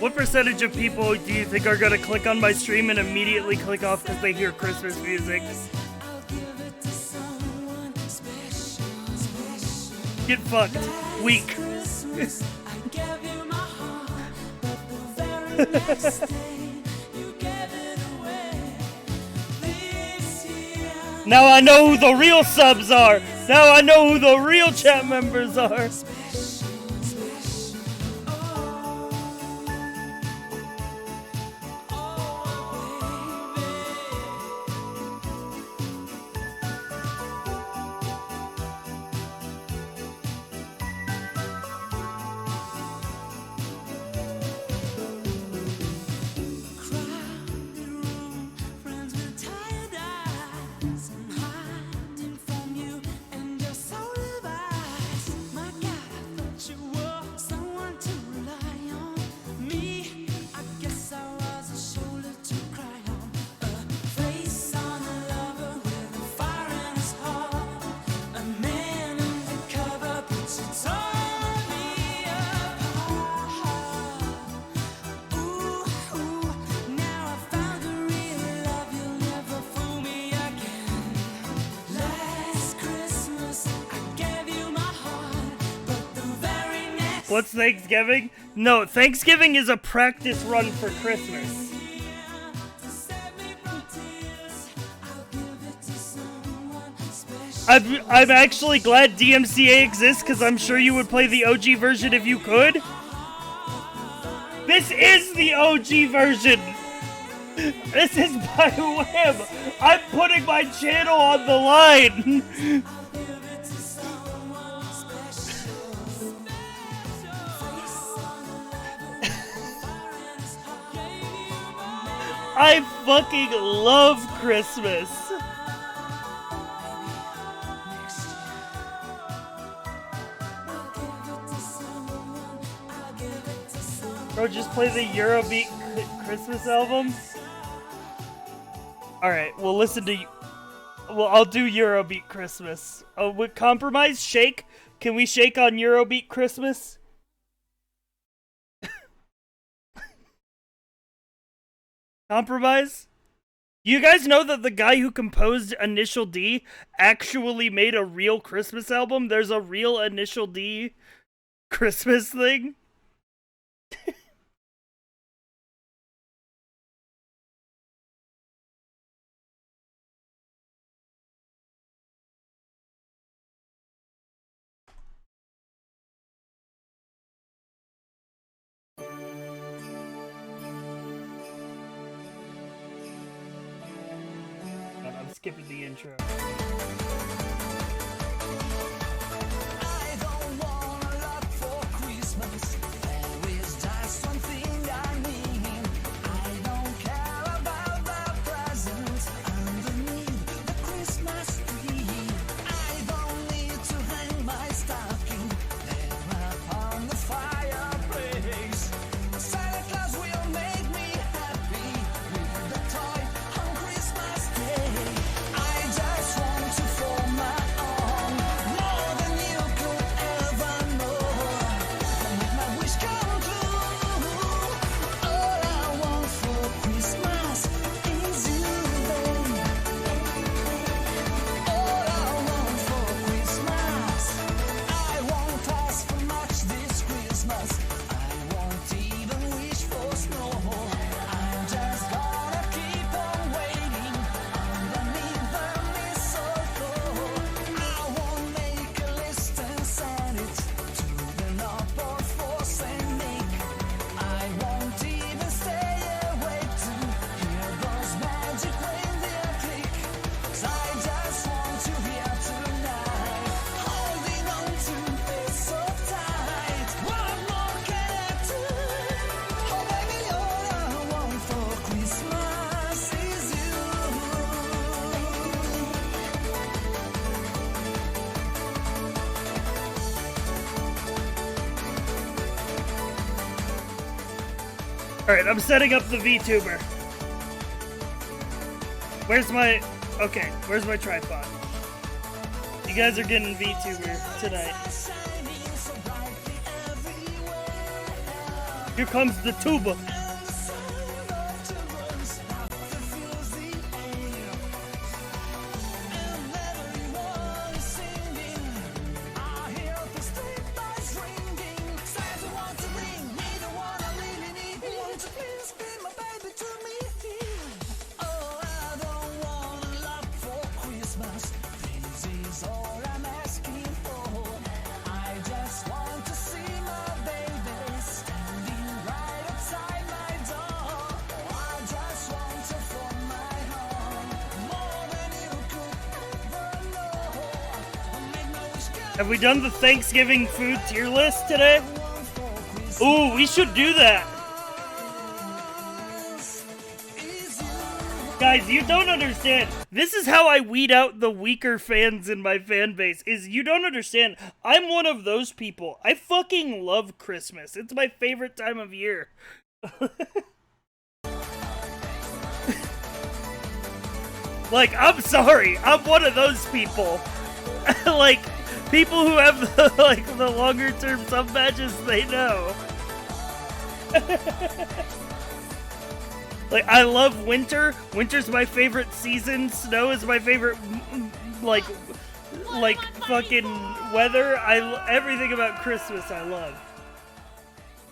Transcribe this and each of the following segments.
What percentage of people do you think are gonna click on my stream and immediately click off because they hear Christmas music? Get fucked. Weak. Now I know who the real subs are. Now I know who the real chat members are. What's Thanksgiving? No, Thanksgiving is a practice run for Christmas. I'm actually glad DMCA exists because I'm sure you would play the OG version if you could. This is the OG version. This is by whim. I'm putting my channel on the line. I fucking love Christmas. Bro, just play the Eurobeat Christmas album. Alright, we'll listen to... Well, I'll do Eurobeat Christmas. With compromise? Shake? Can we shake on Eurobeat Christmas? Compromise? You guys know that the guy who composed Initial D actually made a real Christmas album? There's a real Initial D Christmas thing? I'm skipping the intro. Alright, I'm setting up the VTuber. Where's my tripod? You guys are getting VTuber tonight. Here comes the tuba. Have we done the Thanksgiving food tier list today? Ooh, we should do that. Guys, you don't understand. This is how I weed out the weaker fans in my fan base, is you don't understand. I'm one of those people. I fucking love Christmas. It's my favorite time of year. Like, I'm sorry. I'm one of those people. Like, people who have the longer term sub badges, they know. Like, I love winter. Winter's my favorite season. Snow is my favorite, like fucking weather. Everything about Christmas I love.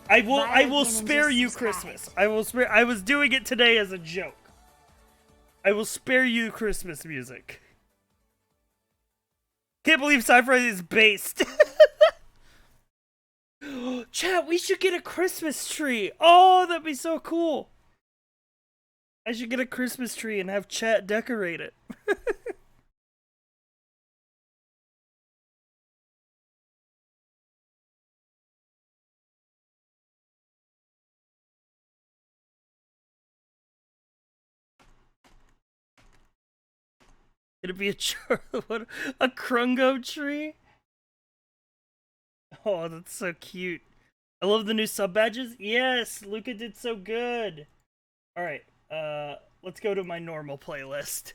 I will spare you Christmas. I was doing it today as a joke. I will spare you Christmas music. Can't believe Cypher is based. Chat, we should get a Christmas tree. Oh, that'd be so cool. I should get a Christmas tree and have chat decorate it. It'd be a Krungo tree? Oh, that's so cute. I love the new sub badges. Yes, Luca did so good. Alright, let's go to my normal playlist.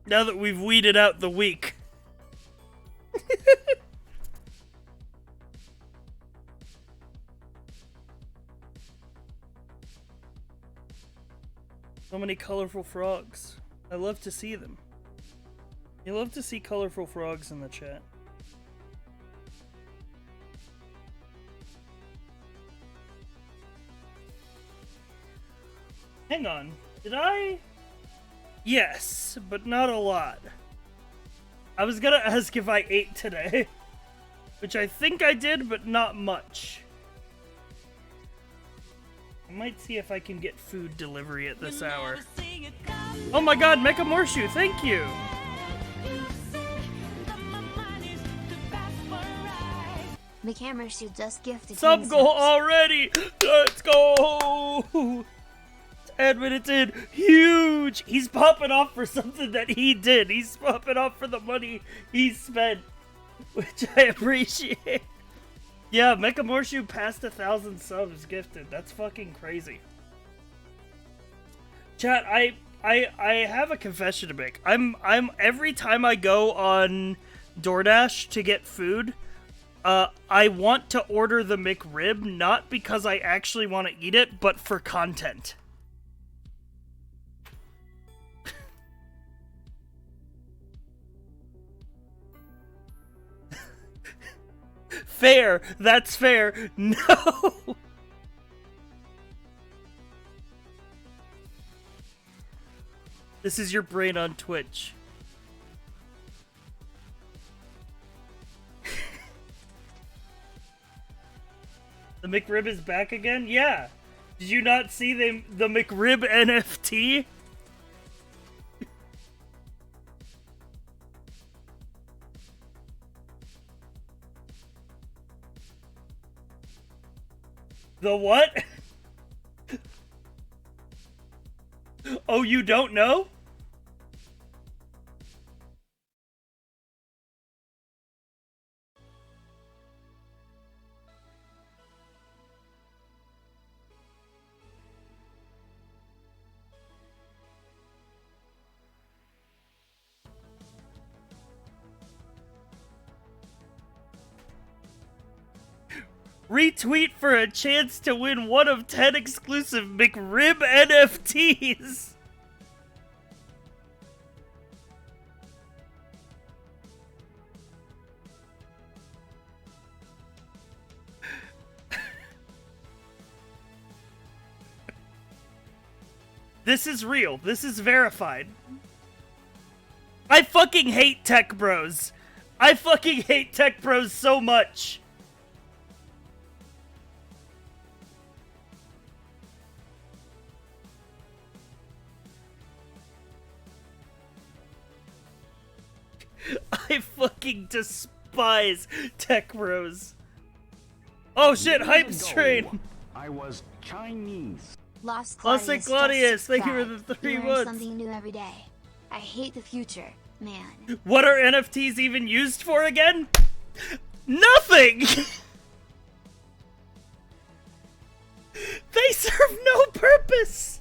Now that we've weeded out the weak. So many colorful frogs. I love to see them. You love to see colorful frogs in the chat. Hang on. Did I? Yes, but not a lot. I was gonna ask if I ate today. Which I think I did, but not much. I might see if I can get food delivery at this hour. Oh my god, Mecha Morshu, thank you! Mecha Morshu just gifted Sub goal already! Let's go! 10 minutes in, huge! He's popping off for something that he did. He's popping off for the money he spent, which I appreciate. Yeah, Mecha Morshu passed 1,000 subs gifted. That's fucking crazy. Chat, I have a confession to make. I'm every time I go on DoorDash to get food, I want to order the McRib not because I actually want to eat it, but for content. Fair. That's fair. No. This is your brain on Twitch. The McRib is back again? Yeah. Did you not see the McRib NFT? The what? Oh, you don't know? Retweet for a chance to win one of 10 exclusive McRib NFTs. This is real. This is verified. I fucking hate tech bros. I fucking hate tech bros so much. I fucking despise tech bros. Oh shit, hype train. I was Chinese. Lost Lost Claudius, Claudius, thank you for subscribed. the 3 You learn months. something new every day. I hate the future, man. What are NFTs even used for again? Nothing! They serve no purpose!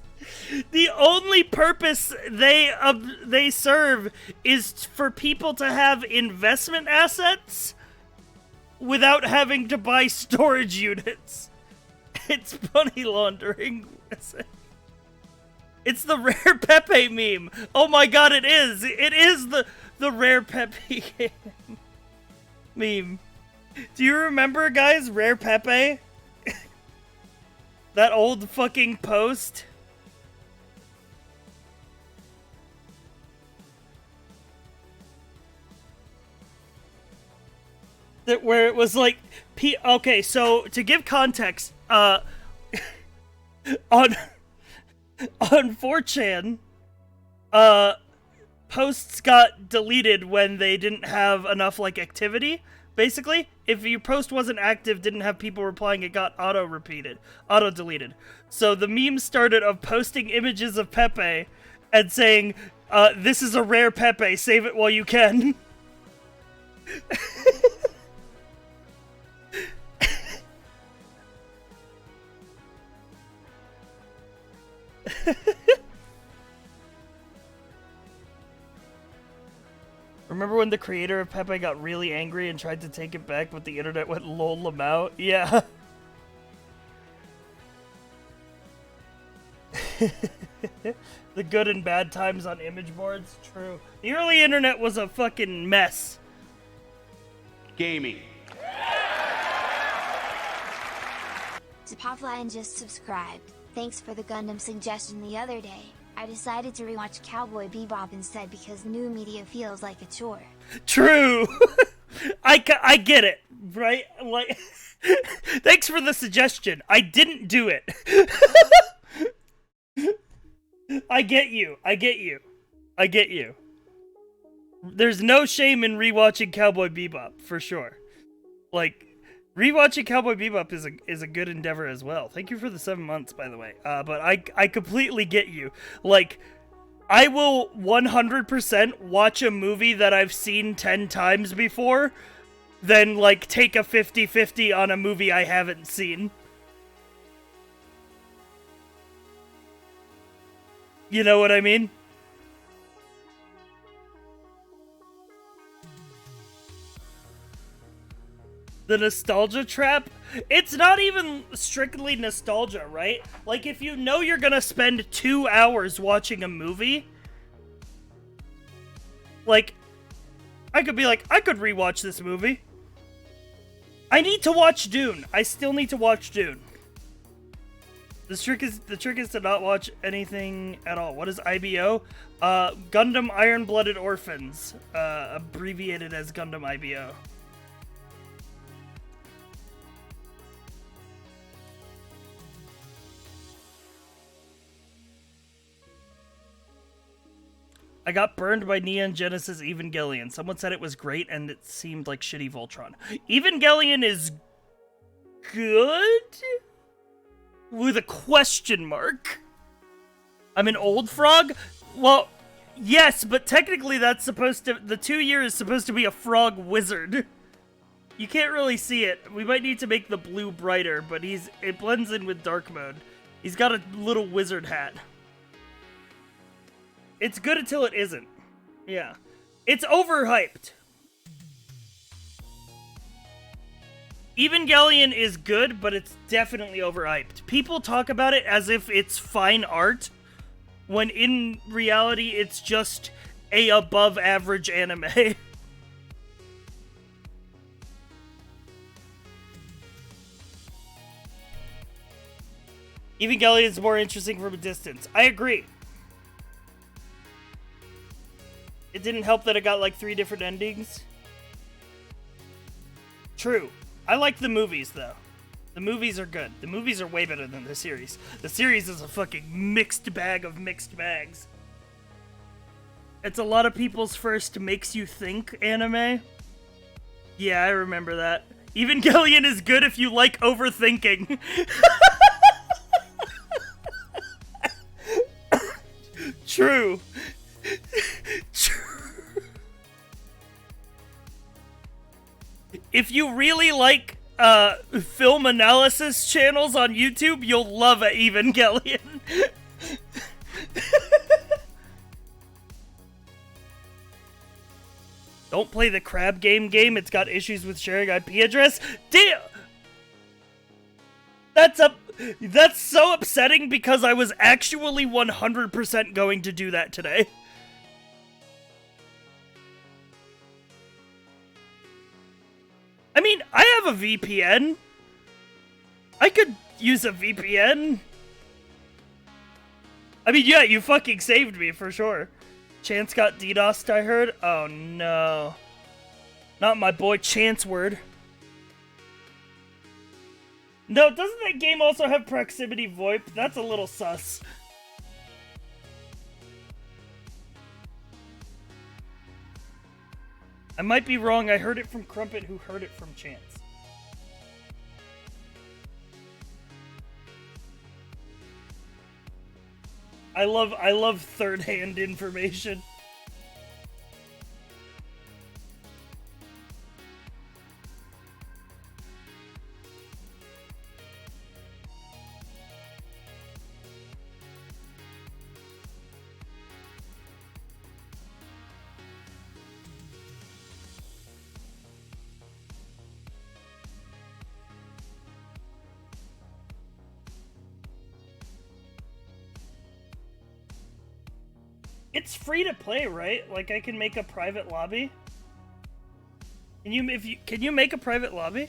The only purpose they serve is for people to have investment assets without having to buy storage units. It's money laundering. It's the Rare Pepe meme. Oh my god, it is. It is the Rare Pepe meme. Do you remember, guys, Rare Pepe? That old fucking post? That where it was like, okay, so to give context, on 4chan, posts got deleted when they didn't have enough like activity. Basically, if your post wasn't active, didn't have people replying, it got auto-deleted. So the meme started of posting images of Pepe and saying, this is a rare Pepe, save it while you can. Remember when the creator of Pepe got really angry and tried to take it back, but the internet went lol him out? Yeah. The good and bad times on image boards? True. The early internet was a fucking mess. Gaming. Zapopline just subscribed. Thanks for the Gundam suggestion the other day. I decided to rewatch Cowboy Bebop instead because new media feels like a chore. True. I get it, right? Like, thanks for the suggestion. I didn't do it. I get you. There's no shame in rewatching Cowboy Bebop, for sure. Like, rewatching Cowboy Bebop is a good endeavor as well. Thank you for the 7 months, by the way. But I completely get you. Like, I will 100% watch a movie that I've seen 10 times before, then, like, take a 50-50 on a movie I haven't seen. You know what I mean? The nostalgia trap? It's not even strictly nostalgia, right? Like, if you know you're gonna spend 2 hours watching a movie, like, I could be like, I could rewatch this movie. I need to watch Dune. I still need to watch Dune. The trick is to not watch anything at all. What is IBO? Gundam Iron-Blooded Orphans, abbreviated as Gundam IBO. I got burned by Neon Genesis Evangelion. Someone said it was great and it seemed like shitty Voltron. Evangelion is good? With a question mark. I'm an old frog? Well, yes, but technically that's supposed to... The 2 year is supposed to be a frog wizard. You can't really see it. We might need to make the blue brighter, but it blends in with dark mode. He's got a little wizard hat. It's good until it isn't. Yeah. It's overhyped. Evangelion is good, but it's definitely overhyped. People talk about it as if it's fine art, when in reality it's just a above average anime. Evangelion is more interesting from a distance. I agree. It didn't help that it got like 3 different endings. True. I like the movies, though. The movies are good. The movies are way better than the series. The series is a fucking mixed bag of mixed bags. It's a lot of people's first makes you think anime. Yeah, I remember that. Evangelion is good if you like overthinking. True. If you really like film analysis channels on YouTube, you'll love Evangelion. Don't play the crab game. It's got issues with sharing IP address. Damn! That's so upsetting because I was actually 100% going to do that today. I mean, I have a VPN. I could use a VPN. I mean, yeah, you fucking saved me for sure. Chance got DDoSed, I heard. Oh no. Not my boy Chanceword. No, doesn't that game also have proximity VoIP? That's a little sus. I might be wrong. I heard it from Crumpet, who heard it from Chance. I love third-hand information. It's free to play, right? Like I can make a private lobby. Can you make a private lobby?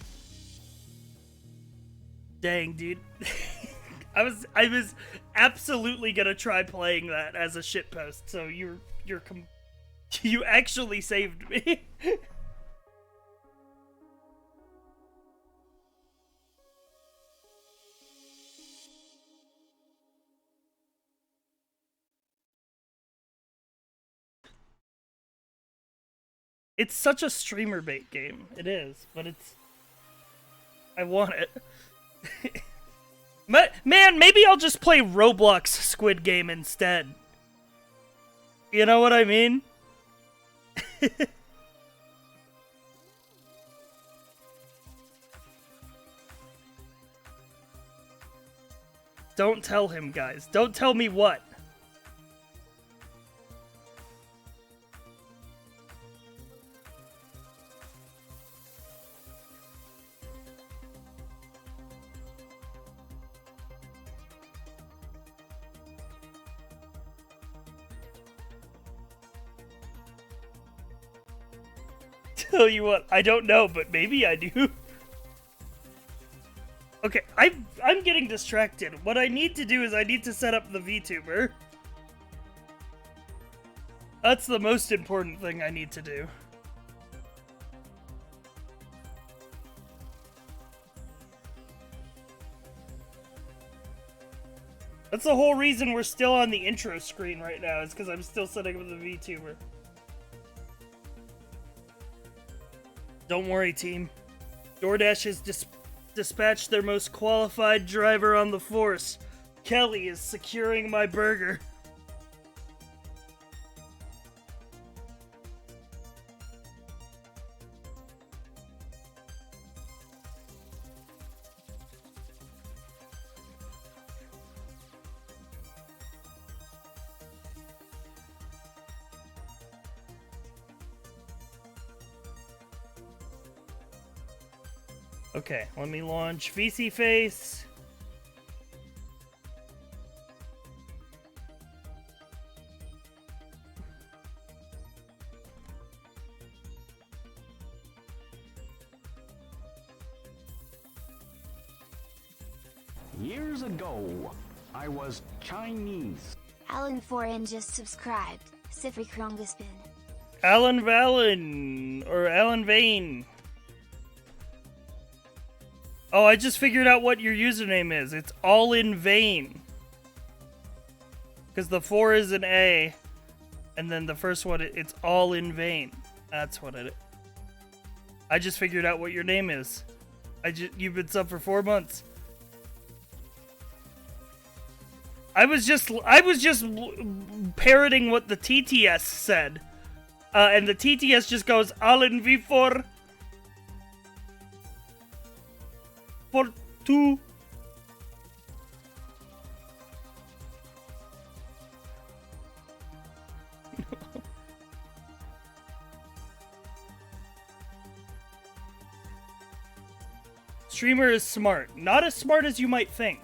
Dang, dude. I was absolutely gonna try playing that as a shitpost. So you actually saved me. It's such a streamer bait game. It is, but I want it. Man, maybe I'll just play Roblox Squid Game instead. You know what I mean? Don't tell him, guys. Don't tell me what. Tell you what, I don't know, but maybe I do. Okay, I'm getting distracted. What I need to do is I need to set up the VTuber. That's the most important thing I need to do. That's the whole reason we're still on the intro screen right now, is because I'm still setting up the VTuber. Don't worry, team. DoorDash has dispatched their most qualified driver on the force. Kelly is securing my burger. Okay, let me launch VC Face. Years ago, I was Chinese. Alan Foreign just subscribed. Sifri Krongaspin. Alan Valen, or Alan Vane. Oh, I just figured out what your username is. It's all in vain. Because the 4 is an A, and then the first one, it's all in vain. That's what it is. I just figured out what your name is. You've been sub for 4 months. I was just parroting what the TTS said. And the TTS just goes, Alan V4. For 2. Streamer is smart. Not as smart as you might think.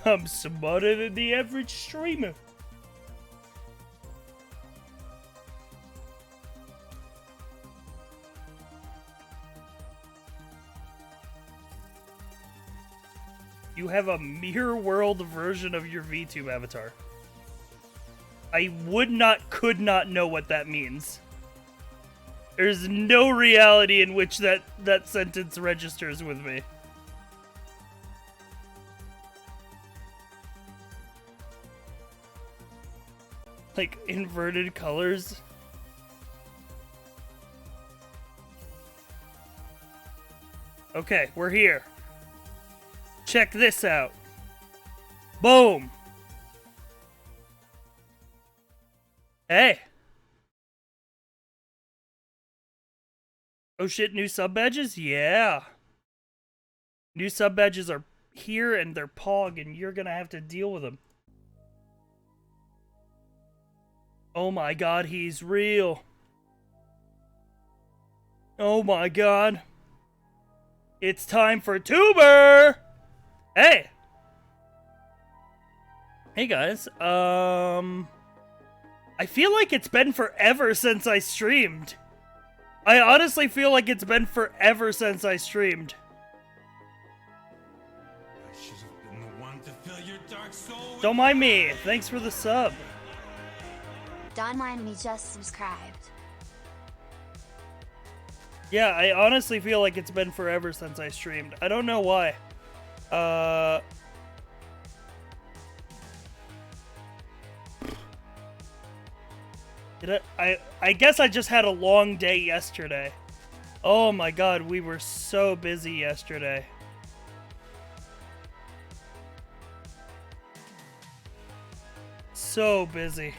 I'm smarter than the average streamer. You have a mirror world version of your VTube avatar. I could not know what that means. There's no reality in which that sentence registers with me. Like, inverted colors. Okay, we're here. Check this out. Boom. Hey. Oh shit, new sub badges? Yeah. New sub badges are here and they're pog and you're gonna have to deal with them. Oh my god, he's real. Oh my god. It's time for Tuber! Hey! Hey guys, I feel like it's been forever since I streamed. I honestly feel like it's been forever since I streamed. I should have been the one to fill your dark soul with Don't mind me, thanks for the sub. Don't mind me just subscribed. Yeah, I honestly feel like it's been forever since I streamed. I don't know why. I guess I just had a long day yesterday. Oh my god, we were so busy yesterday. So busy.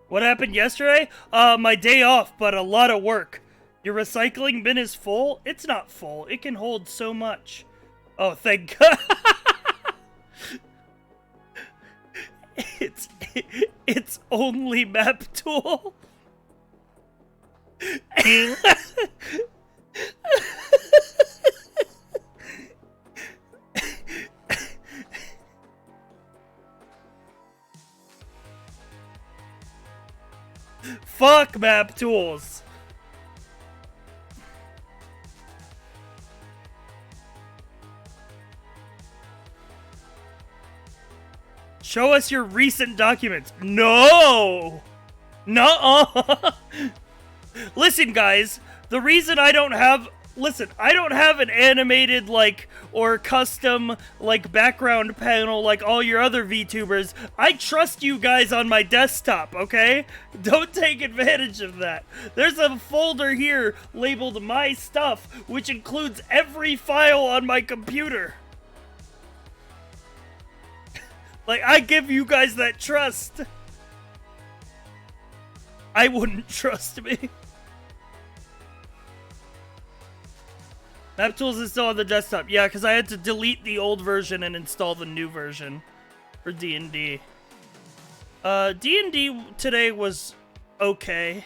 What happened yesterday? My day off, but a lot of work. Your recycling bin is full? It's not full. It can hold so much. Oh, thank God. It's only map tool. Fuck map tools. Show us your recent documents. No! Nuh-uh! Listen, guys. The reason I don't have... Listen, I don't have an animated, like, or custom, like, background panel like all your other VTubers. I trust you guys on my desktop, okay? Don't take advantage of that. There's a folder here labeled My Stuff, which includes every file on my computer. Like, I give you guys that trust. I wouldn't trust me. MapTools is still on the desktop. Yeah, because I had to delete the old version and install the new version for D&D. D&D today was okay.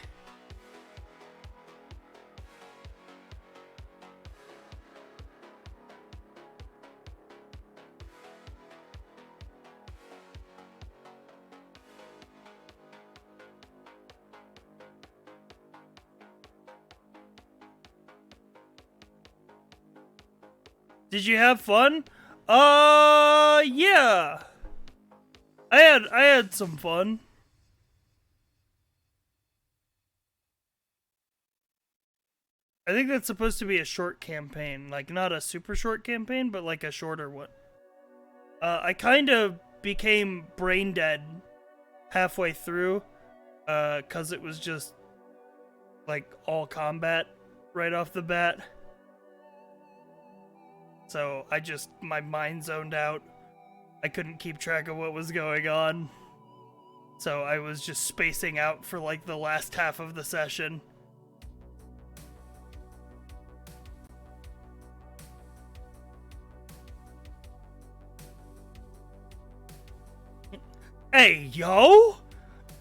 Did you have fun? Yeah. I had some fun. I think that's supposed to be a short campaign, like not a super short campaign, but like a shorter one. I kind of became brain dead halfway through, cause it was just like all combat right off the bat. So my mind zoned out. I couldn't keep track of what was going on. So I was just spacing out for like the last half of the session. Hey, yo!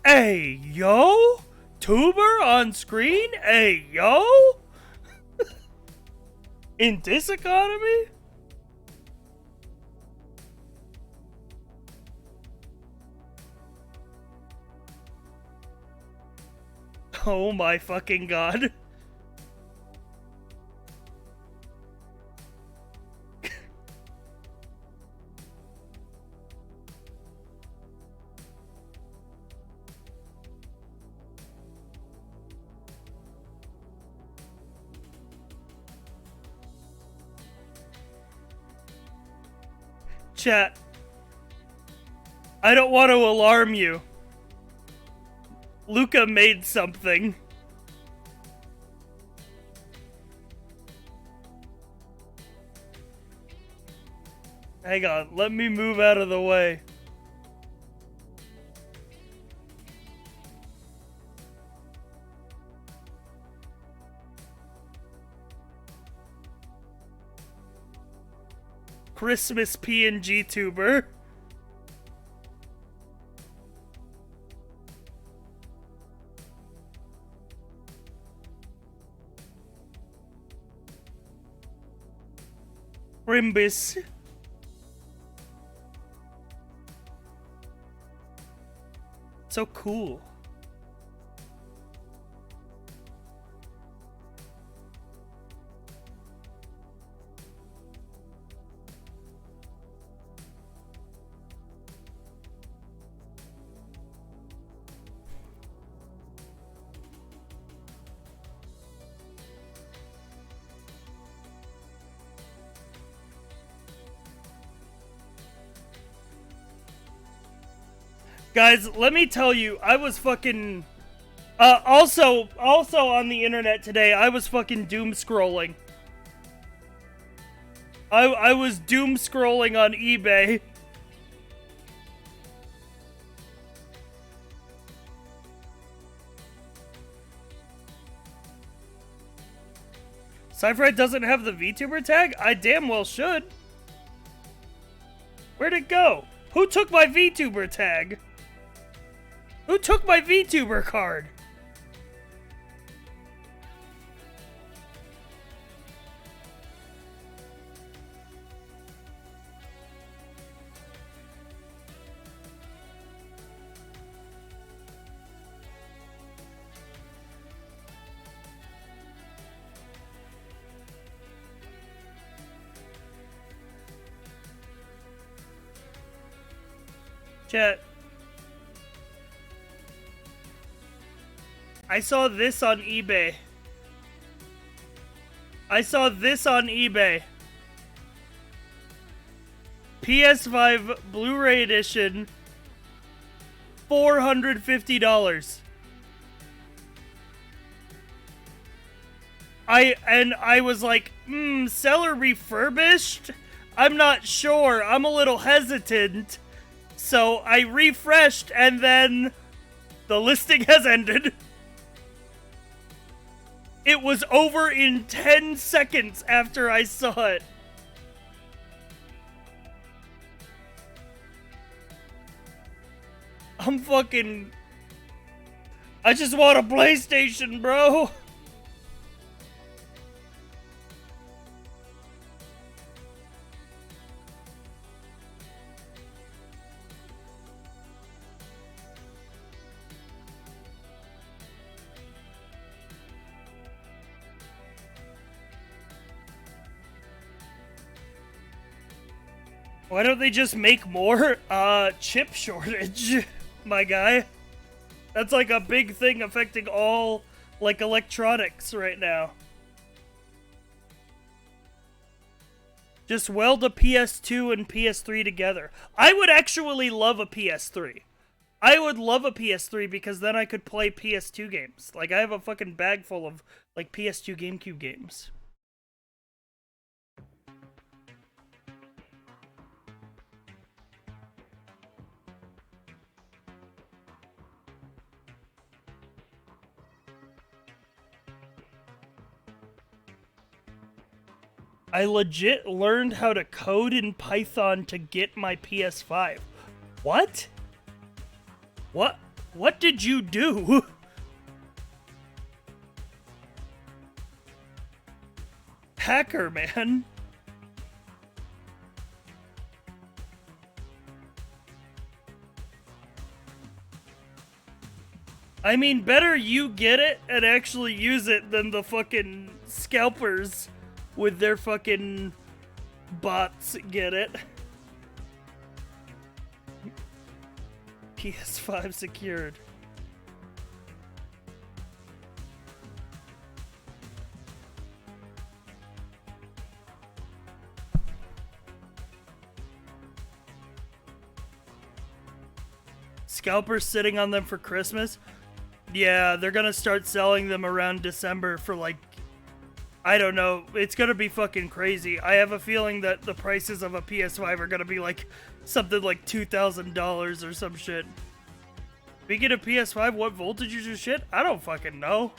Hey, yo! Tuber on screen? Hey, yo! In this economy? Oh my fucking god. Chat. I don't want to alarm you. Luca made something. Hang on, let me move out of the way. Christmas PNG tuber. Rimbus. So cool. Guys, let me tell you, I was fucking... also on the internet today, I was fucking doom scrolling. I was doom scrolling on eBay. Cypherite doesn't have the VTuber tag? I damn well should. Where'd it go? Who took my VTuber tag? Who took my VTuber card? Chat. I saw this on eBay. I saw this on eBay. PS5 Blu-ray edition, $450. I was like, seller refurbished? I'm not sure. I'm a little hesitant. So I refreshed, and then the listing has ended. It was over in 10 seconds after I saw it. I'm fucking... I just want a PlayStation, bro. Why don't they just make more? Chip shortage, my guy. That's like a big thing affecting all, like, electronics right now. Just weld a PS2 and PS3 together. I would actually love a PS3. I would love a PS3 because then I could play PS2 games. Like, I have a fucking bag full of, like, PS2 GameCube games. I legit learned how to code in Python to get my PS5. What? What did you do? Hacker, man. I mean, better you get it and actually use it than the fucking scalpers with their fucking bots get it. PS5 secured. Scalpers sitting on them for Christmas? Yeah, they're gonna start selling them around December for like, I don't know. It's gonna be fucking crazy. I have a feeling that the prices of a PS5 are gonna be like something like $2,000 or some shit. Speaking of PS5, what voltage is your shit? I don't fucking know.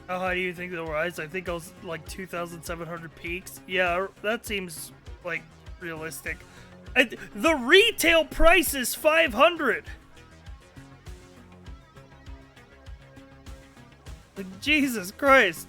How high do you think they'll rise? I think I was like 2,700 peaks. Yeah, that seems like realistic. The retail price is 500. Like, Jesus Christ.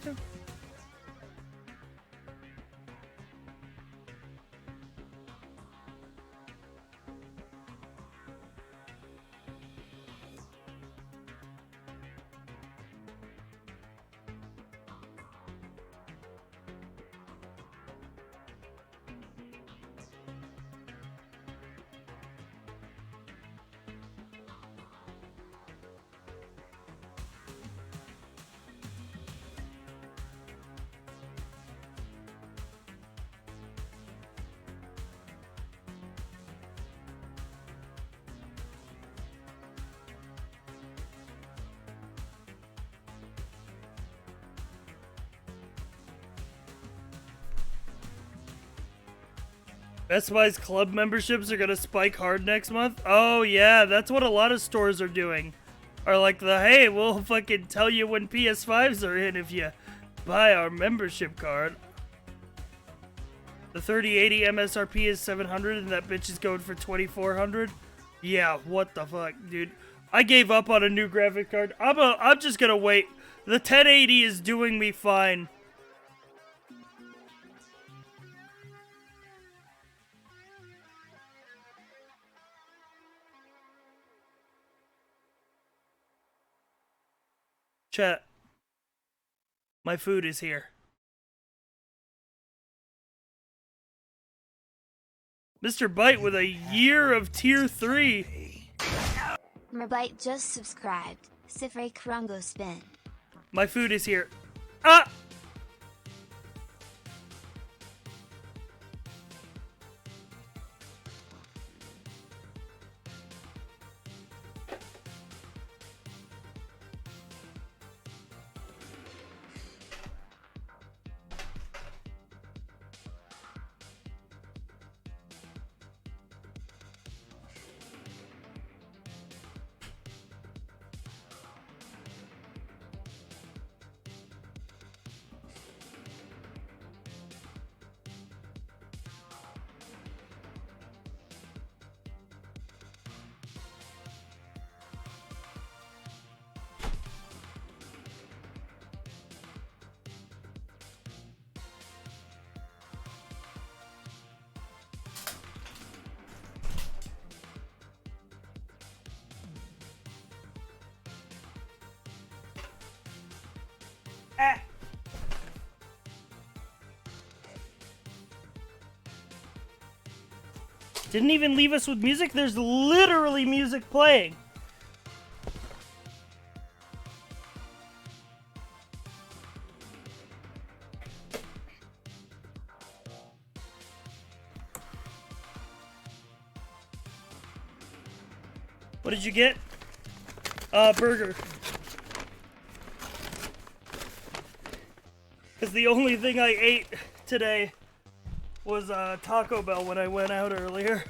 Best Buy's club memberships are gonna spike hard next month? Oh yeah, that's what a lot of stores are doing. Are like hey, we'll fucking tell you when PS5s are in if you buy our membership card. The 3080 MSRP is 700 and that bitch is going for 2,400. Yeah, what the fuck, dude? I gave up on a new graphic card. I'm just gonna wait. The 1080 is doing me fine. Chat. My food is here. Mr. Bite with a year of tier 3. Merbite just subscribed. Sifre Krungo Spin. My food is here. Ah! Didn't even leave us with music. There's literally music playing. What did you get? Burger. Because the only thing I ate today was Taco Bell when I went out earlier.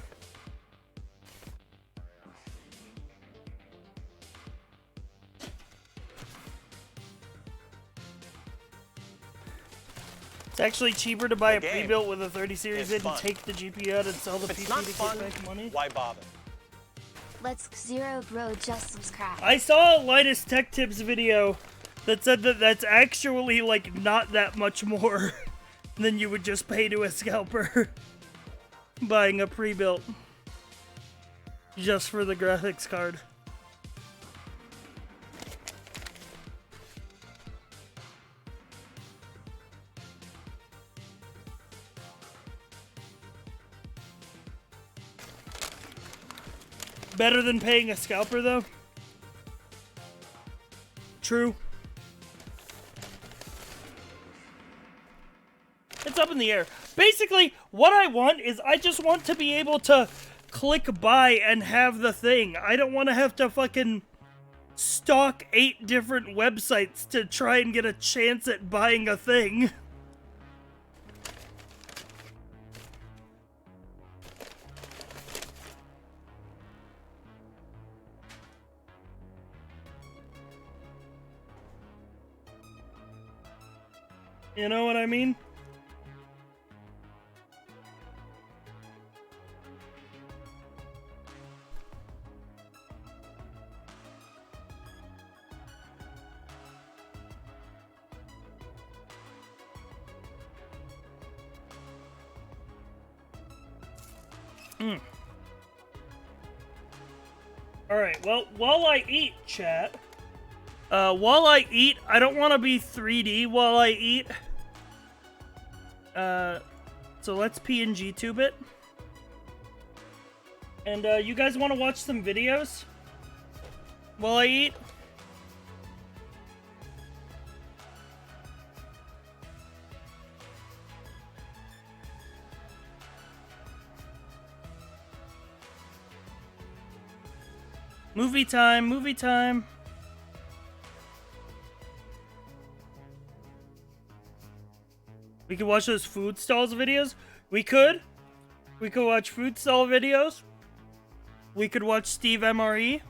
It's actually cheaper to buy a pre-built with a 30 series in and take the GPU out and sell the PC to get back money. Why bother? Let's Zero Bro just subscribe. I saw a Linus Tech Tips video that said that that's actually like not that much more than you would just pay to a scalper buying a pre-built just for the graphics card. Better than paying a scalper, though. True. It's up in the air. Basically, what I want is I just want to be able to click buy and have the thing. I don't want to have to fucking stalk 8 different websites to try and get a chance at buying a thing. You know what I mean? Alright, well, while I eat, chat, while I eat, I don't want to be 3D while I eat. So let's PNG tube it. And, you guys want to watch some videos while I eat? Movie time, movie time. We could watch those food stalls videos. We could. We could watch food stall videos. We could watch Steve MRE.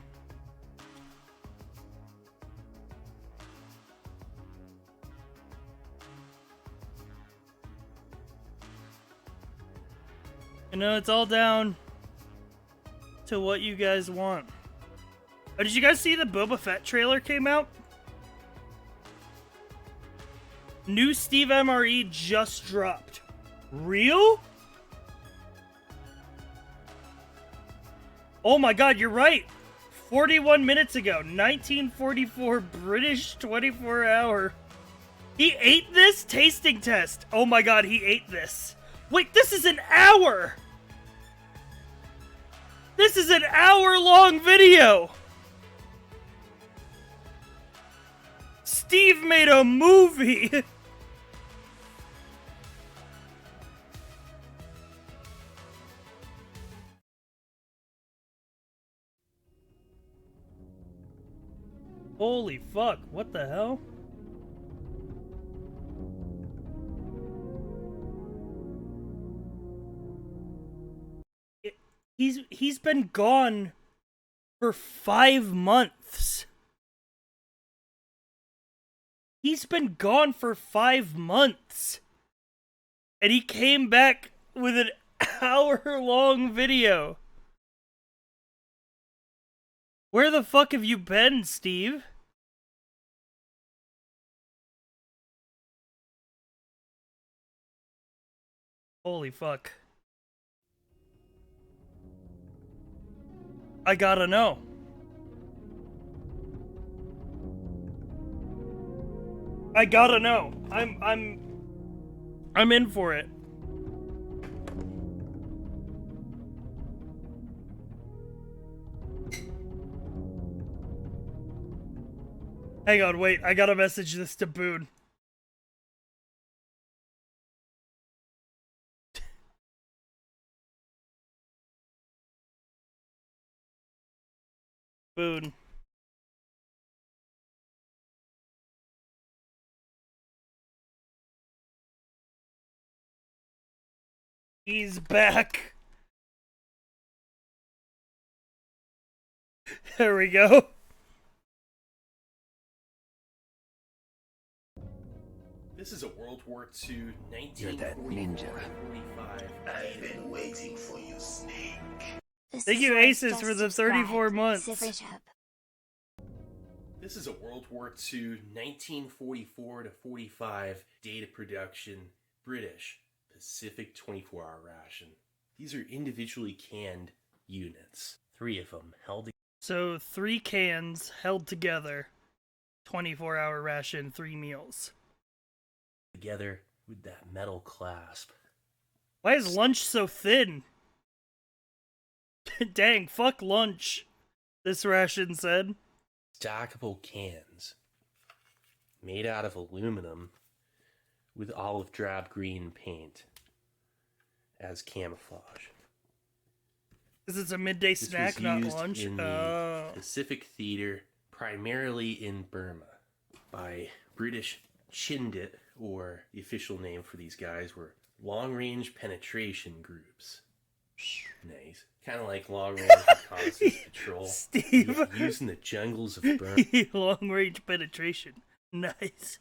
You know, it's all down to what you guys want. Oh, did you guys see the Boba Fett trailer came out? New Steve MRE just dropped. Real? Oh my god, you're right. 41 minutes ago. 1944 British 24-hour. He ate this? Tasting test. Oh my god, he ate this. Wait, this is an hour! This is an hour-long video! Steve made a movie! Holy fuck, what the hell? He's been gone for 5 months. He's been gone for 5 months. And he came back with an hour-long video. Where the fuck have you been, Steve? Holy fuck. I gotta know. I gotta know. I'm in for it. Hang on, wait. I gotta message this to Boone. Boone. He's back. There we go. This is a World War II, You're that ninja. 1945. I've been waiting for you, Snake. This Thank is you, where Aces, it's for the best 34 described. months. Silver Shop. This is a World War II, 1944 to 45 data production, British Pacific 24-hour ration. These are individually canned units. 3 of them held So 3 cans held together. 24-hour ration, 3 meals. together with that metal clasp. Why is lunch so thin? Dang, fuck lunch. This ration said. Stackable cans made out of aluminum with olive drab green paint as camouflage. This is a midday This snack, was not used lunch. in the Oh. Pacific Theater, primarily in Burma, by British Chindit, or the official name for these guys were long-range penetration groups. Nice. Kind of like long-range reconnaissance patrol. Steve. Used in the jungles of Burma. Long range penetration. Nice.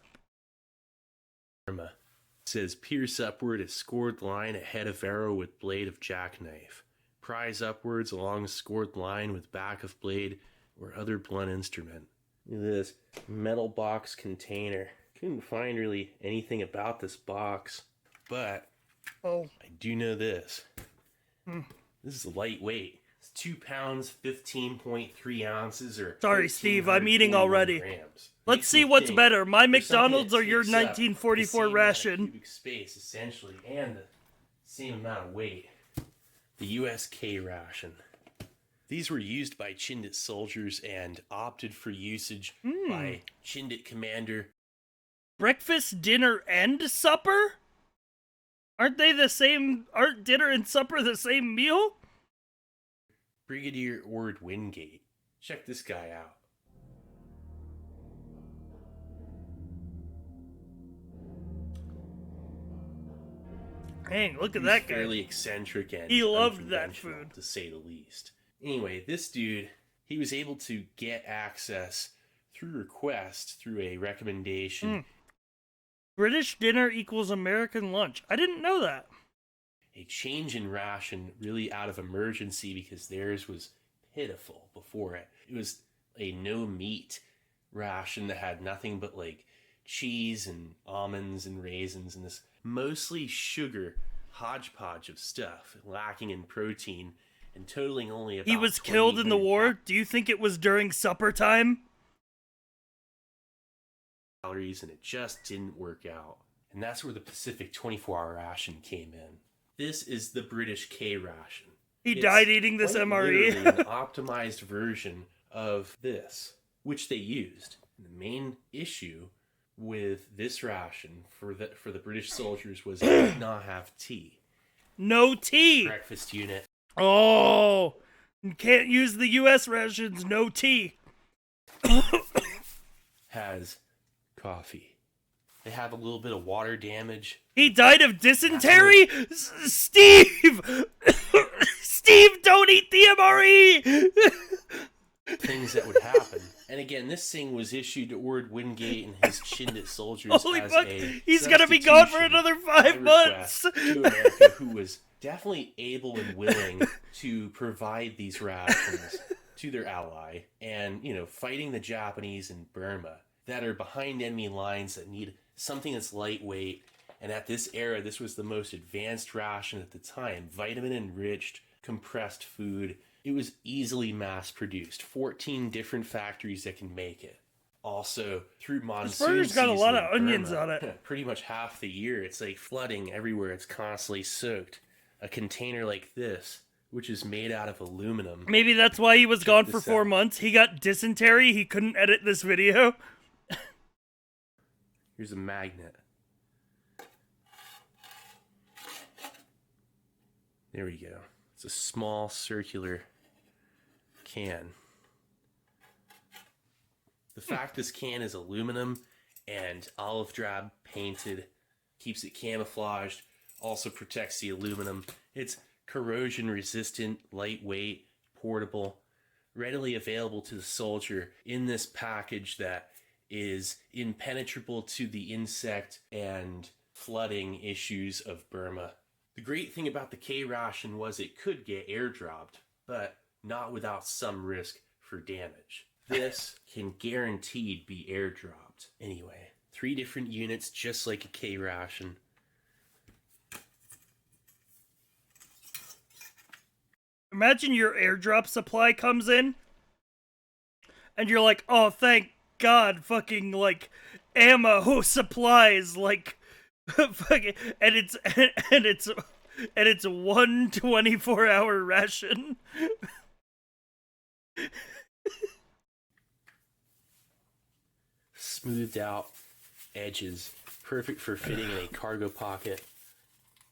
Says pierce upward a scored line at head of arrow with blade of jackknife. Prise upwards along scored line with back of blade or other blunt instrument. Look at this metal box container. Couldn't find really anything about this box, but Oh. I do know this. This is lightweight. It's 2 pounds, 15.3 ounces, or Sorry, Steve, I'm eating 1,341 already. grams. Let's Makes see me what's think better, my there's something McDonald's that or your takes up 1944 the same amount of ration. cubic space, essentially, and the same amount of weight. The USK ration. These were used by Chindit soldiers and opted for usage by Chindit commander. Breakfast, dinner, and supper? Aren't they the same? Aren't dinner and supper the same meal? Brigadier Ord Wingate. Check this guy out. Dang, look at He's that guy. fairly eccentric and He loved that unconventional, food. to say the least. Anyway, this dude, he was able to get access through request, through a recommendation, British dinner equals American lunch. I didn't know that. a change in ration really out of emergency because theirs was pitiful before it. It was a no meat ration that had nothing but like cheese and almonds and raisins and this mostly sugar hodgepodge of stuff, lacking in protein and totaling only about He was killed in the 2,800 war. Do you think it was during supper time? calories, and it just didn't work out. And that's where the Pacific 24-hour ration came in. This is the British K ration. He It's died eating this quite MRE. literally an optimized version of this, which they used. The main issue with this ration for the British soldiers was it did not have tea. No tea. Breakfast unit Oh, you can't use the U.S. rations. No tea. has coffee. They have a little bit of water damage. He died of dysentery? Steve! Steve, don't eat the MRE! Things that would happen. And again, this thing was issued to Ord Wingate and his Chindit soldiers Holy as fuck, a he's gonna be gone for substitution another by 5 months! request to America, who was definitely able and willing to provide these rations to their ally, and fighting the Japanese in Burma that are behind enemy lines that need something that's lightweight. And at this era, this was the most advanced ration at the time, vitamin enriched compressed food. It was easily mass produced. 14 different factories that can make it. Also, through monsoon burger's got a season lot of in onions Burma, on it. pretty much half the year, it's like flooding everywhere. It's constantly soaked. A container like this, which is made out of aluminum. Maybe that's why he was gone for this 4 out. months. He got dysentery. He couldn't edit this video. Here's a magnet. There we go. It's a small circular can. The fact this can is aluminum and olive drab painted keeps it camouflaged, also protects the aluminum. It's corrosion resistant, lightweight, portable, readily available to the soldier in this package that is impenetrable to the insect and flooding issues of Burma. The great thing about the K ration was it could get airdropped, but not without some risk for damage. This can guaranteed be airdropped. Anyway, 3 different units just like a K ration. Imagine your airdrop supply comes in, and you're like, oh, thank God, fucking, like, ammo supplies, like, fucking, and it's 1 24-hour ration. Smoothed out edges, perfect for fitting in a cargo pocket.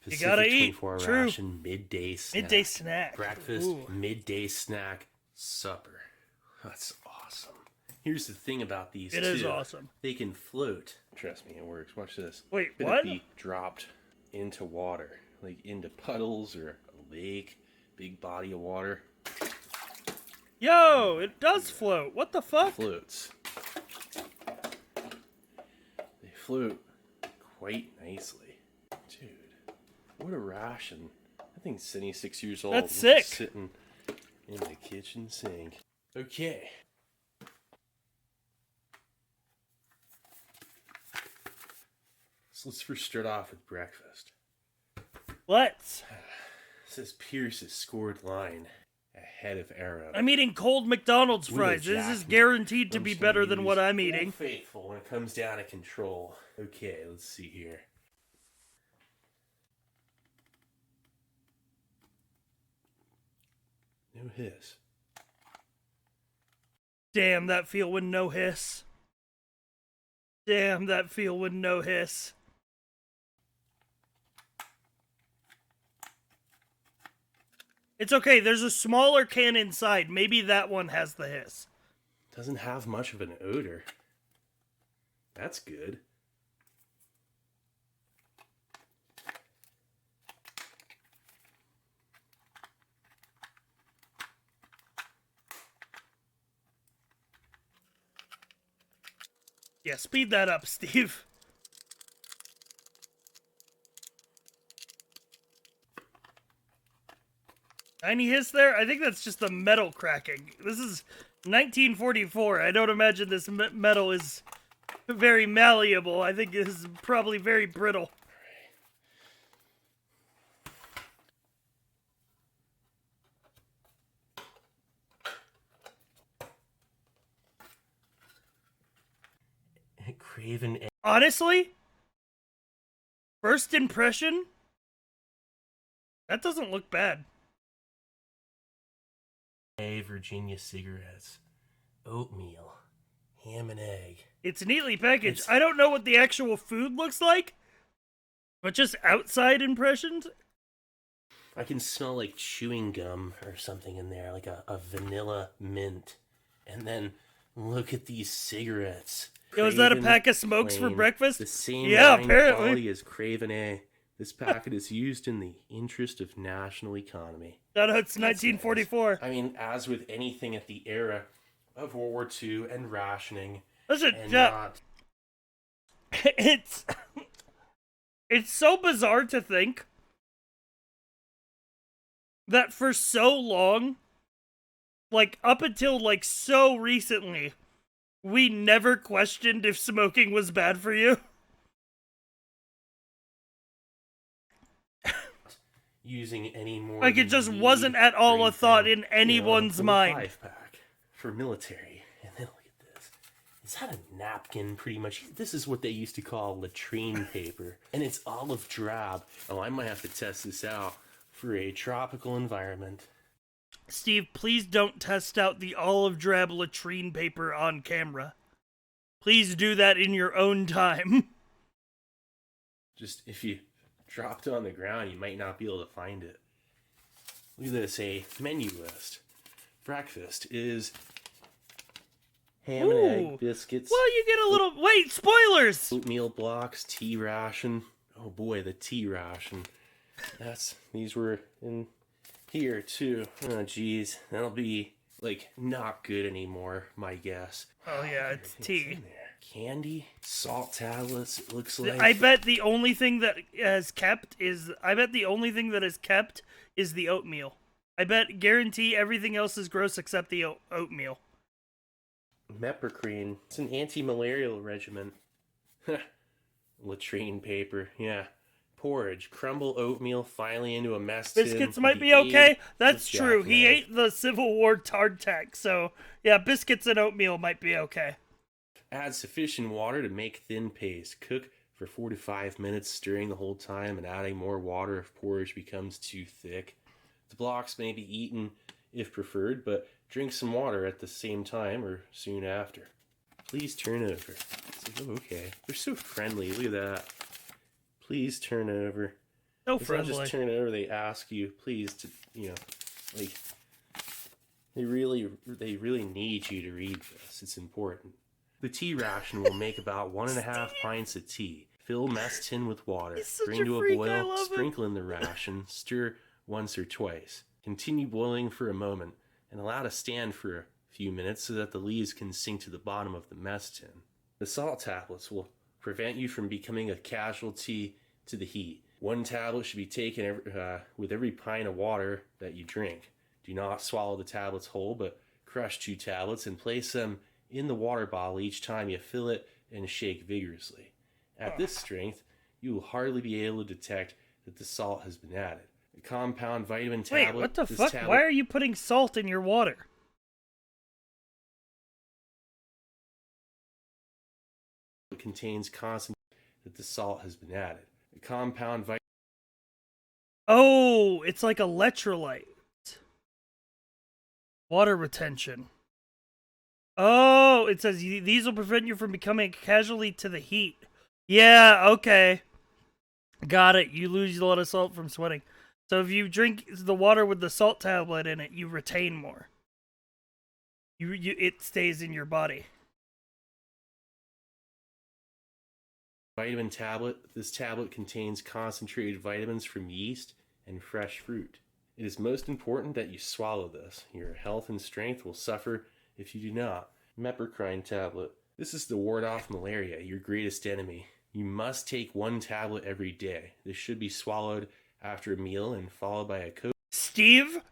You gotta eat. 24-hour True. ration, midday snack. Midday snack. Breakfast, Ooh. midday snack, supper. That's awesome. Here's the thing about these It too. is awesome. They can float. Trust me, it works. Watch this. Wait, Could what? it be dropped into water, like into puddles or a lake, big body of water? Yo, it does float. What the fuck? Floats. They float quite nicely. Dude, what a ration. I think 76 years old. That's and just sick. sitting in the kitchen sink. Okay. So let's first start off with breakfast. Let's. This is Pierce's scored line ahead of Arrow. I'm eating cold McDonald's Willow fries. This is Jack guaranteed to from be some better than news. what I'm Old eating. Faithful when it comes down to control. Okay, let's see here. No hiss. Damn, that feel with no hiss. Damn, that feel with no hiss. It's okay, there's a smaller can inside. Maybe that one has the hiss. Doesn't have much of an odor. That's good. Yeah, speed that up, Steve. Tiny hiss there? I think that's just the metal cracking. This is 1944. I don't imagine this metal is very malleable. I think this is probably very brittle. Craven. Honestly, first impression, that doesn't look bad. Virginia cigarettes, oatmeal, ham and egg. It's neatly packaged. I don't know what the actual food looks like, but just outside impressions. I can smell like chewing gum or something in there, like a vanilla mint. And then look at these cigarettes. Yo, is that a Craven pack of smokes for Flame, breakfast? The same Yeah, buying apparently. quality as Craven A. This packet is used in the interest of national economy. No, it's 1944. I mean, as with anything at the era of World War II and rationing, Listen, and Jeff, not it's so bizarre to think that for so long, like up until like so recently, we never questioned if smoking was bad for you. using any more. Like, it than just weed, wasn't at all a 3 thought pound, in anyone's mind. 25-pack for military. And then look at this. Is that a napkin, pretty much? This is what they used to call latrine paper. And it's olive drab. Oh, I might have to test this out for a tropical environment. Steve, please don't test out the olive drab latrine paper on camera. Please do that in your own time. Just, if you dropped it on the ground, you might not be able to find it. Look at this, a menu list. Breakfast is ham and Ooh. egg, biscuits, Well, you get a little... Wait, spoilers! oatmeal blocks, tea ration. Oh boy, the tea ration. These were in here too. Oh geez, that'll be like not good anymore, my guess. Oh yeah, it's tea. In there. Candy, salt tablets. It looks like. I bet the only thing that has kept is... the oatmeal. I bet, guarantee everything else is gross except the oatmeal. Mepricrine. It's an anti-malarial regimen. Latrine paper. Yeah. Porridge. Crumble oatmeal finally into a mess tin. Biscuits with might the be aid okay. of That's true. He jackknife. ate the Civil War hardtack, so yeah, biscuits and oatmeal might be okay. Add sufficient water to make thin paste. Cook for 4 to 5 minutes, stirring the whole time and adding more water if porridge becomes too thick. The blocks may be eaten if preferred, but drink some water at the same time or soon after. Please turn over. It's like, oh, okay. They're so friendly. Look at that. Please turn over. So It's not friendly. just turn over. They ask you, please, to, like, they really need you to read this. It's important. The tea ration will make about 1.5 pints of tea. Fill mess tin with water. He's such Bring a to a freak, I boil. love him. Sprinkle in the ration. Stir once or twice. Continue boiling for a moment and allow to stand for a few minutes so that the leaves can sink to the bottom of the mess tin. The salt tablets will prevent you from becoming a casualty to the heat. 1 tablet should be taken with every pint of water that you drink. Do not swallow the tablets whole, but crush 2 tablets and place them in the water bottle each time you fill it and shake vigorously. At this strength, you will hardly be able to detect that the salt has been added. A compound vitamin tablet. Wait, what the this fuck? tablet Why are you putting salt in your water? contains constant that the salt has been added. A compound vitamin. Oh, it's like electrolyte. Water retention. Oh, it says these will prevent you from becoming a casualty to the heat. Yeah, okay. Got it. You lose a lot of salt from sweating. So if you drink the water with the salt tablet in it, you retain more. It stays in your body. Vitamin tablet. This tablet contains concentrated vitamins from yeast and fresh fruit. It is most important that you swallow this. Your health and strength will suffer if you do not. Mepricrine tablet. This is to ward off malaria, your greatest enemy. You must take 1 tablet every day. This should be swallowed after a meal and followed by a Steve,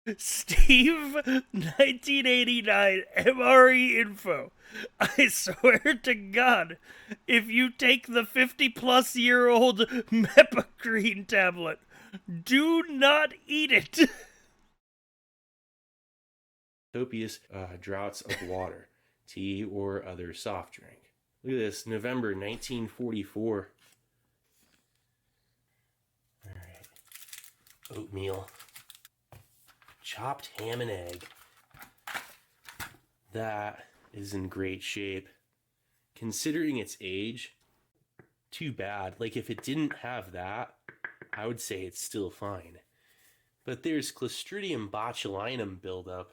1989 MRE info. I swear to God, if you take the 50-plus-year-old Mepricrine tablet, do not eat it. copious draughts of water, tea, or other soft drink. Look at this, November 1944. All right. Oatmeal. chopped ham and egg. That is in great shape. Considering its age, too bad. Like, if it didn't have that, I would say it's still fine. But there's Clostridium botulinum buildup.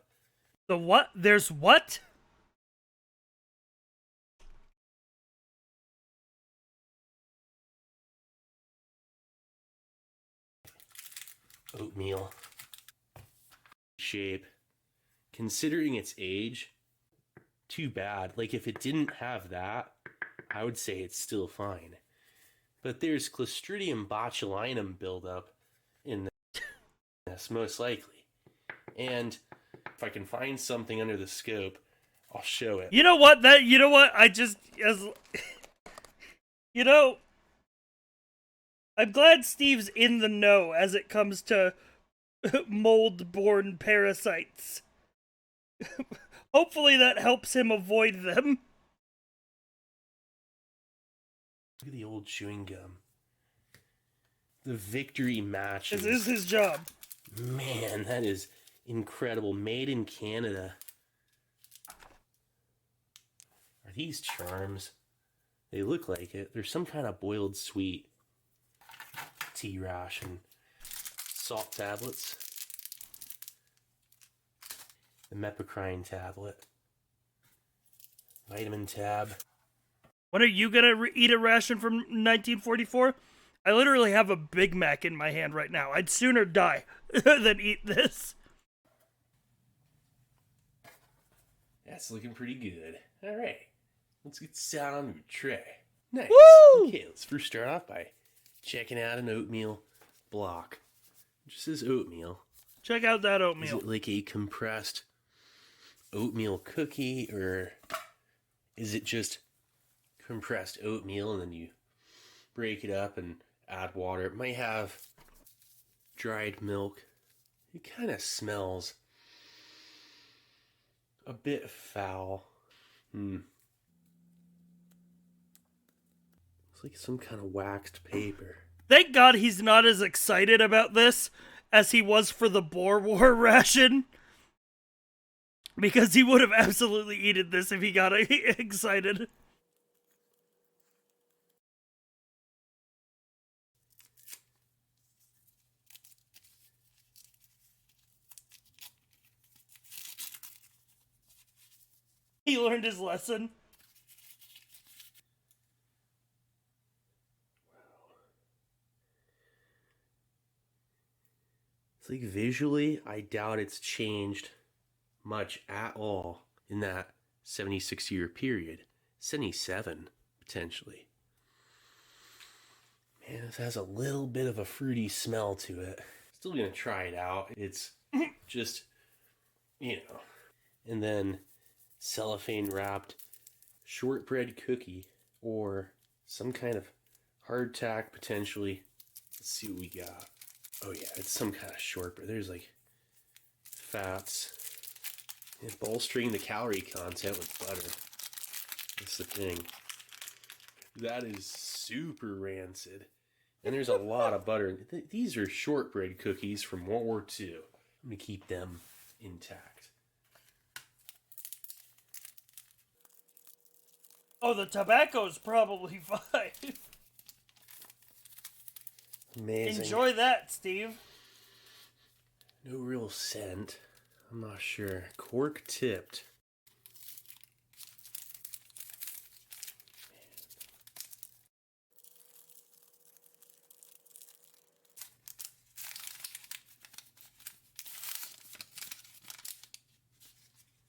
The what? There's what? Oatmeal. Shape. Considering its age, too bad. Like, if it didn't have that, I would say it's still fine. But there's Clostridium botulinum buildup in this, most likely. And if I can find something under the scope, I'll show it. You know what? I'm glad Steve's in the know as it comes to mold-borne parasites. Hopefully that helps him avoid them. Look at the old chewing gum. The victory matches. This is his job. Man, that is incredible. Made in Canada. Are these charms? They look like it. They're some kind of boiled sweet. Tea ration. Salt tablets. The Mepicrine tablet. Vitamin tab. When are you gonna eat a ration from 1944? I literally have a Big Mac in my hand right now. I'd sooner die than eat this. That's looking pretty good. Alright. Let's get this out on your tray. Nice. Woo! Okay, let's first start off by checking out an oatmeal block. It just says oatmeal. Check out that Is oatmeal. it like a compressed oatmeal cookie, or is it just compressed oatmeal and then you break it up and add water? It might have dried milk. It kind of smells a bit foul. It's like some kind of waxed paper. Thank God he's not as excited about this as he was for the Boer War ration. Because he would have absolutely eaten this if he got excited. He learned his lesson. It's like visually, I doubt it's changed much at all in that 76-year period. 77, potentially. Man, this has a little bit of a fruity smell to it. Still gonna try it out. It's just, and then cellophane wrapped shortbread cookie or some kind of hardtack potentially. Let's see what we got. Oh yeah, it's some kind of shortbread. There's like fats and bolstering the calorie content with butter. That's the thing. That is super rancid. And there's a lot of butter. These are shortbread cookies from World War II. I'm going to keep them intact. Oh, the tobacco's probably fine. Amazing. Enjoy that, Steve. No real scent. I'm not sure. Cork tipped.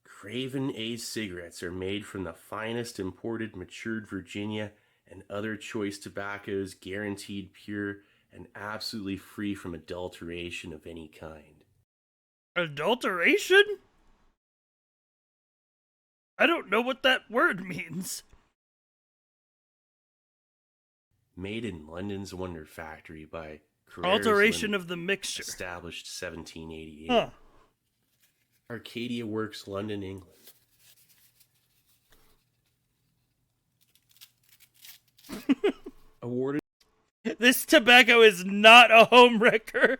Craven Ace cigarettes are made from the finest imported matured Virginia and other choice tobaccos, guaranteed pure and absolutely free from adulteration of any kind. Adulteration? I don't know what that word means. Made in London's Wonder Factory by Carrer's Alteration Limited, of the mixture. established 1788. Huh. Arcadia Works, London, England. Awarded. This tobacco is not a home wrecker.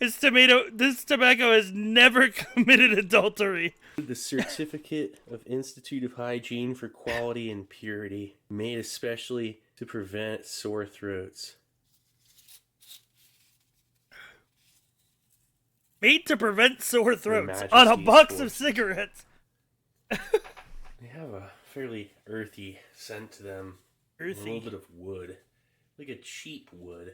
This tobacco has never committed adultery. The Certificate of Institute of Hygiene for Quality and Purity, made especially to prevent sore throats. Made to prevent sore throats Majesty's on a box of forces. cigarettes. They have a fairly earthy scent to them. A little Earthy. bit of wood. Like a cheap wood.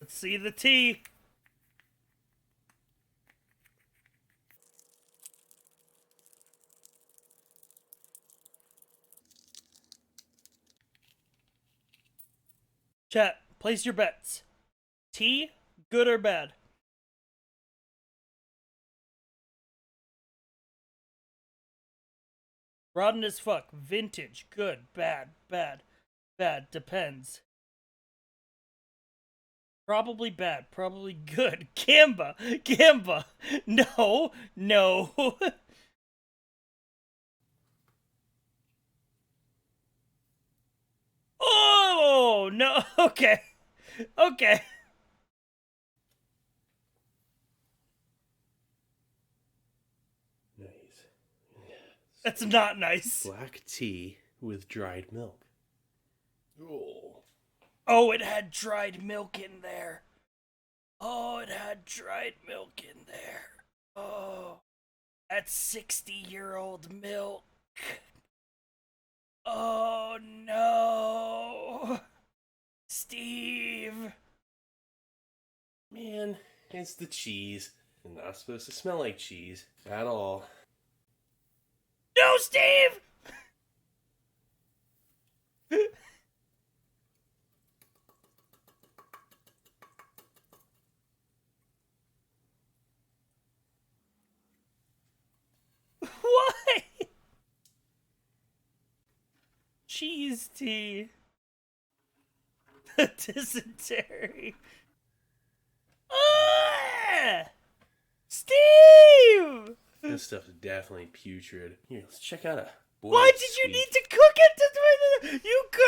Let's see the tea. Chat, place your bets. Tea, good or bad? Rotten as fuck. Vintage, good, bad, bad, bad, depends. Probably bad, probably good. Gamba, Gamba. No, no. Oh, no. Okay. Okay. Nice. That's not nice. Black tea with dried milk. Oh. Oh, it had dried milk in there. Oh, it had dried milk in there. Oh, that's 60-year-old milk. Oh, no. Steve. Man, it's the cheese. It's not supposed to smell like cheese at all. No, Steve! Why? Cheese tea. Dysentery. Ah! Steve! This stuff is definitely putrid. Here, let's check out a boiled Why did you sweet. need to cook it? You could.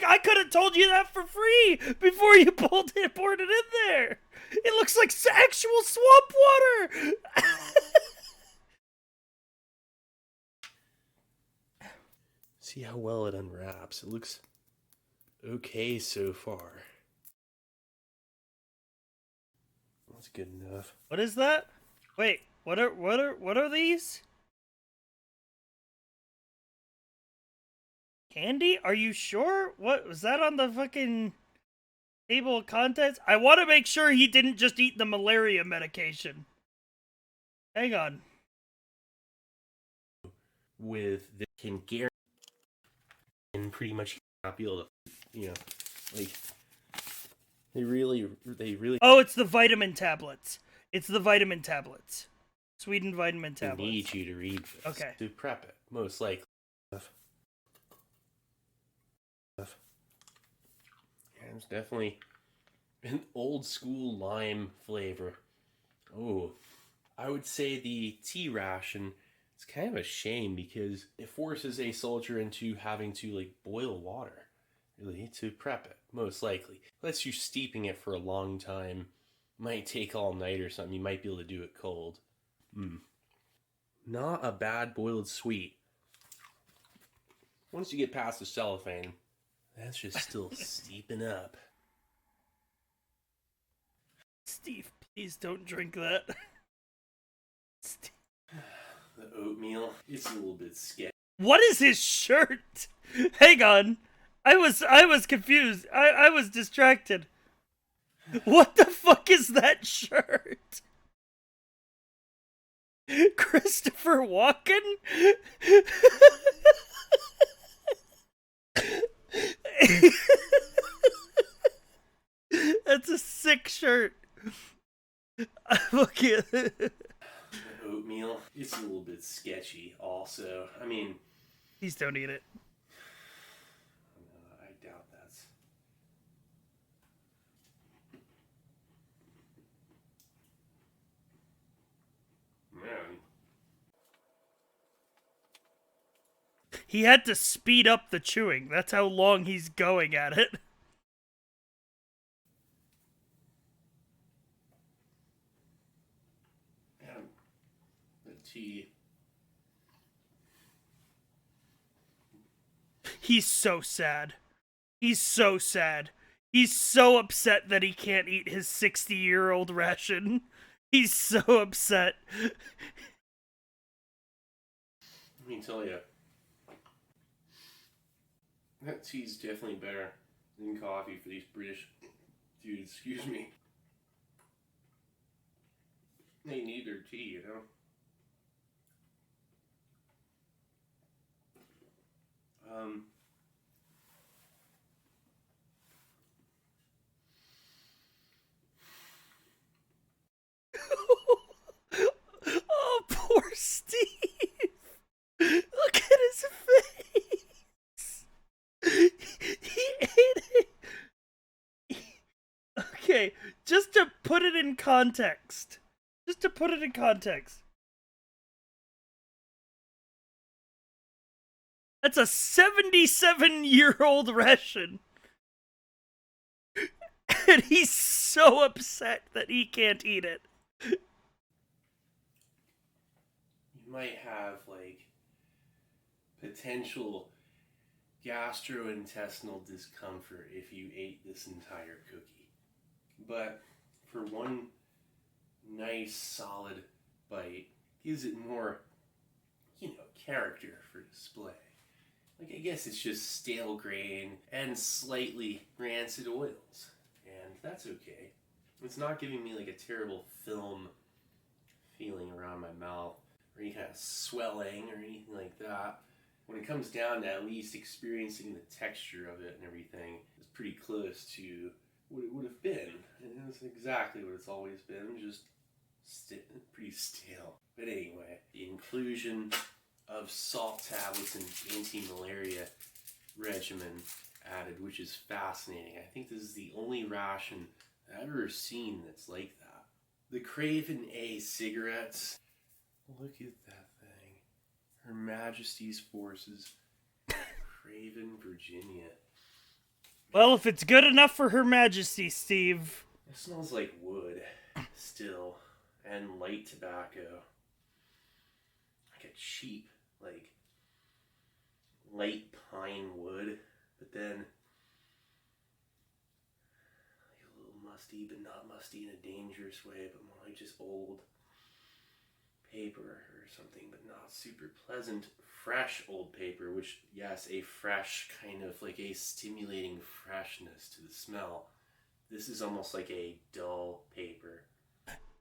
I could have told you that for free before you poured it in there. It looks like actual swamp water. See how well it unwraps. It looks okay so far. That's good enough. What is that? Wait, what are these? Candy? Are you sure? What was that on the fucking table of contents? I want to make sure he didn't just eat the malaria medication. Hang on. With the can guarantee and pretty much not be able to, like they really. Oh, it's the vitamin tablets. It's the vitamin tablets. Sweden vitamin tablets. Need you to read this Okay. to prep it, most likely. And it's definitely an old school lime flavor. Oh, I would say the tea ration is kind of a shame because it forces a soldier into having to like boil water, really, to prep it, most likely. Unless you're steeping it for a long time, might take all night or something, you might be able to do it cold. Not a bad boiled sweet. Once you get past the cellophane, that's just still steeping up. Steve, please don't drink that. Steve. The oatmeal, it's a little bit sketchy. What is his shirt? Hang on. I was confused. I was distracted. What the fuck is that shirt? Christopher Walken? That's a sick shirt. Okay. The oatmeal, it's a little bit sketchy also. I mean, Please don't eat it. I doubt that's... Man. He had to speed up the chewing. That's how long he's going at it. The tea. He's so sad. He's so sad. He's so upset that he can't eat his 60-year-old ration. He's so upset. Let me tell you, that tea's definitely better than coffee for these British dudes. Excuse me. They need their tea, you know? Oh, poor Steve. Look at his face. He ate it. Okay, just to put it in context. That's a 77-year-old ration. And he's so upset that he can't eat it. You might have, like, potential gastrointestinal discomfort if you ate this entire cookie. But for one nice, solid bite, gives it more, character for display. Like, I guess it's just stale grain and slightly rancid oils. And that's okay. It's not giving me, like, a terrible film feeling around my mouth, or any kind of swelling or anything like that. When it comes down to at least experiencing the texture of it and everything, it's pretty close to what it would have been. And it's exactly what it's always been, just pretty stale. But anyway, the inclusion of salt tablets and anti-malaria regimen added, which is fascinating. I think this is the only ration I've ever seen that's like that. The Craven A cigarettes. Look at that thing. Her Majesty's Forces. Craven, Virginia. Well, if it's good enough for Her Majesty, Steve. It smells like wood, still, and light tobacco. Like a cheap, light pine wood, but then a little musty, but not musty in a dangerous way, but more like just old paper or something, but not super pleasant. Fresh old paper, which, yes, a fresh kind of like a stimulating freshness to the smell. This is almost like a dull paper.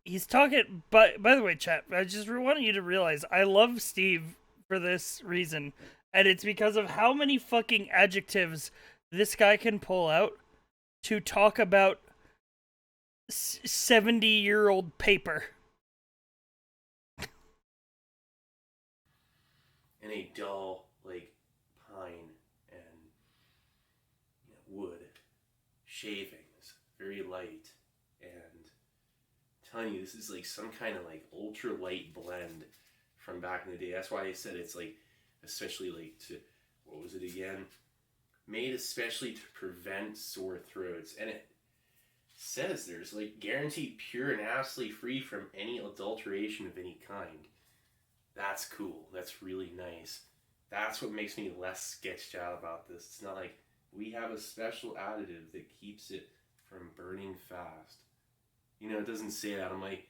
He's talking, by the way, chat, I just want you to realize I love Steve for this reason, and it's because of how many fucking adjectives this guy can pull out to talk about 70-year-old paper. And a dull, pine and wood shavings, very light, and telling you this is some kind of ultra light blend from back in the day. That's why I said it's especially to, what was it again? Made especially to prevent sore throats, and it says there's guaranteed pure and absolutely free from any adulteration of any kind. That's cool. That's really nice. That's what makes me less sketched out about this. It's not like we have a special additive that keeps it from burning fast. It doesn't say that. I'm like,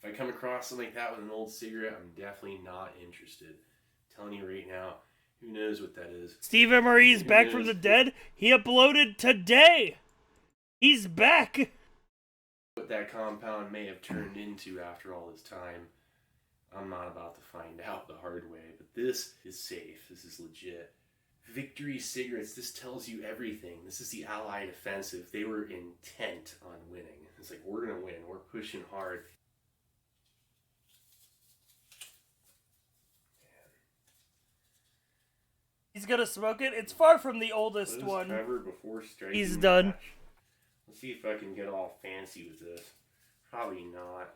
if I come across something like that with an old cigarette, I'm definitely not interested. I'm telling you right now, who knows what that is. Steve MRE is back from the dead. He uploaded today. He's back. What that compound may have turned into after all this time, I'm not about to find out the hard way, but this is safe. This is legit. Victory cigarettes, this tells you everything. This is the Allied offensive. They were intent on winning. It's we're going to win. We're pushing hard. He's gonna smoke it. It's far from the oldest one. Before He's done. Match. Let's see if I can get all fancy with this. Probably not.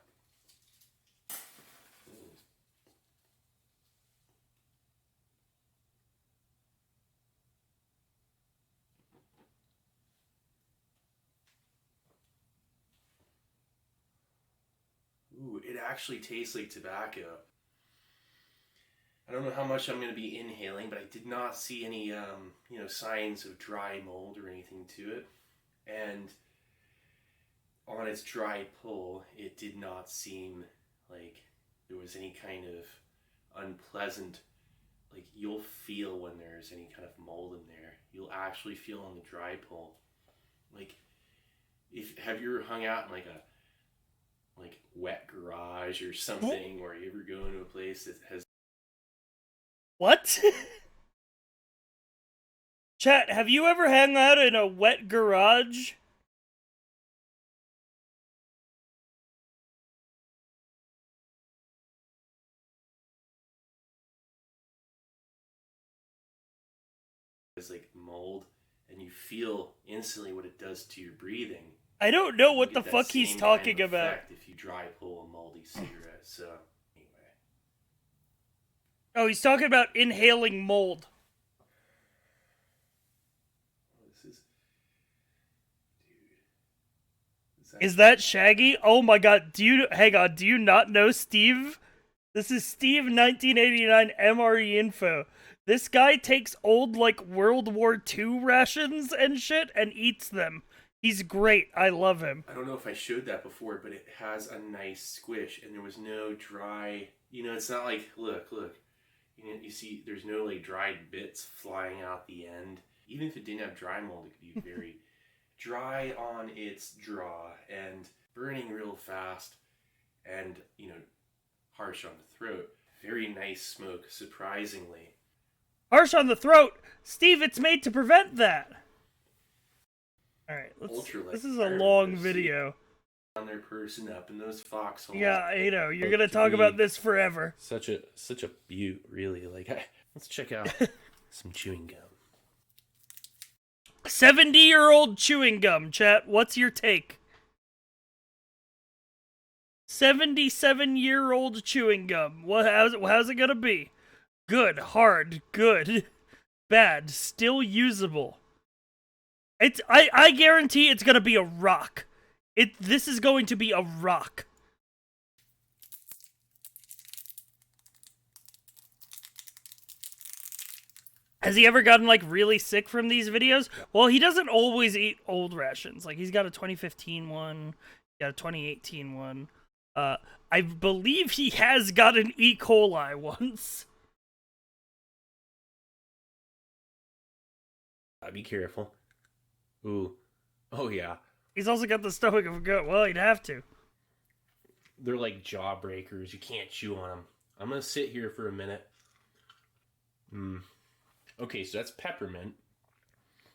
Ooh, it actually tastes like tobacco. I don't know how much I'm going to be inhaling, but I did not see any, signs of dry mold or anything to it. And on its dry pull, it did not seem like there was any kind of unpleasant, like you'll feel when there's any kind of mold in there. You'll actually feel on the dry pull. Like, have you ever hung out in like a wet garage or something, or you ever go into a place that has... What? Chat, have you ever hung out in a wet garage? like mold, and you feel instantly what it does to your breathing. I don't know what You the get that fuck he's same talking kind of about. effect if you dry pull a moldy cigarette. So anyway, Oh, he's talking about inhaling mold. this is, dude. Is that Shaggy? Oh my god, hang on, do you not know Steve? This is Steve 1989 MRE info. This guy takes old, like, World War II rations and shit and eats them. He's great. I love him. I don't know if I showed that before, but it has a nice squish, and there was no dry... it's not like, look. You see, there's no, like, dried bits flying out the end. Even if it didn't have dry mold, it could be very dry on its draw and burning real fast and, harsh on the throat. Very nice smoke, surprisingly. Harsh on the throat! Steve, it's made to prevent that! Alright, this is a long video. On their person up in those foxholes. Yeah, you're gonna talk about this forever. Such a beaut, really. Let's check out some chewing gum. 70-year-old chewing gum, chat. What's your take? 77-year-old chewing gum. How's it gonna be? Good, hard, good, bad, still usable. I guarantee it's gonna be a rock. This is going to be a rock. Has he ever gotten, like, really sick from these videos? Well, he doesn't always eat old rations. Like, he's got a 2015 one, he got a 2018 one. I believe he has got an E. coli once. Be careful. Ooh. Oh, yeah. He's also got the stomach of a goat. Well, he'd have to. They're like jawbreakers. You can't chew on them. I'm going to sit here for a minute. Okay, so that's peppermint.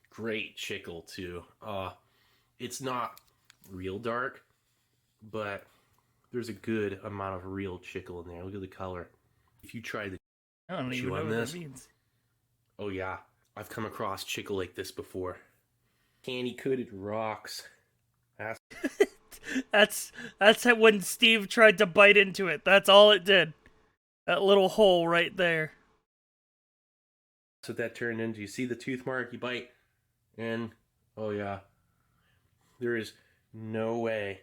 Great chicle, too. It's not real dark, but there's a good amount of real chicle in there. Look at the color. If you try to I don't even know what that means. Oh, yeah. I've come across chicle like this before. Candy-coated rocks. That's when Steve tried to bite into it. That's all it did. That little hole right there. That's what that turned into. You see the tooth mark? You bite, and oh yeah, there is no way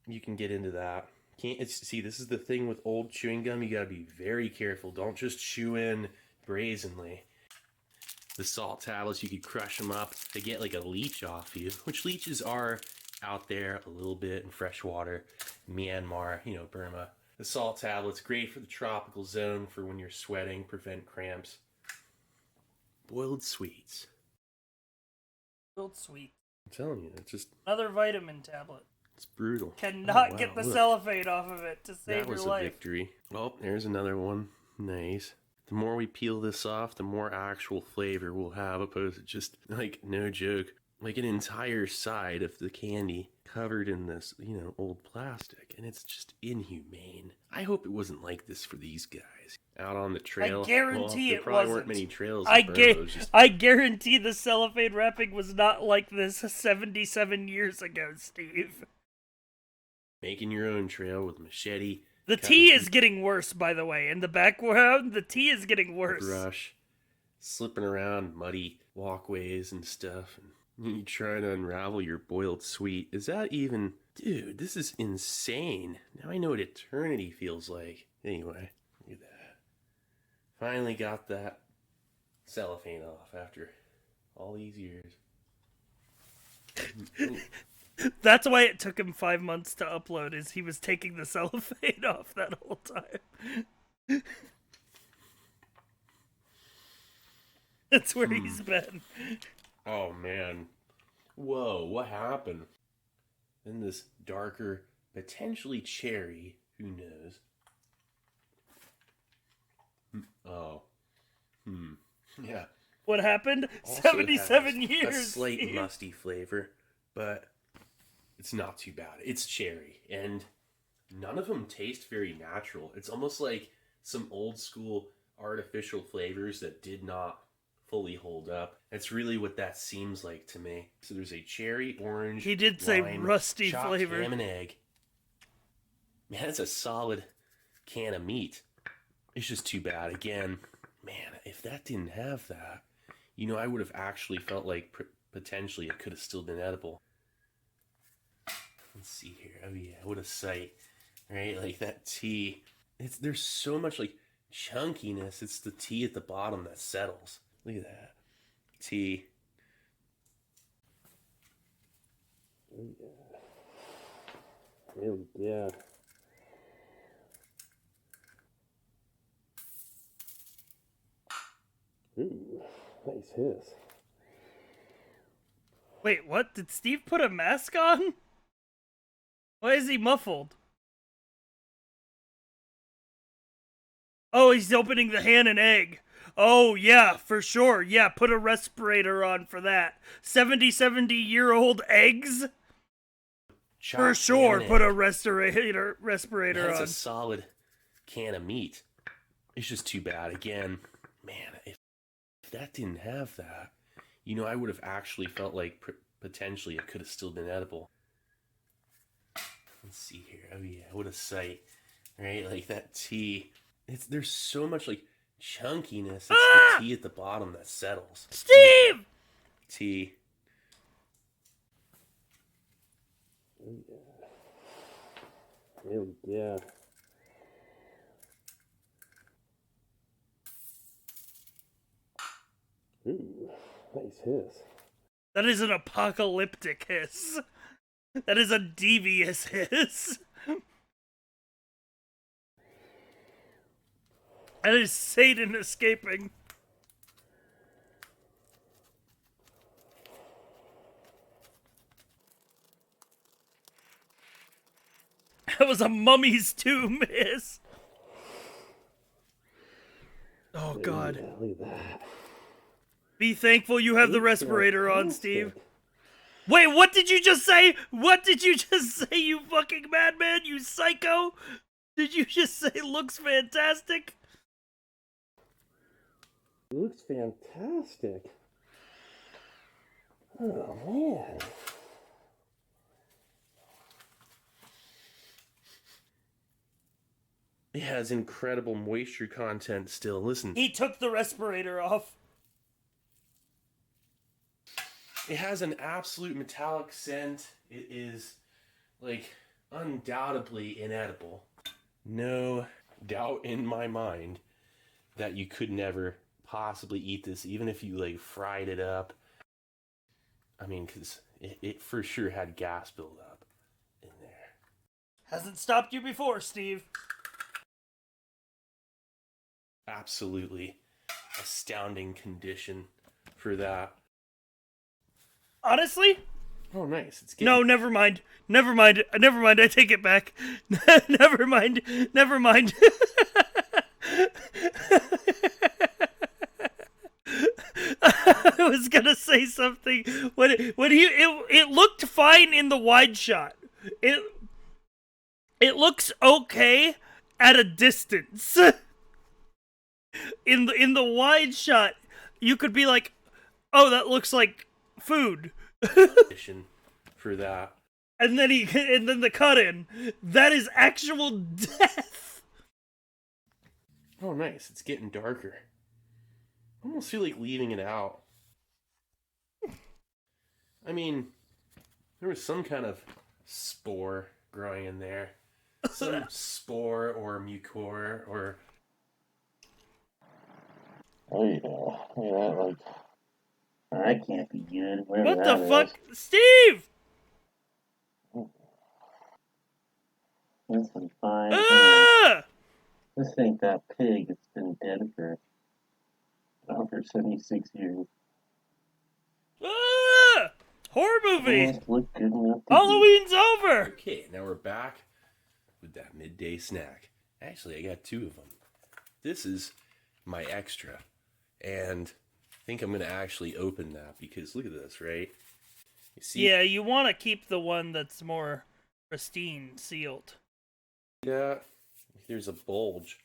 you can get into that. See, this is the thing with old chewing gum. You gotta be very careful. Don't just chew in brazenly. The salt tablets, you could crush them up. They get like a leech off you, which leeches are out there a little bit in fresh water. Myanmar, Burma. The salt tablets, great for the tropical zone for when you're sweating, prevent cramps. Boiled sweets. Boiled sweet. I'm telling you, it's just... Another vitamin tablet. It's brutal. Cannot get the cellophane off of it to save your life. That was a victory. Oh, there's another one. Nice. The more we peel this off, the more actual flavor we'll have, opposed to just, like, no joke, like an entire side of the candy covered in this, old plastic. And it's just inhumane. I hope it wasn't like this for these guys. Out on the trail. I guarantee there probably wasn't. weren't many trails. I guarantee the cellophane wrapping was not like this 77 years ago, Steve. Making your own trail with machete. The tea is getting worse, by the way. In the background, the tea is getting worse. Brush. Slipping around muddy walkways and stuff. And you try to unravel your boiled sweet. Is that even Dude, this is insane. Now I know what eternity feels like. Anyway, look at that. Finally got that cellophane off after all these years. Ooh. That's why it took him 5 months to upload, is he was taking the cellophane off that whole time. That's where he's been. Oh man. Whoa, what happened? Then this darker, potentially cherry, who knows? Oh. Yeah. What happened? Also 77 has years. A slight Steve. musty flavor, but it's not too bad. It's cherry, and none of them taste very natural. It's almost like some old school artificial flavors that did not fully hold up. That's really what that seems like to me. So there's a cherry, orange, He did say lime, rusty chopped flavor. ham and egg. Man, that's a solid can of meat. It's just too bad. Again, man, if that didn't have that, you know, I would have actually felt like potentially it could have still been edible. Let's see here. Oh yeah, what a sight, right? Like that tea. There's so much like chunkiness. It's the tea at the bottom that settles. Look at that tea. Really, yeah. Ooh, nice hiss. Wait, what? Did Steve put a mask on? Why is he muffled? Oh, he's opening the ham and egg. Oh, yeah, for sure. Yeah, put a respirator on for that. 70-year-old eggs? For sure, put a respirator That's on. a solid can of meat. It's just too bad. Again, man, if that didn't have that, you know, I would have actually felt like potentially it could have still been edible. Let's see here. Oh yeah, what a sight, right? Like that tea. There's so much like chunkiness. It's the tea at the bottom that settles. Steve! Tea. Really, yeah. Ooh, nice hiss. That is an apocalyptic hiss. That is a devious hiss. That is Satan escaping. That was a mummy's tomb hiss. Oh, God. Yeah, look at that. Be thankful you have the respirator on, Steve. Wait, what did you just say? What did you just say, you fucking madman? You psycho? Did you just say looks fantastic? It looks fantastic. Oh, man. It has incredible moisture content still. Listen. He took the respirator off. It has an absolute metallic scent. It is, like, undoubtedly inedible. No doubt in my mind that you could never possibly eat this, even if you, like, fried it up. I mean, because it for sure had gas buildup in there. Hasn't stopped you before, Steve. Absolutely astounding condition for that. Honestly? Oh, nice. It's getting... No, never mind. Never mind. Never mind. I take it back. Never mind. Never mind. I was gonna say something when it looked fine in the wide shot. It looks okay at a distance. In the wide shot, you could be like, "Oh, that looks like food." For that. And then the cut in. That is actual death. Oh, nice. It's getting darker. I almost feel like leaving it out. I mean, there was some kind of spore growing in there. Some spore or mucor or... Oh yeah, yeah, like that can't be good. Whatever What the that fuck? is. Steve! This is fine. Ah! This ain't that pig. It's been dead for over 76 years. Ah! Horror movie! Almost look good enough to eat. Halloween's over! Okay, now we're back with that midday snack. Actually, I got 2 of them. This is my extra. And I think I'm going to actually open that because look at this, right? You see? Yeah, you want to keep the one that's more pristine sealed. Yeah. There's a bulge.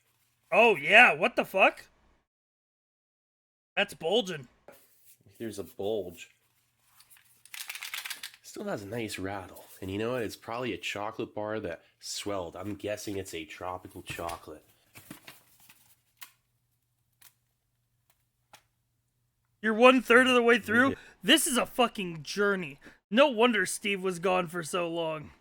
Oh, yeah, what the fuck? That's bulging. There's a bulge. Still has a nice rattle. And you know what? It's probably a chocolate bar that swelled. I'm guessing it's a tropical chocolate. You're 1/3 of the way through? This is a fucking journey. No wonder Steve was gone for so long.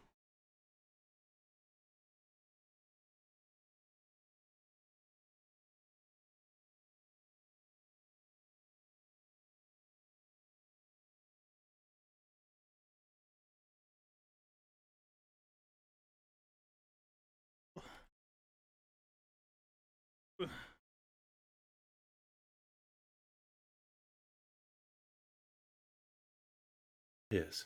Yes.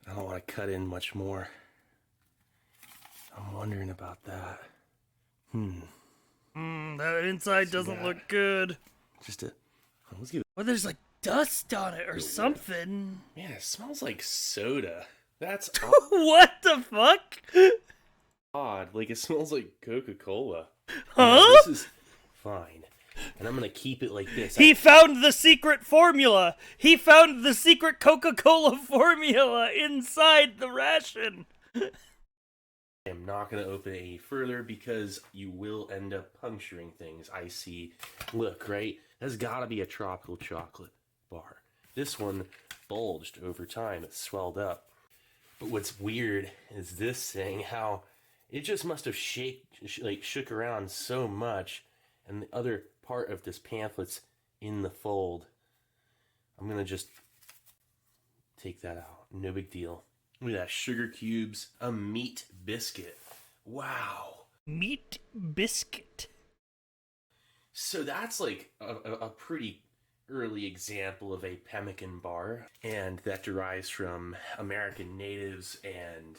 I don't want to cut in much more. I'm wondering about that. That inside doesn't look good. Just a... Let's give it... Well, there's like dust on it or something. Man, it smells like soda. That's What the fuck? odd. Like, it smells like Coca-Cola. Huh? Yeah, this is fine. And I'm going to keep it like this. He found the secret formula. He found the secret Coca-Cola formula inside the ration. I'm not going to open it any further because you will end up puncturing things. I see. Look, right? That's got to be a tropical chocolate bar. This one bulged over time. It swelled up. But what's weird is this thing, how it just must have shook around so much, and the other part of this pamphlet's in the fold. I'm going to just take that out. No big deal. Look at that, sugar cubes, a meat biscuit. Wow. Meat biscuit. So that's like a pretty early example of a pemmican bar, and that derives from American natives, and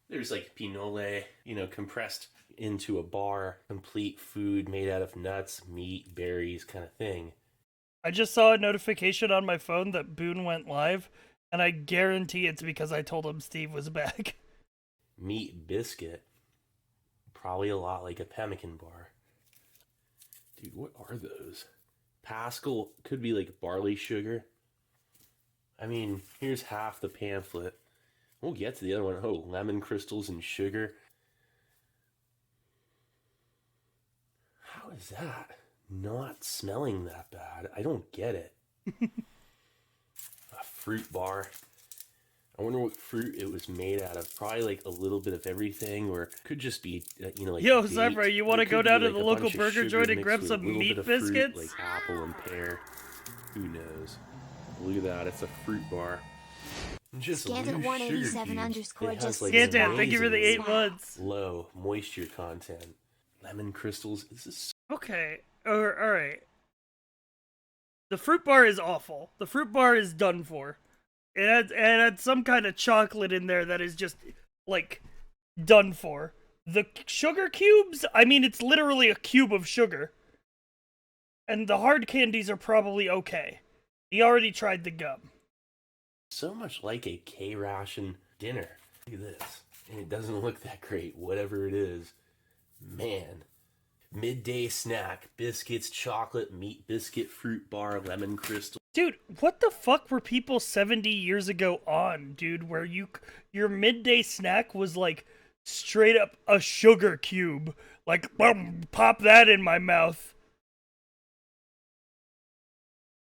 there's like pinole, compressed into a bar, complete food made out of nuts, meat, berries, kind of thing. I just saw a notification on my phone that Boone went live, and I guarantee it's because I told him Steve was back. Meat biscuit. Probably a lot like a pemmican bar. Dude, what are those? Pascal could be like barley sugar. I mean, here's half the pamphlet. We'll get to the other one. Oh, lemon crystals and sugar. How is that not smelling that bad? I don't get it. A fruit bar. I wonder what fruit it was made out of. Probably like a little bit of everything, or it could just be, like Yo, date. Zebra, you Or want to it go could be, down to like, the a local bunch of burger sugar joint and mixed grab with some a little meat bit of fruit, biscuits? like apple and pear. Who knows? Look at that, it's a fruit bar. Just Scant at loose 187 sugar underscore cubes. It has, just like, Scantan, thank you for the 8 amazingly months. low moisture content. Lemon crystals. This is Okay, alright. The fruit bar is awful. The fruit bar is done for. It had some kind of chocolate in there that is just, like, done for. The sugar cubes, I mean, it's literally a cube of sugar. And the hard candies are probably okay. He already tried the gum. so much like a K-ration dinner. Look at this. And it doesn't look that great, whatever it is. Man. Midday snack: biscuits, chocolate, meat biscuit, fruit bar, lemon crystal. Dude, what the fuck were people 70 years ago on, dude? Where your midday snack was like straight up a sugar cube. Like, boom, pop that in my mouth.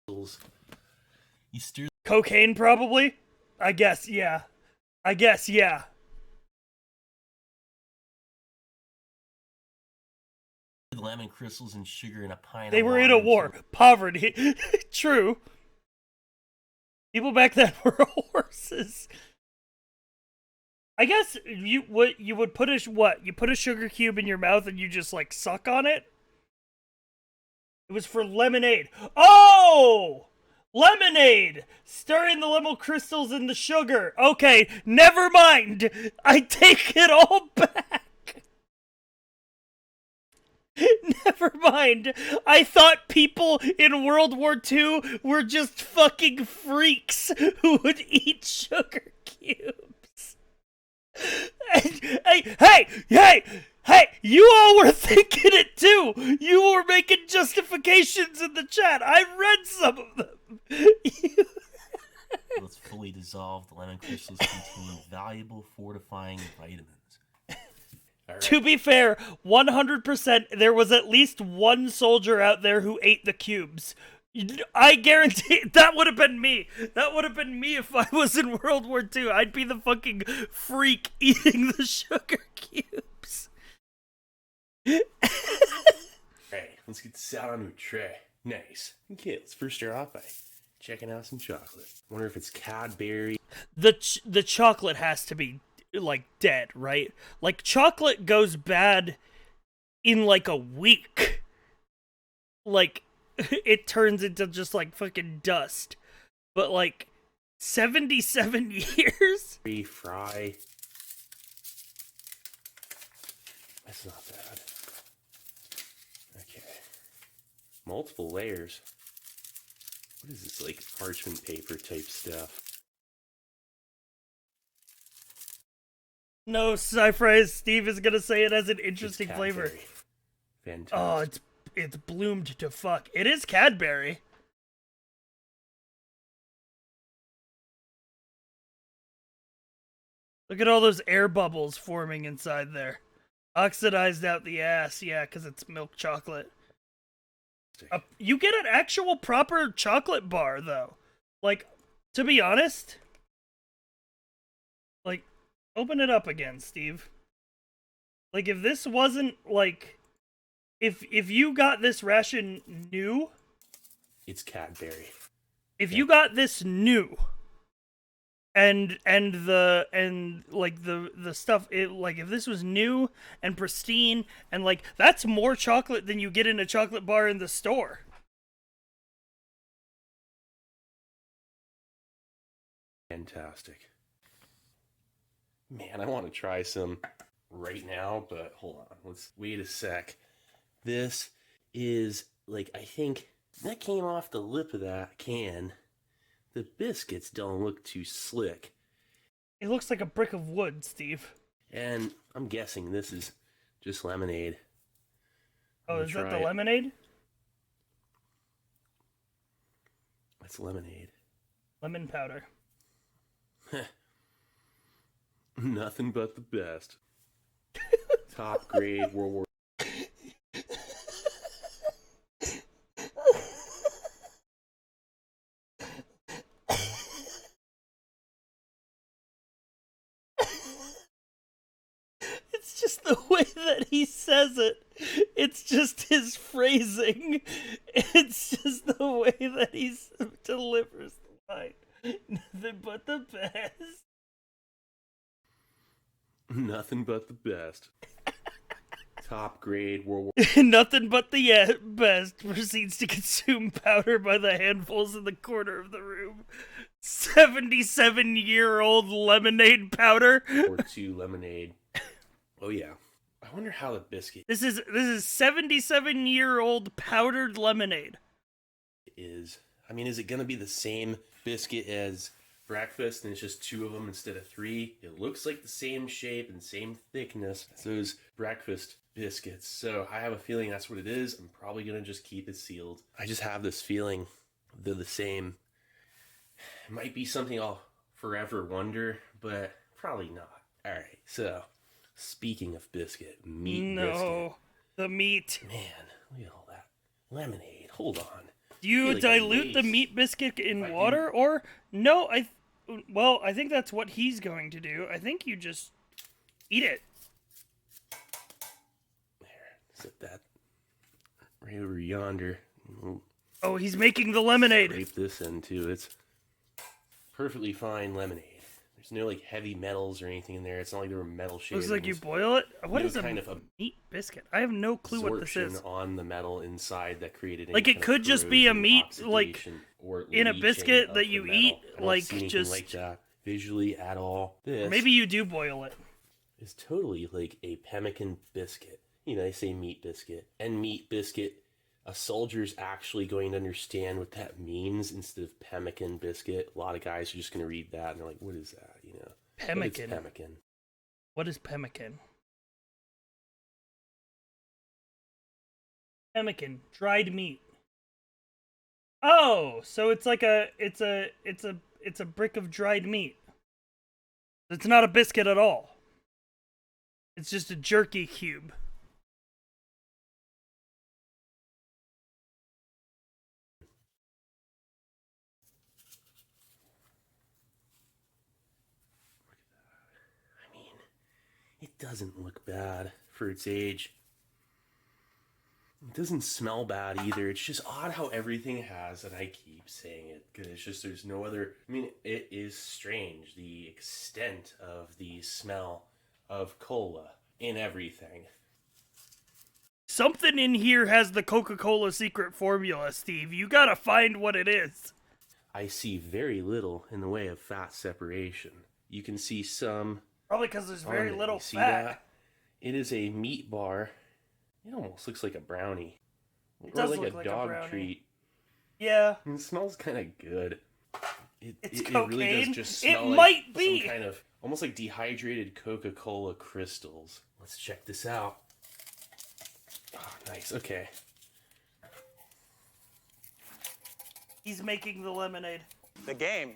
You stir Cocaine, probably? I guess, yeah. lemon crystals and sugar in a pint. They of were in water a and war. Poverty. True. People back then were horses. I guess you would put you put a sugar cube in your mouth and you just like suck on it? It was for lemonade. Oh! Lemonade! Stirring the lemon crystals in the sugar. Okay, never mind. I take it all back. Never mind. I thought people in World War II were just fucking freaks who would eat sugar cubes. Hey, you all were thinking it too. You were making justifications in the chat. I read some of them. Let's fully dissolve. The lemon crystals contain valuable fortifying vitamins. Right. To be fair, 100%, there was at least one soldier out there who ate the cubes. I guarantee that would have been me. That would have been me if I was in World War II. I'd be the fucking freak eating the sugar cubes. Hey, let's get this out on a tray. Nice. Okay, let's first start off by checking out some chocolate. Wonder if it's Cadbury. The chocolate has to be like dead, right? Like chocolate goes bad in like a week. Like it turns into just like fucking dust. But like 77 years? Fry. That's not bad. Okay. Multiple layers. What is this, like parchment paper type stuff? No, Cyprise, Steve is gonna say it has an interesting flavor. Fantastic. Oh, it's bloomed to fuck. It is Cadbury. Look at all those air bubbles forming inside there. Oxidized out the ass, yeah, because it's milk chocolate. You get an actual proper chocolate bar, though. Like, to be honest, like, open it up again, Steve. Like, if this wasn't, like, if you got this ration new... It's Cadbury. If you got this new... And the stuff, like if this was new and pristine and like that's more chocolate than you get in a chocolate bar in the store. Fantastic. Man, I want to try some right now, but hold on. Let's wait a sec. This is like, I think that came off the lip of that can. The biscuits don't look too slick. It looks like a brick of wood, Steve. And I'm guessing this is just lemonade. Oh, is that the lemonade? That's lemonade. Lemon powder. Nothing but the best. Top grade World War. It's just the way that he says it. It's just his phrasing. It's just the way that he delivers the line. Nothing but the best. Nothing but the best. Top grade World War. Nothing but the best proceeds to consume powder by the handfuls in the corner of the room. 77-year-old lemonade powder. War II lemonade. Oh yeah. I wonder how the biscuit This is 77-year-old powdered lemonade. is. I mean, is it gonna be the same biscuit as breakfast and it's just 2 of them instead of 3. It looks like the same shape and same thickness as those breakfast biscuits. So I have a feeling that's what it is. I'm probably going to just keep it sealed. I just have this feeling they're the same. It might be something I'll forever wonder, but probably not. All right, so speaking of biscuit, meat biscuit. The meat. Man, look at all that lemonade. Hold on. Do you Really dilute the waste. meat biscuit in I water, or no? I think that's what he's going to do. I think you just eat it. There, set that right over yonder. We'll Oh, he's making the lemonade. scrape this into it's perfectly fine lemonade. There's no like heavy metals or anything in there. It's not like there were metal shavings. Looks like you boil it. What is kind a of a meat biscuit? I have no clue what this absorption is. on the metal inside that created any Like, it kind of could just be a corrosion, meat, like, oxidation, or in a leaching biscuit of that the you metal. eat, I don't like, see anything just- like that visually at all. This Maybe you do boil it. is totally like a pemmican biscuit. You know, they say meat biscuit. And meat biscuit, a soldier's actually going to understand what that means instead of pemmican biscuit. A lot of guys are just going to read that and they're like, what is that? You know, Pemmican. What is pemmican? What is pemmican? Pemmican, dried meat. Oh, so it's like it's a brick of dried meat. It's not a biscuit at all. It's just a jerky cube. I mean, it doesn't look bad for its age. It doesn't smell bad either. It's just odd how everything has, and I keep saying it, because it's just there's no other... I mean, it is strange, the extent of the smell of cola in everything. Something in here has the Coca-Cola secret formula, Steve. You gotta find what it is. I see very little in the way of fat separation. You can see some... Probably because there's on very there. little You see fat. that? It is a meat bar. It almost looks like a brownie. It or does like look a like a dog brownie. treat. Yeah. It smells kind of good. It's it really cocaine? does just It smell like might be. some kind of almost like dehydrated Coca-Cola crystals. Let's check this out. Oh, nice. Okay. He's making the lemonade. The game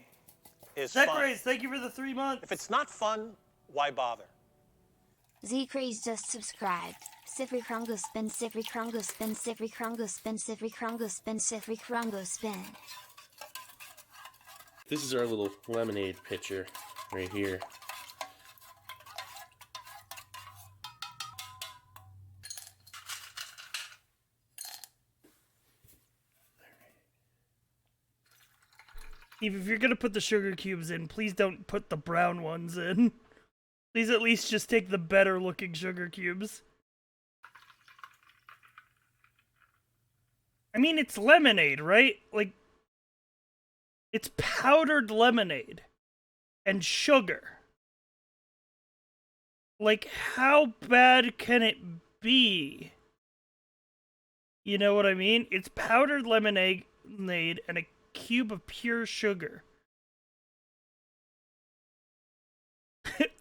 is Zach fun. Race, thank you for the 3 months. If it's not fun, why bother? Z-Craze just subscribed. Sifri Krungo spin, Sifri Krungo spin, Sifri Krungo spin, Sifri Krungo spin, Sifri Krungo spin. This is our little lemonade pitcher right here. Steve, if you're gonna put the sugar cubes in, please don't put the brown ones in. Please at least just take the better looking sugar cubes. I mean, it's lemonade, right? Like, it's powdered lemonade and sugar. Like, how bad can it be? You know what I mean? It's powdered lemonade and a cube of pure sugar.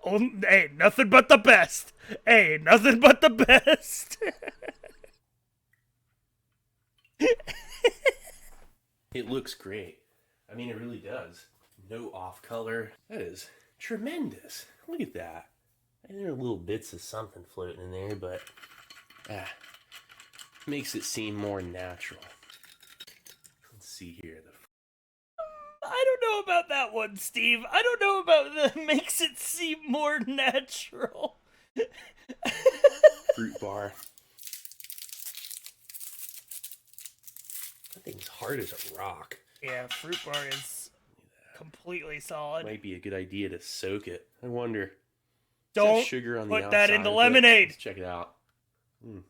Oh, hey, nothing but the best. Hey, nothing but the best. It looks great. I mean, it really does. No off color. That is tremendous. Look at that. And there are little bits of something floating in there, but makes it seem more natural. Let's see here. I don't know about that one, Steve. I don't know about the makes it seem more natural. Fruit bar. That thing's hard as a rock. Yeah, fruit bar is completely solid. Might be a good idea to soak it. I wonder. Don't sugar on the put that outside into of it. lemonade. Let's check it out. You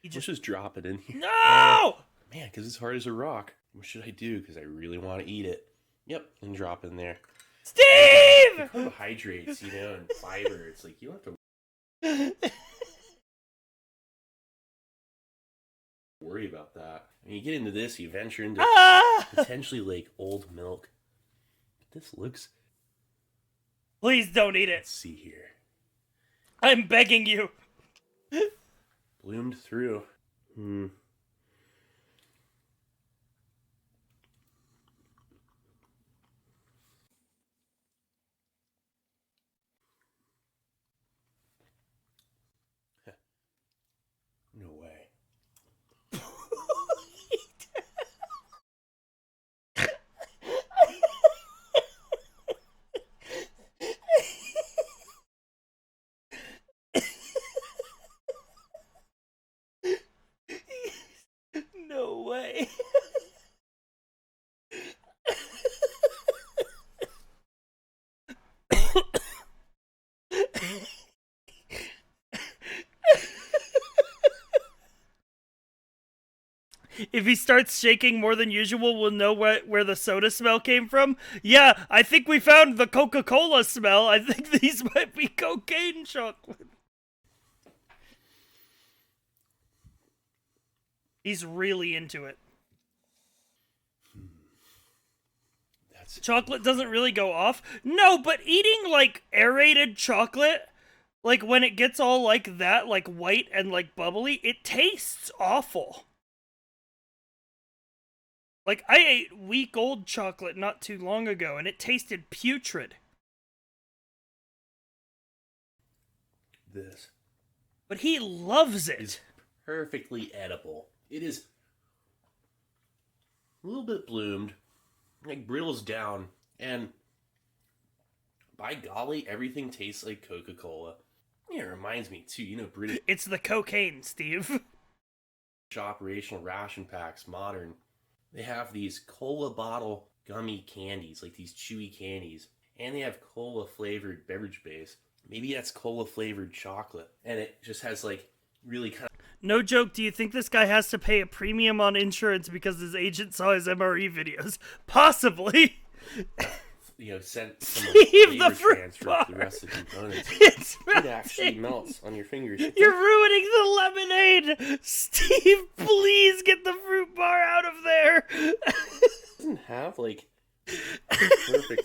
Let's just drop it in here. No! Man, because it's hard as a rock. What should I do? Because I really want to eat it. Yep, and drop it in there. Steve! Carbohydrates, you know, and fiber. It's like you don't have to worry about that. When you get into this, you venture into potentially like old milk. This looks. Please don't eat Let's it. see here. I'm begging you. Bloomed through. No way. No way. If he starts shaking more than usual, we'll know where the soda smell came from. Yeah, I think we found the Coca-Cola smell. I think these might be cocaine chocolate. He's really into it. That's Chocolate doesn't really go off. No, but eating like aerated chocolate, like when it gets all like that, like white and like bubbly, it tastes awful. Like, I ate week-old chocolate not too long ago, and it tasted putrid. this. But he loves Is it. perfectly edible. It is a little bit bloomed, like brittles down, and by golly, everything tastes like Coca-Cola. Yeah, it reminds me too, British It's the cocaine, Steve. operational ration packs, modern. They have these cola bottle gummy candies, like these chewy candies, and they have cola flavored beverage base. Maybe that's cola flavored chocolate, and it just has like really kind of No joke, do you think this guy has to pay a premium on insurance because his agent saw his MRE videos? Possibly. sent some Steve, the flavor fruit transfer bar. to the rest of the components. It's It actually melts on your fingers. You're ruining the lemonade! Steve, please get the fruit bar out of there! Doesn't have like perfect,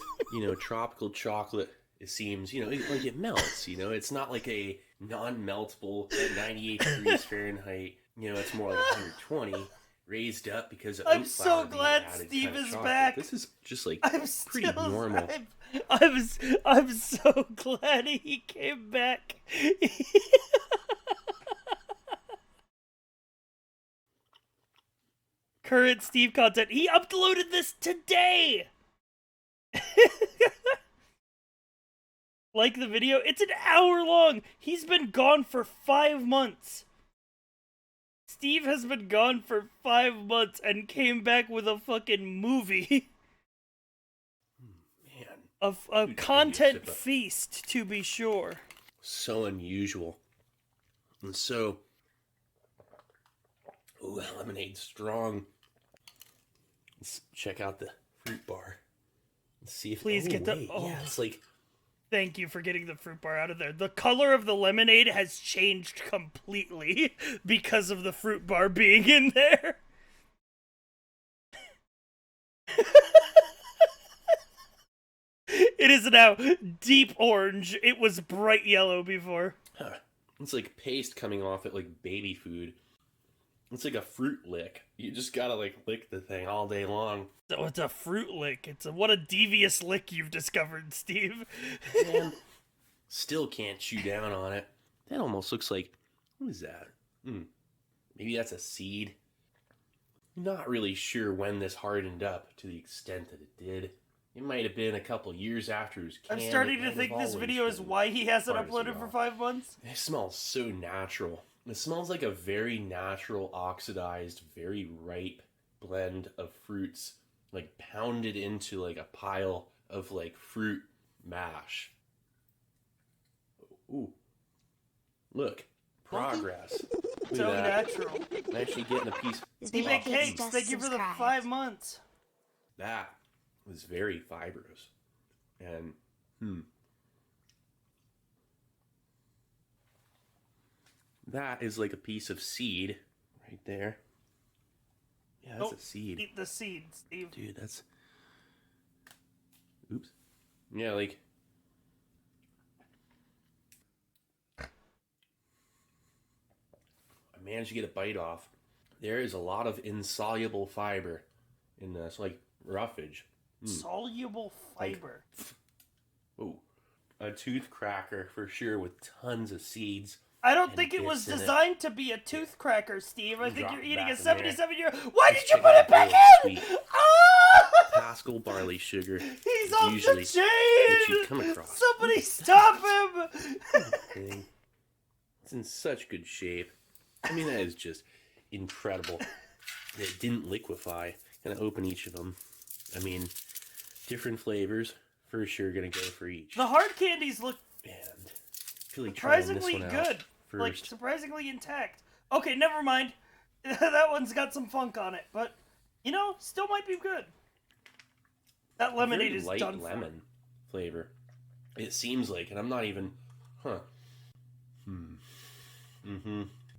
tropical chocolate. It seems, like it melts. It's not like a non-meltable at 98 degrees Fahrenheit. It's more like 120, raised up because of I'm oat so flour being glad added Steve kind of is chocolate. back. This is just like I'm pretty still, normal. I'm so glad he came back. Current Steve content. He uploaded this today. Like the video? It's an hour long. He's been gone for 5 months. Steve has been gone for 5 months and came back with a fucking movie. Man, A Dude, content sip up. feast, to be sure. So unusual. And so, lemonade strong. Let's check out the fruit bar. Let's see if Please get the- wait, oh. Yeah, it's like Thank you for getting the fruit bar out of there. The color of the lemonade has changed completely because of the fruit bar being in there. It is now deep orange. It was bright yellow before. it's like paste coming off it like baby food. It's like a fruit lick. You just gotta like lick the thing all day long. So it's a fruit lick. What a devious lick you've discovered, Steve. Man, still can't chew down on it. That almost looks like, what is that? Maybe that's a seed. Not really sure when this hardened up to the extent that it did. It might have been a couple years after it was I'm canned. starting It to might think have this always video is been why he hasn't hard as uploaded for well. 5 months. It smells so natural. It smells like a very natural, oxidized, very ripe blend of fruits, like pounded into like a pile of like fruit mash. Ooh. Look. Progress. Look So at that. natural. I'm actually getting a piece. This Steve video Big kids Cakes, just thank you for the subscribed. 5 months. That was very fibrous. And, that is like a piece of seed right there. Yeah, that's Oh, a seed. Eat the seeds, Steve. Dude, that's... Yeah, like I managed to get a bite off. There is a lot of insoluble fiber in this, like roughage. Soluble fiber. Oh, a tooth cracker for sure with tons of seeds. I don't and think it was bits in designed to be a tooth cracker, Steve. I think Drop you're it eating a back in there. 77-year. Why Just did you check put out it back the in? sweet Ah! Pascal barley sugar. He's is off usually the what you chain! come across. Somebody stop him! Thing. It's in such good shape. I mean, that is just incredible. It didn't liquefy. Gonna open each of them. I mean, different flavors. For sure, gonna go for each. The hard candies look And really trying this surprisingly one out good. Like, first. surprisingly intact. Okay, never mind. That one's got some funk on it, but, you know, still might be good. That lemonade Very is light done for. lemon flavor. It seems like, and I'm not even,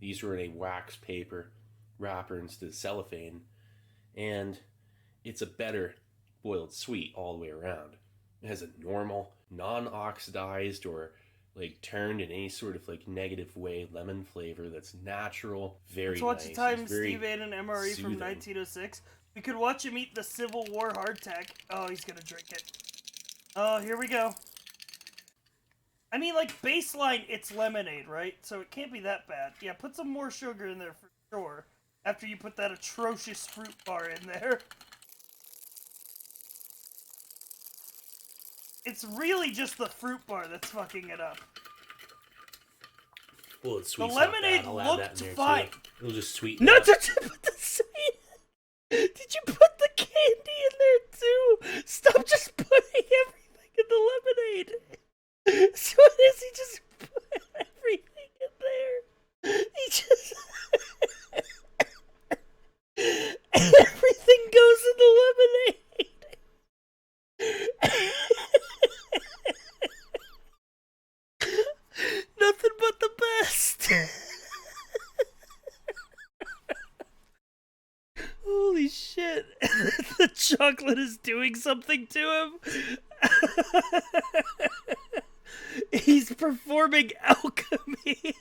These were in a wax paper wrapper instead of cellophane, and it's a better boiled sweet all the way around. It has a normal, non-oxidized or like turned in any sort of like negative way lemon flavor that's natural, very Let's watch nice. the time It's very Steve ate an MRE from soothing. 1906. We could watch him eat the Civil War hardtack. Oh, he's gonna drink it. Oh, here we go. I mean, like, baseline, it's lemonade, right? So it can't be that bad. Yeah, put some more sugar in there for sure. After you put that atrocious fruit bar in there. It's really just the fruit bar that's fucking it up. Well, it's sweet. The lemonade looked fine. It'll just sweeten. No, it up. did you put the sweet? Did you put the candy in there too? Stop just putting everything in the lemonade. So what is he just put everything in there? He just everything goes in the lemonade. Nothing but the best. Holy shit. The chocolate is doing something to him. He's performing alchemy.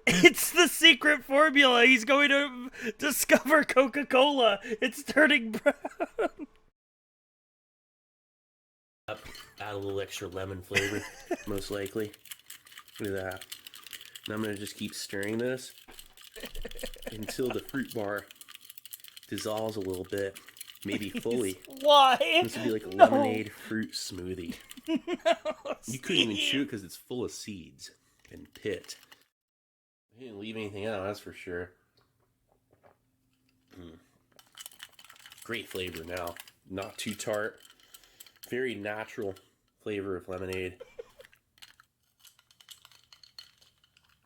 It's the secret formula. He's going to discover Coca-Cola. It's turning brown. Add a little extra lemon flavor, most likely. Look at that. And I'm gonna just keep stirring this until the fruit bar dissolves a little bit, maybe fully. Why? This would be like a No. lemonade fruit smoothie. No, You couldn't even Steve. chew it because it's full of seeds and pit. I didn't leave anything out, that's for sure. Great flavor now. Not too tart. Very natural flavor of lemonade.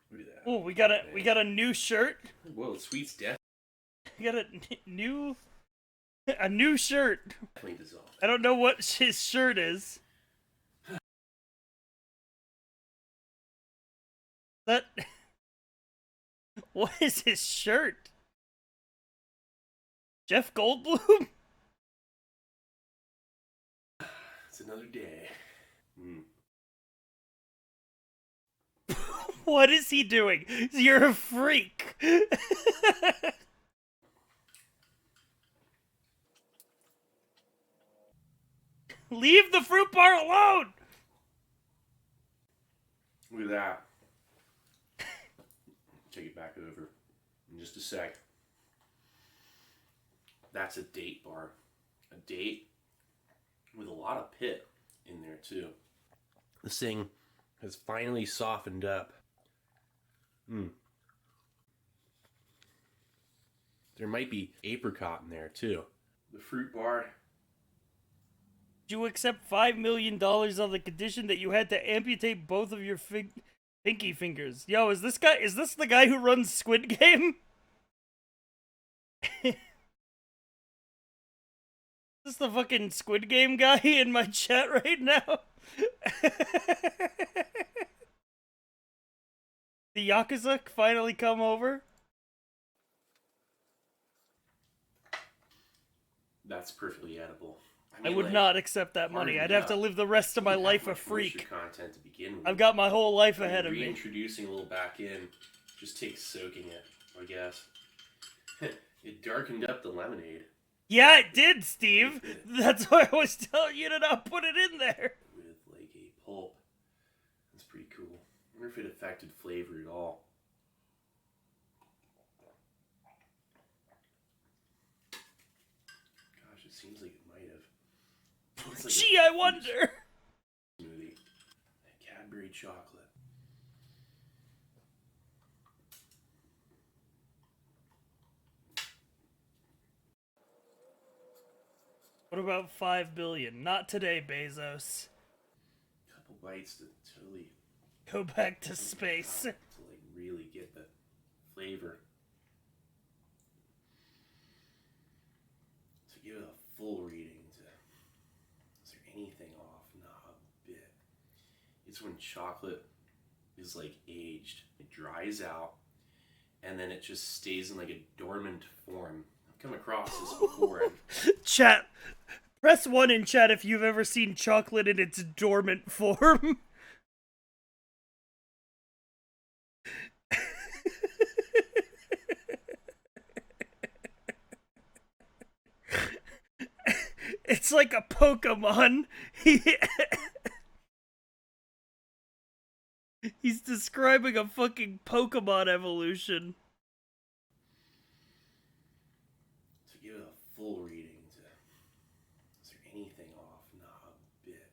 Look at that. Oh, we got a new shirt. Whoa, sweet's We got a new shirt. definitely dissolved. I don't know what his shirt is. That. What is his shirt? Jeff Goldblum? It's another day. What is he doing? You're a freak. Leave the fruit bar alone. Look at that. Take it back over in just a sec. That's a date bar. A date with a lot of pit in there too. This thing has finally softened up. There might be apricot in there too. The fruit bar. You accept $5 million on the condition that you had to amputate both of your pinky fingers. Yo, is this the guy who runs Squid Game? Is this the fucking Squid Game guy in my chat right now? The Yakuza finally come over? That's perfectly edible. I mean, would like, not accept that money. hard I'd have to enough. live the rest of my You have life a much moisture freak. content to begin with. I've got my whole life ahead of me. Reintroducing a little back in just takes soaking it, I guess. It darkened up the lemonade Yeah, it did, Steve. That's why I was telling you to not put it in there. with like a pulp. That's pretty cool. I wonder if it affected flavor at all. Gosh, it seems like it might have. It's like Gee, a I juice wonder. Smoothie. Cadbury chocolate. What about 5 billion? Not today, Bezos. Couple bites to totally Go back to space. to like really get the flavor. To give it a full reading, is there anything off? Not a bit. It's when chocolate is like aged. It dries out and then it just stays in like a dormant form. I've come across this before. Chat. Press 1 in chat if you've ever seen chocolate in its dormant form. It's like a Pokemon. He's describing a fucking Pokemon evolution. To give it a full reading, is there anything off? Not a bit.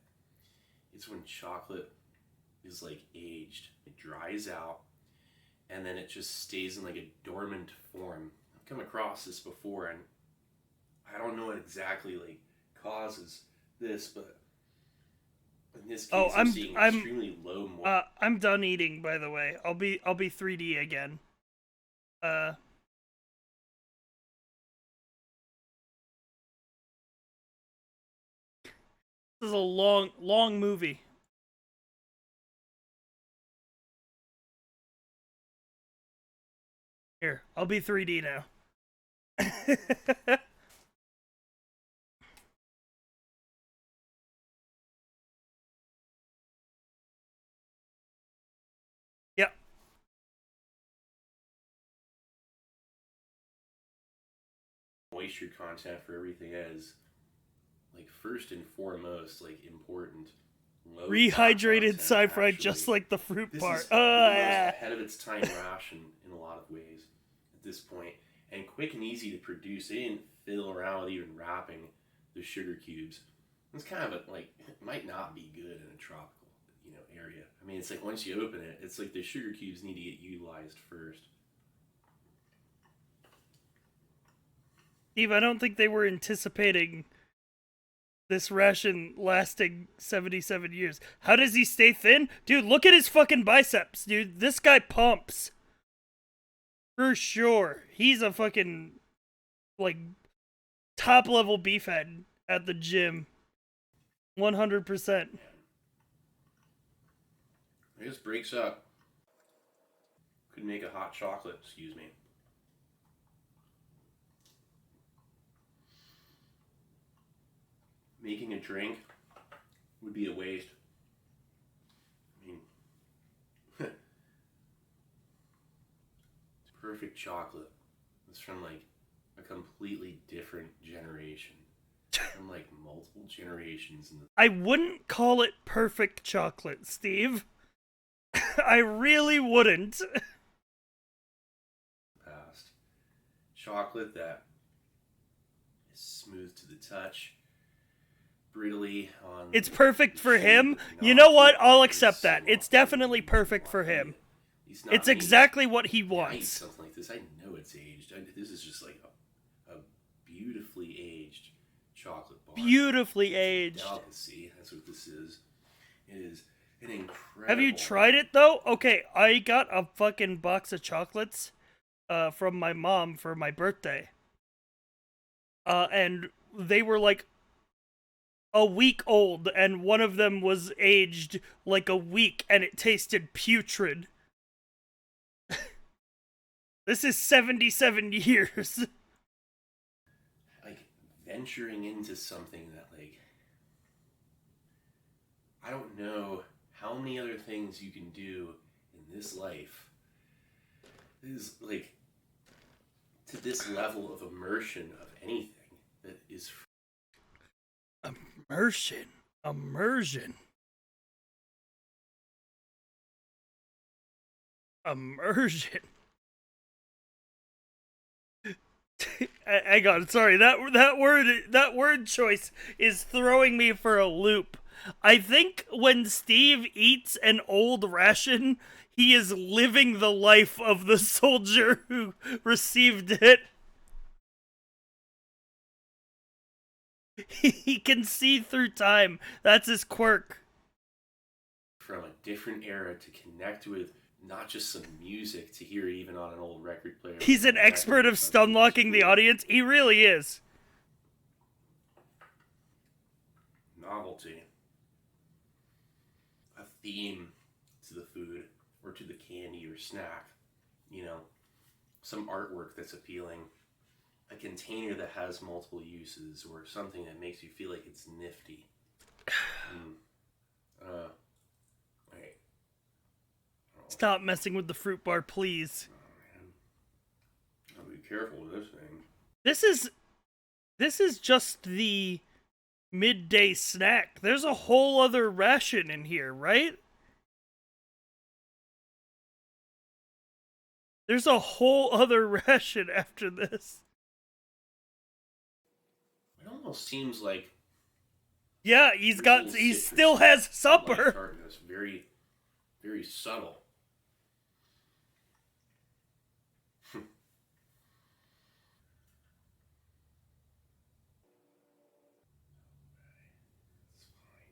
It's when chocolate is like aged. It dries out and then it just stays in like a dormant form. I've come across this before and I don't know what exactly like causes this, but in this case I'm seeing extremely low moisture. I'm done eating, by the way. I'll be 3D again. This is a long movie. Here, I'll be 3D now. Yep. Moisture content for everything is like first and foremost like important. Low Rehydrated fat content, sci-fi, actually. just like the fruit This part. is the most ahead of its time ration in a lot of ways at this point, and quick and easy to produce. They didn't fiddle around with even wrapping the sugar cubes. It's kind of a, like, it might not be good in a tropical, area. I mean, it's like once you open it, it's like the sugar cubes need to get utilized first. Steve, I don't think they were anticipating this ration lasting 77 years. How does he stay thin? Dude, look at his fucking biceps, dude. This guy pumps. For sure. He's a fucking, like, top-level beefhead at the gym. 100%. It just breaks up. Could make a hot chocolate, excuse me. Making a drink would be a waste. I mean, it's perfect chocolate. It's from like a completely different generation. From like multiple generations in the I wouldn't call it perfect chocolate, Steve. I really wouldn't. past. Chocolate that is smooth to the touch. Brutally on. It's perfect for shape, him. but You not know what? too I'll hard. accept that. It's definitely perfect for him. It's exactly what he I eat wants. something like this. I know it's aged. This is just like a beautifully aged chocolate bar. Beautifully aged. Delicacy. That's what this is. It is an incredible. Have you tried it though? Okay, I got a fucking box of chocolates from my mom for my birthday. And they were like a week old, and one of them was aged like a week, and it tasted putrid. This is 77 years. Like venturing into something that, like, I don't know how many other things you can do in this life is, like, to this level of immersion of anything that is Immersion. Immersion. Hang on, sorry. That word choice is throwing me for a loop. I think when Steve eats an old ration, he is living the life of the soldier who received it. He can see through time. That's his quirk. From a different era to connect with not just some music, to hear even on an old record player. He's an expert of stun locking the audience. He really is. Novelty. A theme to the food or to the candy or snack. You know, some artwork that's appealing. A container that has multiple uses, or something that makes you feel like it's nifty. Right. Stop messing with the fruit bar, please. Oh, man. I'll be careful with this thing. This is just the midday snack. There's a whole other ration in here, right? There's a whole other ration after this. It almost seems like Yeah, he still has supper. Tartness, very, very subtle. It's fine.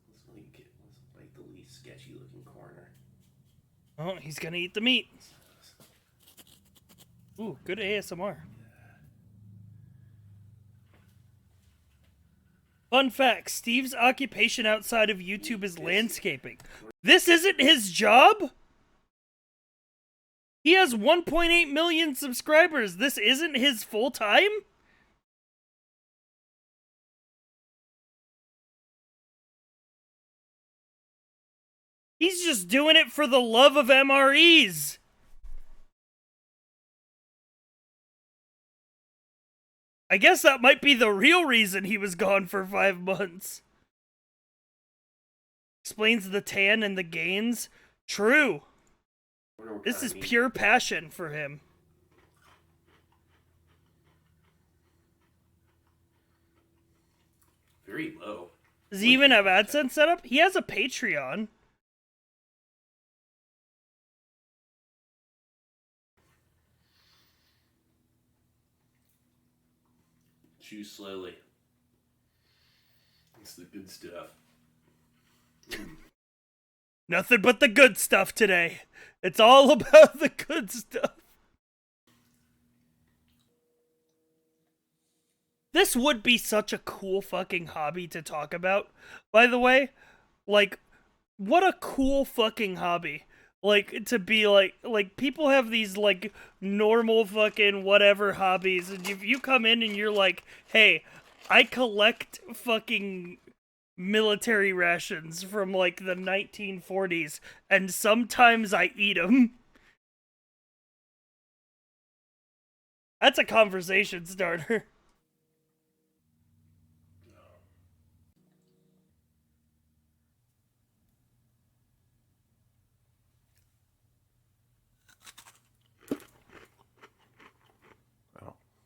I think. Let's like the least sketchy looking corner. Oh, he's gonna eat the meat. Ooh, good ASMR. Fun fact, Steve's occupation outside of YouTube is landscaping. This isn't his job? He has 1.8 million subscribers. This isn't his full time? He's just doing it for the love of MREs. I guess that might be the real reason he was gone for 5 months. Explains the tan and the gains. True. This is pure passion for him. Very low. Does he even have AdSense set up? He has a Patreon. Chew slowly. It's the good stuff. Nothing but the good stuff today. It's all about the good stuff. This would be such a cool fucking hobby to talk about, by the way. Like, what a cool fucking hobby. Like, to be like people have these, like, normal fucking whatever hobbies, and if you come in and you're like, hey, I collect fucking military rations from, like, the 1940s, and sometimes I eat them. That's a conversation starter.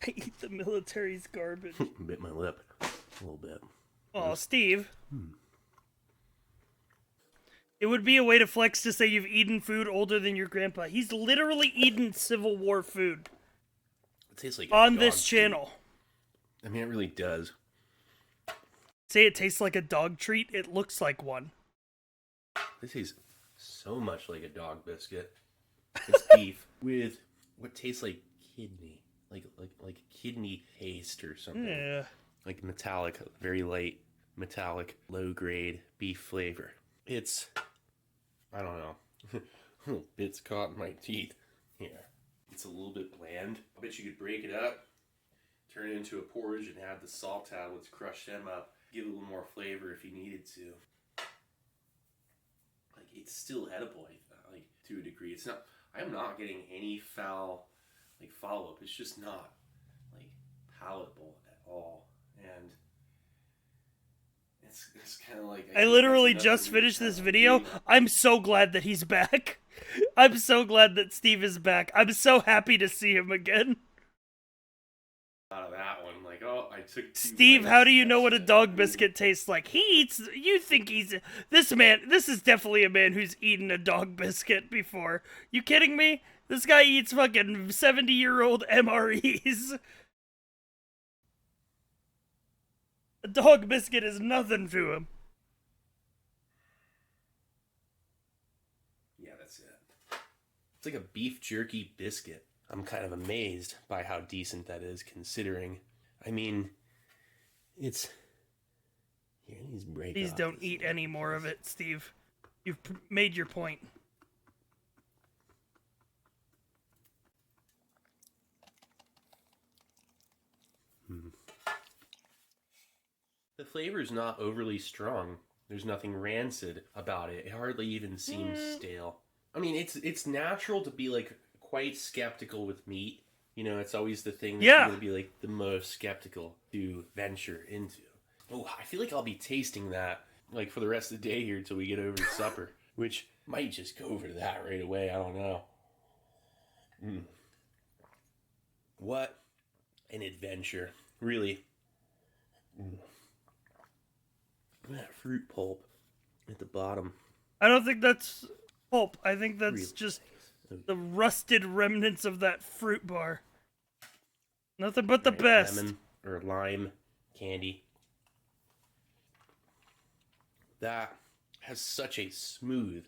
I eat the military's garbage. Bit my lip a little bit. Oh, Steve. It would be a way to flex to say you've eaten food older than your grandpa. He's literally eaten Civil War food. It tastes like on this channel. I mean, it really does. Say it tastes like a dog treat. It looks like one. This tastes so much like a dog biscuit. It's beef with what tastes like kidney. Like kidney paste or something. Yeah. Like metallic, very light, metallic, low grade beef flavor. It's, I don't know. Bits caught in my teeth. Yeah. It's a little bit bland. I bet you could break it up turn it into a porridge and add the salt tablets, crush them up, give it a little more flavor if you needed to. Like, it's still edible, like, to a degree. It's not, I'm not getting any foul, like, follow-up. It's just not, like, palatable at all. And it's kind of like... I literally just finished this video. I'm so glad that he's back. I'm so glad that Steve is back. I'm so happy to see him again. Out of that one, like, oh, I took 2 Steve, bites. how do you know what a dog biscuit tastes like? He eats... You think he's... This is definitely a man who's eaten a dog biscuit before. You kidding me? This guy eats fucking 70-year-old MREs. A dog biscuit is nothing to him. Yeah, that's it. It's like a beef jerky biscuit. I'm kind of amazed by how decent that is, considering. I mean, it's... Here, these break Please off don't this eat one. any more of it, Steve. You've made your point. The flavor's not overly strong. There's nothing rancid about it. It hardly even seems stale. I mean, it's natural to be, like, quite skeptical with meat. You know, it's always the thing that you're going to be, like, the most skeptical to venture into. Oh, I feel like I'll be tasting that, like, for the rest of the day here until we get over to supper. Which might just go over to that right away. I don't know. What an adventure. Really. That fruit pulp at the bottom. I don't think that's pulp. I think that's Really just the rusted remnants of that fruit bar. Nothing but the best. Lemon or lime candy. That has such a smooth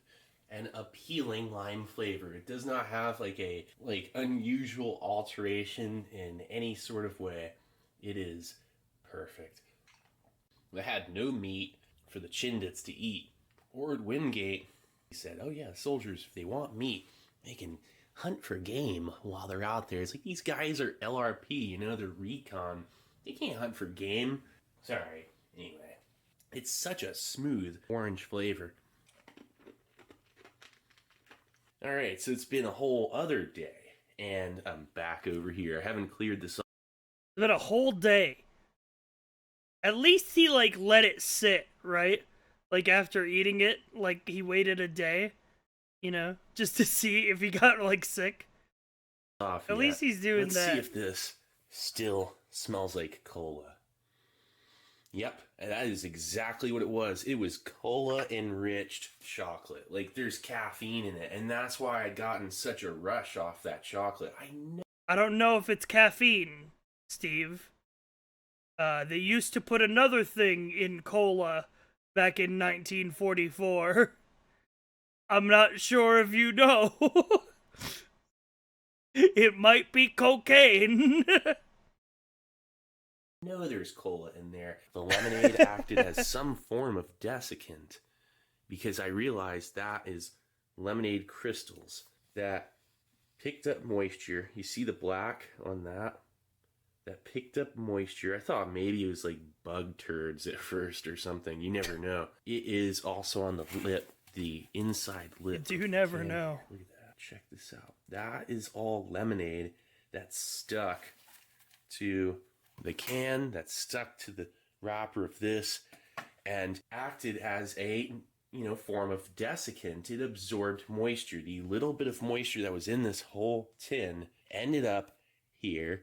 and appealing lime flavor. It does not have like a unusual alteration in any sort of way. It is perfect. I had no meat for the Chindits to eat. Ord Wingate, he said, oh yeah, soldiers, if they want meat, they can hunt for game while they're out there. It's like, these guys are LRP, you know, they're recon. They can't hunt for game. Sorry. Anyway, it's such a smooth orange flavor. Alright, so it's been a whole other day, and I'm back over here. I haven't cleared this up. It's been a whole day. At least he, like, let it sit, right? Like, after eating it, like, he waited a day, you know, just to see if he got, like, sick. Off At yet. least he's doing Let's that. see if this still smells like cola. Yep, and that is exactly what it was. It was cola-enriched chocolate. Like, there's caffeine in it, and that's why I'd gotten such a rush off that chocolate. I don't know if it's caffeine, Steve. They used to put another thing in cola back in 1944. I'm not sure if you know. It might be cocaine. No, there's cola in there. The lemonade acted as some form of desiccant because I realized that is lemonade crystals that picked up moisture. You see the black on that? That picked up moisture. I thought maybe it was like bug turds at first or something. You never know. It is also on the lip, the inside lip. You do never And know. look at that. Check this out. That is all lemonade that's stuck to the can, that's stuck to the wrapper of this, and acted as a, you know, form of desiccant. It absorbed moisture. The little bit of moisture that was in this whole tin ended up here.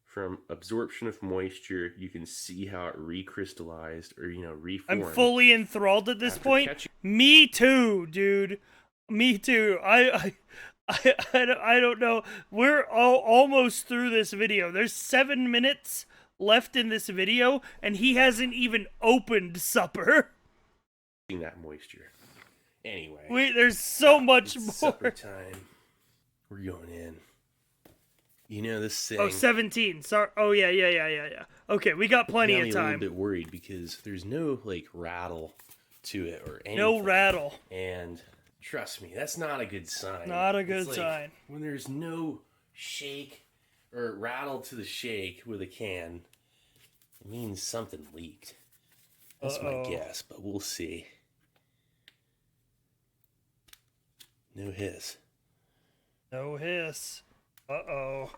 From absorption of moisture, you can see how it recrystallized, or, you know, reformed. I'm fully enthralled at this After point. catching- Me too, dude. Me too. I don't know. We're almost through this video. There's 7 minutes left in this video, and he hasn't even opened supper. that moisture. Anyway. Wait, there's so much it's more. supper time. We're going in. You know this thing. Oh, 17. Sorry. Oh, yeah. Okay, we got plenty Got of me a little time. bit worried because there's no like rattle to it or anything. No rattle. And trust me, that's not a good sign. Not a good It's like sign. when there's no shake or rattled to the shake with a can, it means something leaked. That's my guess, but we'll see. No hiss. No hiss. Uh-oh.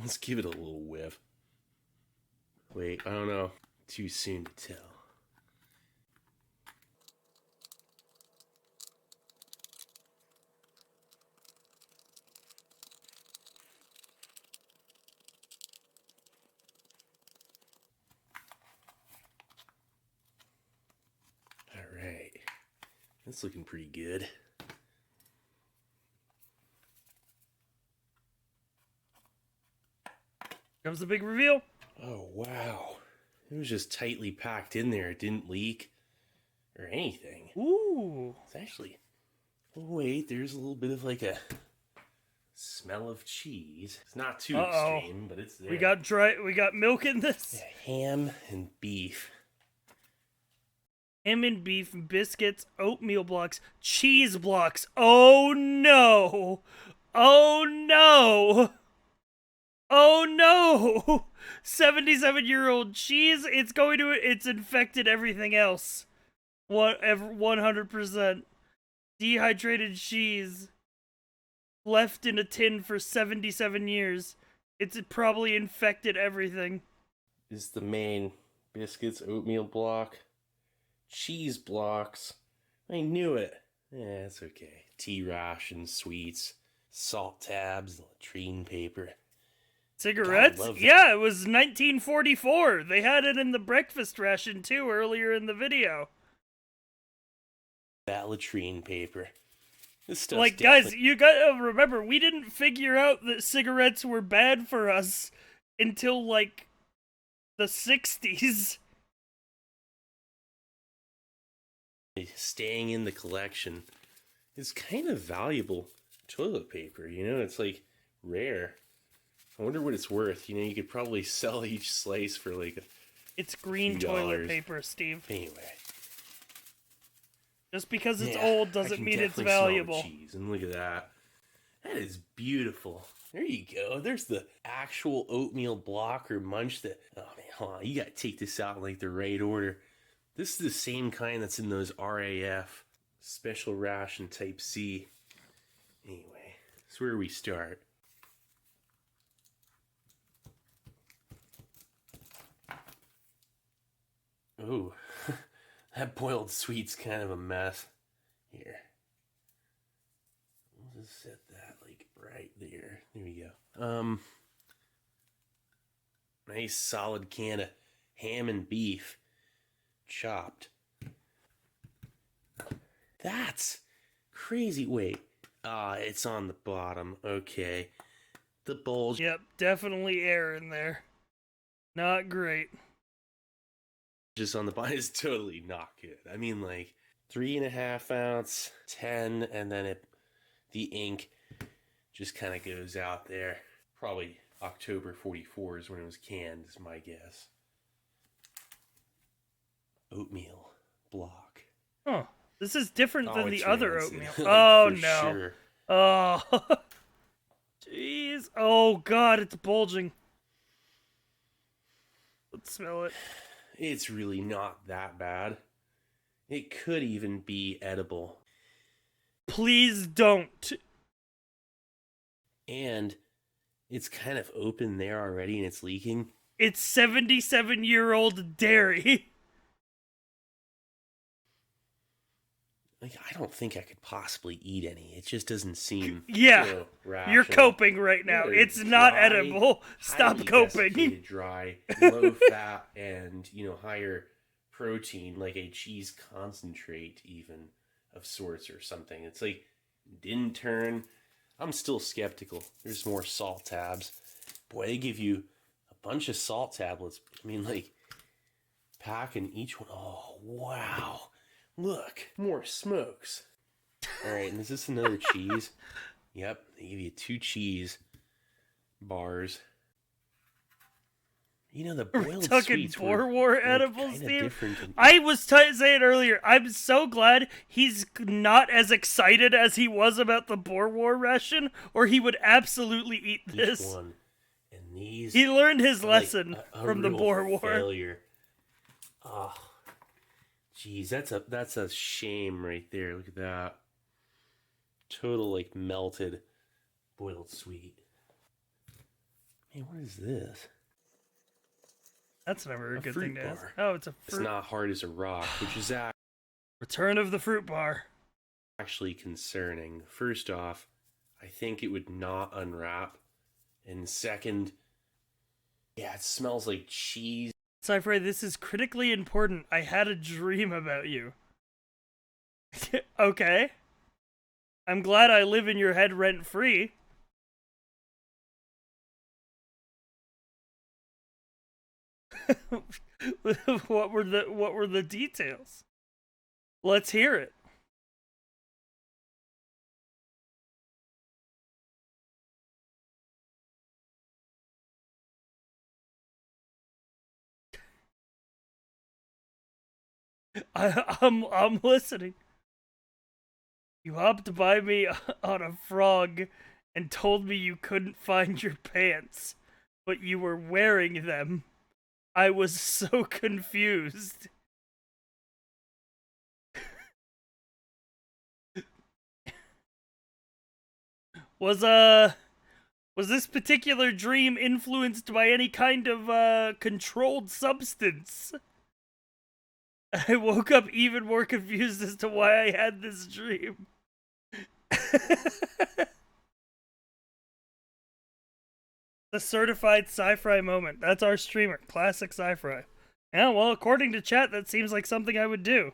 Let's give it a little whiff. Wait, I don't know. Too soon to tell. Alright. That's looking pretty good. Comes the big reveal. Oh, wow. It was just tightly packed in there. It didn't leak or anything. Ooh. It's actually... Oh, wait, there's a little bit of like a smell of cheese. It's not too extreme, but it's there. We got milk in this. Yeah, ham and beef. Ham and beef, biscuits, oatmeal blocks, cheese blocks. Oh no! Oh no! Oh no! 77-year-old cheese. It's infected everything else. 100%. Dehydrated cheese. Left in a tin for 77 years. It's probably infected everything. Is the main biscuits, oatmeal block, cheese blocks. I knew it. Yeah, it's okay. Tea rations, sweets, salt tabs, latrine paper. Cigarettes? God, I love that. Yeah, it was 1944. They had it in the breakfast ration too earlier in the video. That latrine paper. This stuff's Like, guys, definitely- you gotta remember, we didn't figure out that cigarettes were bad for us until, like, the 60s. Staying in the collection is kind of valuable toilet paper, you know? It's, like, rare. I wonder what it's worth. You know, you could probably sell each slice for, like, It's green $2. toilet paper, Steve. anyway. Just because it's Yeah, old I doesn't can mean it's definitely smell the valuable. cheese, and look at that. That is beautiful. There you go. There's the actual oatmeal block or munch that... Oh, man, hold on. You got to take this out in, like, the right order. This is the same kind that's in those RAF Special Ration Type C. Anyway, that's where we start. Ooh, that boiled sweet's kind of a mess. Here. We'll just set that, like, right there. There we go. Nice solid can of ham and beef. Chopped. That's crazy. Wait. It's on the bottom. Okay. The bulge. Yep, definitely air in there. Not great. Just on the bottom is totally not good. I mean, like 3.5 ounce, 10, and then the ink just kind of goes out there. Probably October 44 is when it was canned, is my guess. Oatmeal block. Huh. This is different than it's the other rancid. oatmeal. Like, Oh for no. sure. Oh. Jeez. Oh god, it's bulging. Let's smell it. It's really not that bad. It could even be edible. Please don't. And it's kind of open there already and it's leaking. It's 77-year-old dairy. Like, I don't think I could possibly eat any. It just doesn't seem Yeah. so You're rational. coping right now. They're It's not dry, edible. Stop highly coping. desiccated, dry, low fat, and higher protein, like a cheese concentrate, even of sorts or something. It's like didn't turn. I'm still skeptical. There's more salt tabs. Boy, they give you a bunch of salt tablets. I mean, like packing each one. Oh wow! Look, more smokes. All right, and is this another cheese? Yep, they give you 2 cheese bars. You know, the We're boiled talking sweets Boer were War like, edibles, kinda Steve. different and- I was saying earlier, I'm so glad he's not as excited as he was about the Boer War ration, or he would absolutely eat each this. one. And these He learned his are lesson like a from the real Boer War. failure. Oh, jeez, that's a shame right there. Look at that. Total like melted boiled sweet. Man, what is this? That's never a good fruit thing to ask. bar. Oh, it's a It's fruit. not hard as a rock, which is Return of the fruit bar. actually concerning. First off, I think it would not unwrap. And second, yeah, it smells like cheese. Cypher, this is critically important. I had a dream about you. Okay. I'm glad I live in your head rent free. What were the details? Let's hear it. I'm listening. You hopped by me on a frog and told me you couldn't find your pants, but you were wearing them. I was so confused. Was this particular dream influenced by any kind of controlled substance? I woke up even more confused as to why I had this dream. The certified sci-fi moment. That's our streamer. Classic sci-fi. Yeah, well, according to chat, that seems like something I would do.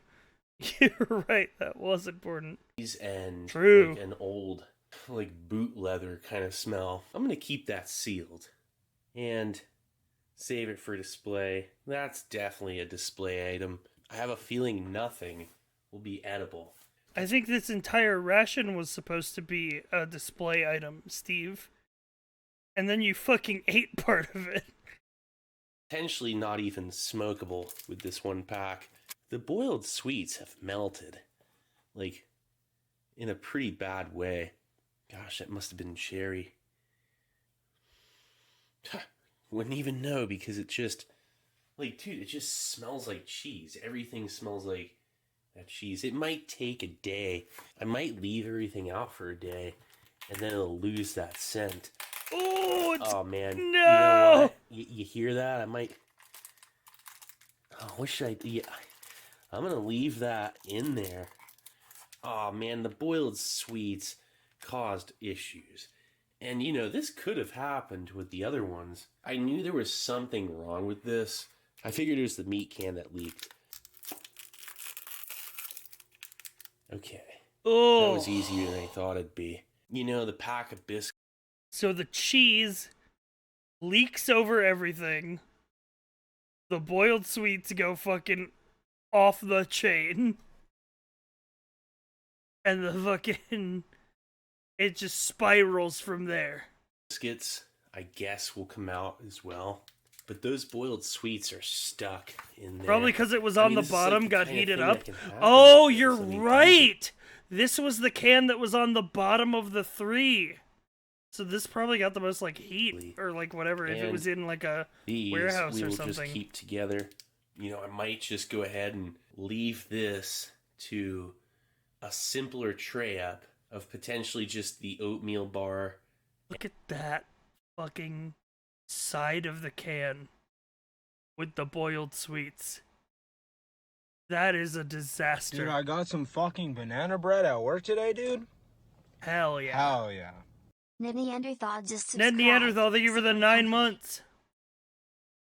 You're right. That was important. And True. like an old, like boot leather kind of smell. I'm gonna keep that sealed and save it for display. That's definitely a display item. I have a feeling nothing will be edible. I think this entire ration was supposed to be a display item, Steve. And then you fucking ate part of it. Potentially not even smokable with this one pack. The boiled sweets have melted. Like, in a pretty bad way. Gosh, that must have been cherry. Wouldn't even know because it just... Like, dude, it just smells like cheese. Everything smells like that cheese. It might take a day. I might leave everything out for a day, and then it'll lose that scent. Oh, Oh, man. no! You know what? You hear that? I might... Oh, what should I do? Yeah, I'm going to leave that in there. Oh, man, the boiled sweets caused issues. And, you know, this could have happened with the other ones. I knew there was something wrong with this. I figured it was the meat can that leaked. Okay. Oh. That was easier than I thought it'd be. You know, the pack of biscuits. So the cheese leaks over everything. The boiled sweets go fucking off the chain. And the fucking... It just spirals from there. Biscuits, I guess, will come out as well. But those boiled sweets are stuck in there. Probably because it was I on mean, the this is like bottom, the got kind of heated thing up. that can happen Oh, with this. you're I mean, right! This was the can that was on the bottom of the 3. So this probably got the most, like, heat, or, like, whatever, if it And was in, like, a these warehouse we or will something. just keep together. You know, I might just go ahead and leave this to a simpler tray up of potentially just the oatmeal bar. Look at that fucking side of the can with the boiled sweets. That is a disaster. Dude, I got some fucking banana bread at work today, dude. Hell yeah. Hell yeah. Ned Neanderthal just Ned subscribed. Neanderthal, thank you for the 9 months.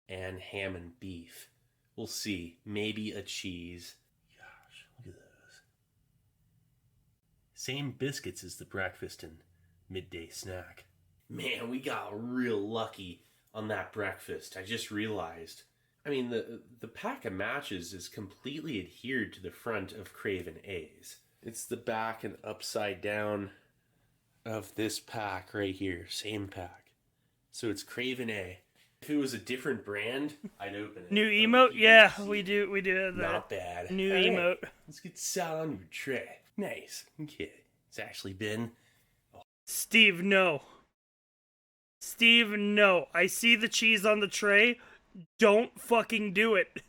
And ham and beef. We'll see. Maybe a cheese. Gosh, look at those. Same biscuits as the breakfast and midday snack. Man, we got real lucky on that breakfast. I just realized. I mean, the pack of matches is completely adhered to the front of Craven A's. It's the back and upside down of this pack right here. Same pack. So it's Craven A. If it was a different brand, I'd open it. New But emote? you Yeah, can see we do have that. Not bad. New All right, emote. let's get salad on your tray. Nice. Okay. It's actually been Steve, no. Steve, no. I see the cheese on the tray. Don't fucking do it.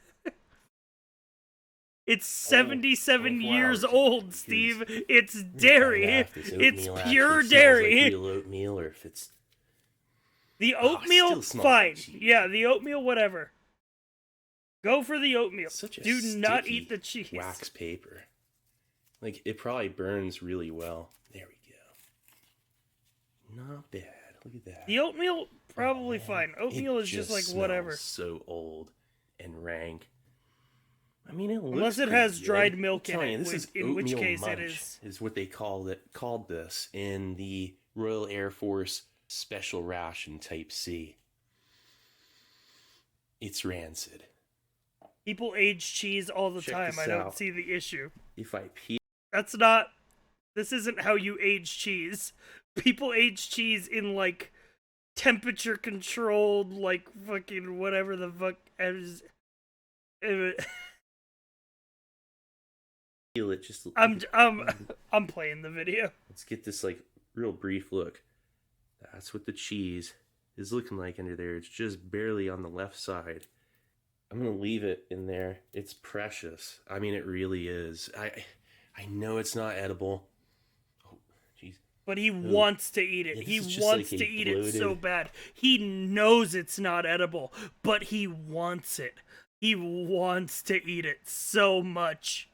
It's 77 24 years hours. old, Steve. It's dairy. Find out if this It's oatmeal pure actually smells dairy. Like real oatmeal, or if it's The it oatmeal, still smells fine. like cheese. Yeah, the oatmeal, whatever. Go for the oatmeal. such a Do not sticky eat the cheese. wax paper. Like, it probably burns really well. There we go. Not bad. Look at that. The oatmeal, probably fine. Oatmeal It is just like smells whatever. So old and rank. I mean, it looks Unless it pretty has good. dried milk I'm in telling it, you, this in which oatmeal case it munch is. what they called this in the Royal Air Force Special Ration Type C. It's rancid. People age cheese all the Check time. this I don't out. see the issue. If I peel That's not. This isn't how you age cheese. People age cheese in like temperature controlled, like fucking whatever the fuck. it, just I'm playing the video. let's get this like real brief look. That's what the cheese is looking like under there. It's just barely on the left side. I'm gonna leave it in there. It's precious. I mean, it really is. I know it's not edible. Oh, jeez. But he wants to eat it. Yeah, this He is just wants like a to eat it so bloated- bad. He knows it's not edible, but he wants it. He wants to eat it so much.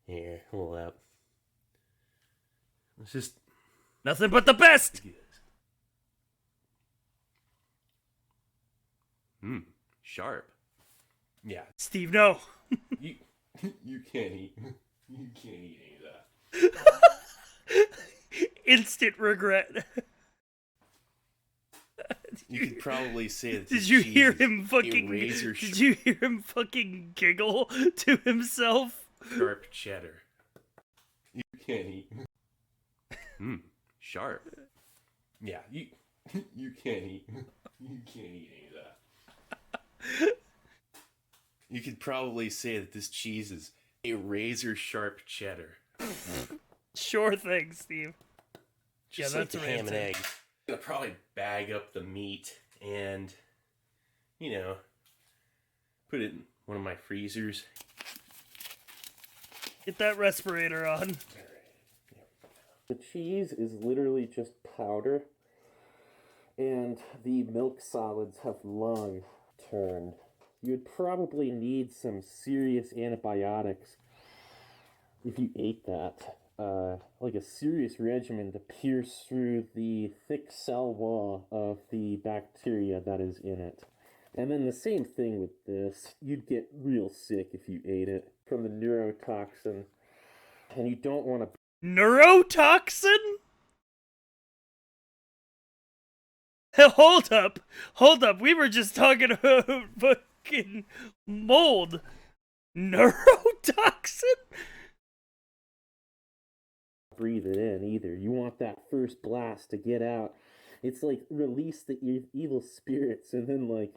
Here, hold up. It's just Nothing but the best. Sharp. Yeah, Steve, no. you can't eat any of that. Instant regret. You could probably say that. Did this you cheese hear is him a fucking? razor Did you hear him fucking giggle to himself? sharp cheddar? You can't eat. Sharp. Yeah, you can't eat. You can't eat any of that. You could probably say that this cheese is a razor sharp cheddar. Sure thing, Steve. Just Yeah, like that's the ham and rancid. eggs. I'm gonna probably bag up the meat and, put it in one of my freezers. Get that respirator on. The cheese is literally just powder, and the milk solids have long turned. You'd probably need some serious antibiotics if you ate that. Like a serious regimen to pierce through the thick cell wall of the bacteria that is in it. And then the same thing with this. You'd get real sick if you ate it from the neurotoxin. And you don't want to... Neurotoxin? Hold up. We were just talking about fucking mold. Neurotoxin? breathe it in either. You want that first blast to get out. It's like release the evil spirits, and then like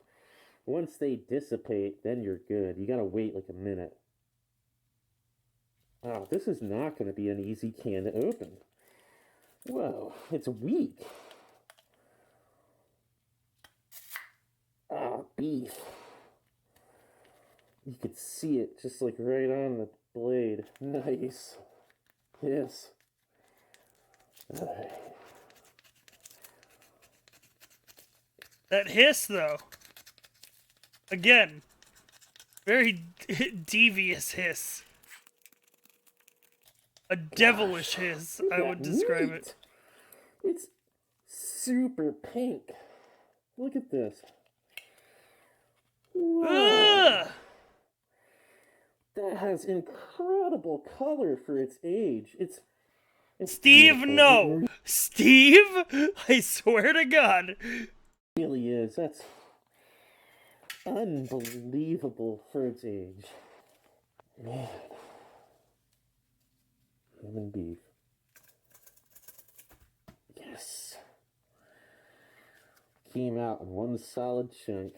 once they dissipate, then you're good. You gotta wait like a minute. Wow, this is not gonna be an easy can to open. Whoa, it's weak. Ah, beef. You could see it just like right on the blade. Nice. Yes. That hiss, though. Again, very devious hiss. A devilish hiss, I would describe it. It's super pink. Look at this. Wow. Ugh! That has incredible color for its age. It's Steve, beautiful. no! It Steve? I swear to God. really is. That's unbelievable for its age. Man. Human beef. Yes. came out in one solid chunk.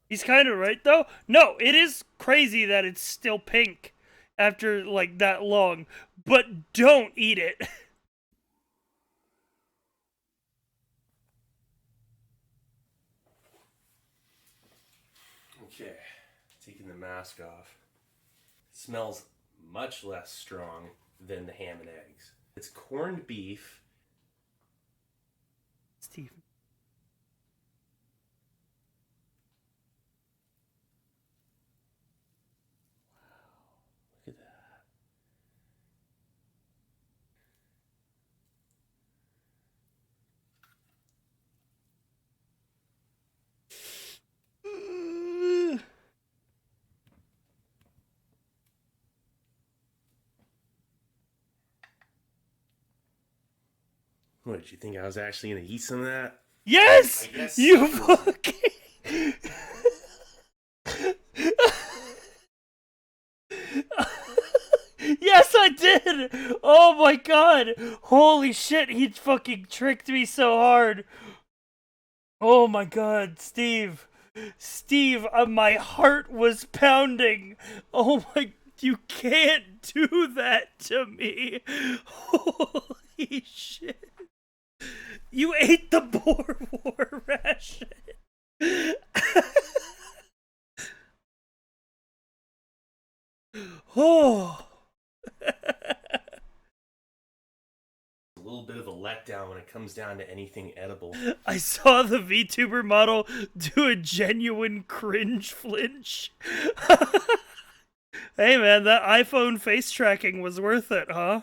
He's kind of right, though. No, it is crazy that it's still pink after, like, that long. But don't eat it. Okay, taking the mask off. It smells much less strong than the ham and eggs. It's corned beef. Steve. Look at that. What, did you think I was actually going to eat some of that? Yes! I guess You so. fucking... Yes, I did! Oh my god! Holy shit, he fucking tricked me so hard. Oh my god, Steve. Steve, my heart was pounding. Oh my... You can't do that to me. Holy shit. You ate the Boer War ration. Oh. A little bit of a letdown when it comes down to anything edible. I saw the VTuber model do a genuine cringe flinch. Hey man, that iPhone face tracking was worth it, huh?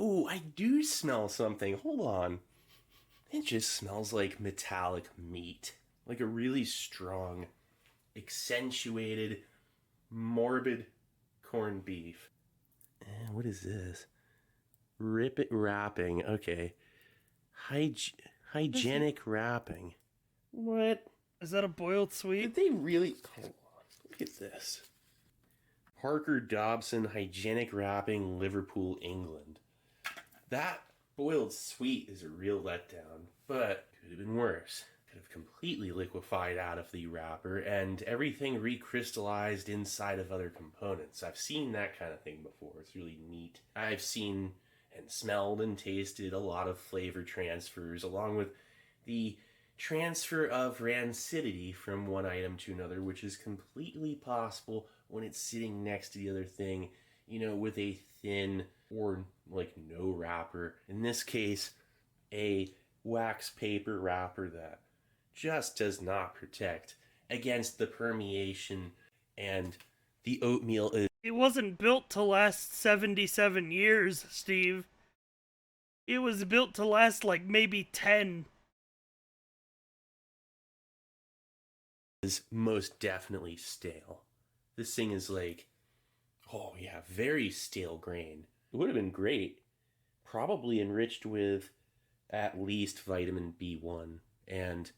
Oh, I do smell something. Hold on. It just smells like metallic meat. Like a really strong, accentuated, morbid corned beef. What is this? Rip it wrapping. Okay. Hygienic wrapping. What? Is that a boiled sweet? Did they really... Hold on. Look at this. Parker Dobson Hygienic Wrapping, Liverpool, England. That boiled sweet is a real letdown, but could have been worse. Could have completely liquefied out of the wrapper and everything recrystallized inside of other components. I've seen that kind of thing before. It's really neat. I've seen and smelled and tasted a lot of flavor transfers, along with the transfer of rancidity from one item to another, which is completely possible when it's sitting next to the other thing, you know, with a thin or like no wrapper. In this case, a wax paper wrapper that just does not protect against the permeation, and the oatmeal is... It wasn't built to last 77 years, Steve. It was built to last like maybe 10. Is most definitely stale. This thing is like, oh yeah, very stale grain. It would have been great. Probably enriched with at least vitamin B1 and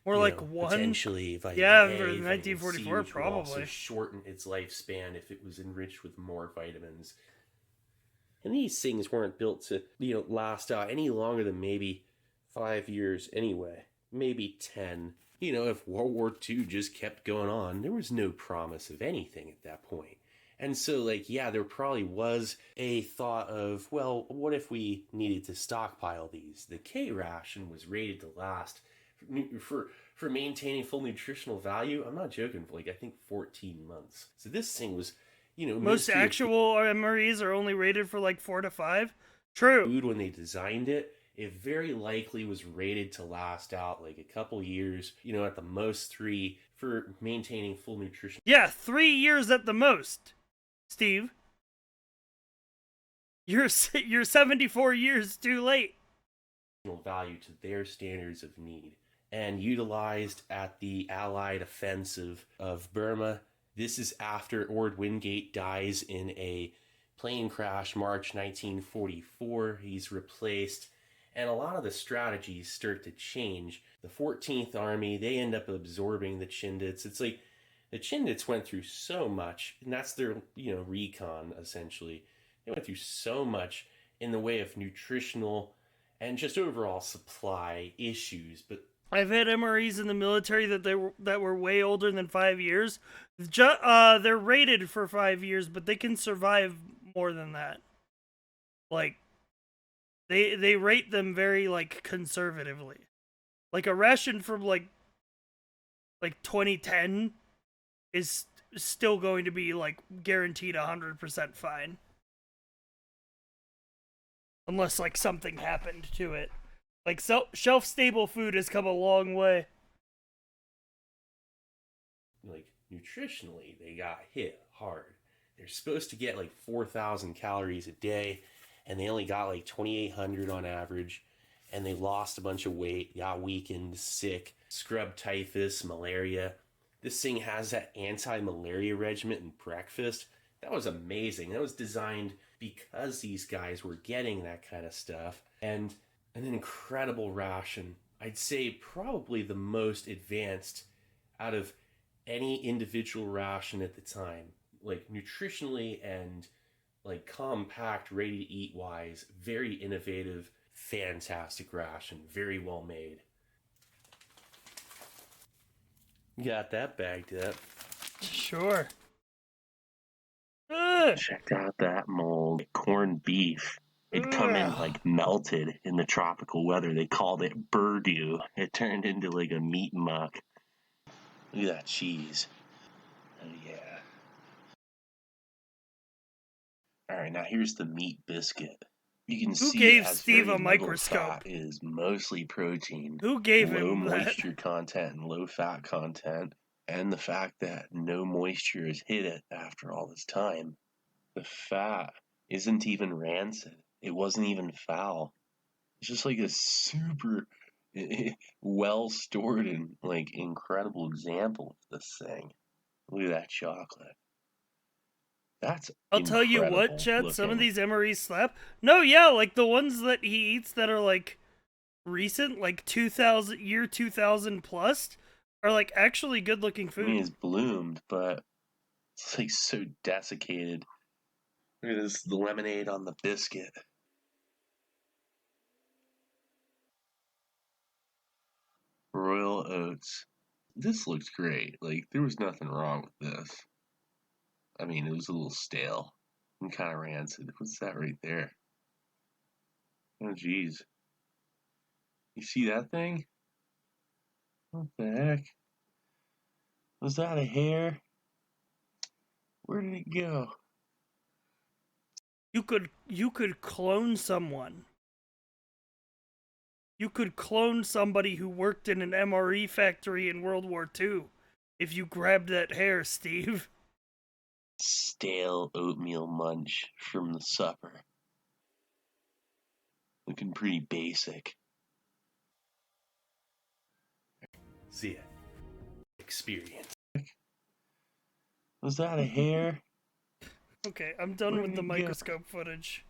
Or like one. potentially vitamin Yeah, A, for vitamin 1944, C, which would also probably. shorten its lifespan if it was enriched with more vitamins. And these things weren't built to, last out any longer than maybe 5 years anyway. Maybe 10. If World War II just kept going on, there was no promise of anything at that point. And so, there probably was a thought of, well, what if we needed to stockpile these? The K ration was rated to last for maintaining full nutritional value. I'm not joking, for I think 14 months. So this thing was, Most actual MREs are only rated for like 4 to 5. True. Food when they designed it. It very likely was rated to last out like a couple years, at the most 3 for maintaining full nutrition. Yeah, 3 years at the most, Steve. You're 74 years too late. Value to their standards of need, and utilized at the Allied offensive of Burma. This is after Ord Wingate dies in a plane crash March 1944. He's replaced, and a lot of the strategies start to change. The 14th Army, they end up absorbing the Chindits. It's like the Chindits went through so much, and that's their, recon, essentially. They went through so much in the way of nutritional and just overall supply issues. But I've had MREs in the military that were way older than 5 years. They're rated for 5 years, but they can survive more than that. Like, they rate them very, like, conservatively. Like, a ration from, like 2010 is still going to be, like, guaranteed 100% fine. Unless, like, something happened to it. Like, shelf-stable food has come a long way. like nutritionally, they got hit hard. They're supposed to get like 4,000 calories a day, and they only got like 2,800 on average. And they lost a bunch of weight, got weakened, sick, scrub typhus, malaria. This thing has that anti-malaria regimen in breakfast. That was amazing. That was designed because these guys were getting that kind of stuff. And an incredible ration. I'd say probably the most advanced out of any individual ration at the time. Like nutritionally and like compact, ready to eat wise, very innovative, fantastic ration, very well made. Got that bagged up. Sure. Check out that mold. Corned beef. It'd come in like melted in the tropical weather. They called it burdew. It turned into like a meat muck. Look at that cheese. Oh yeah. Alright, now here's the meat biscuit. You can Who see gave it has Steve very a little microscope? fat. It is mostly protein. Who gave low him that? moisture content and low fat content, and the fact that no moisture has hit it after all this time. The fat isn't even rancid. It wasn't even foul. It's just like a super well stored and like incredible example of this thing. Look at that chocolate. That's I'll tell you what, incredible Chet, some of looking. these MREs slap. No, yeah, like the ones that he eats that are like recent, like 2000 plus, are like actually good looking I mean, food. it's bloomed, but it's like so desiccated. Look at this, the lemonade on the biscuit. Royal oats. This looks great. Like, there was nothing wrong with this. I mean, it was a little stale and kind of rancid. What's that right there? Oh, geez. You see that thing? What the heck? Was that a hair? Where did it go? You could clone someone. You could clone somebody who worked in an MRE factory in World War II if you grabbed that hair, Steve. Stale oatmeal munch from the supper. Looking pretty basic. See ya. Experience. Was that a hair? Okay, I'm done Where with did the it go? microscope footage.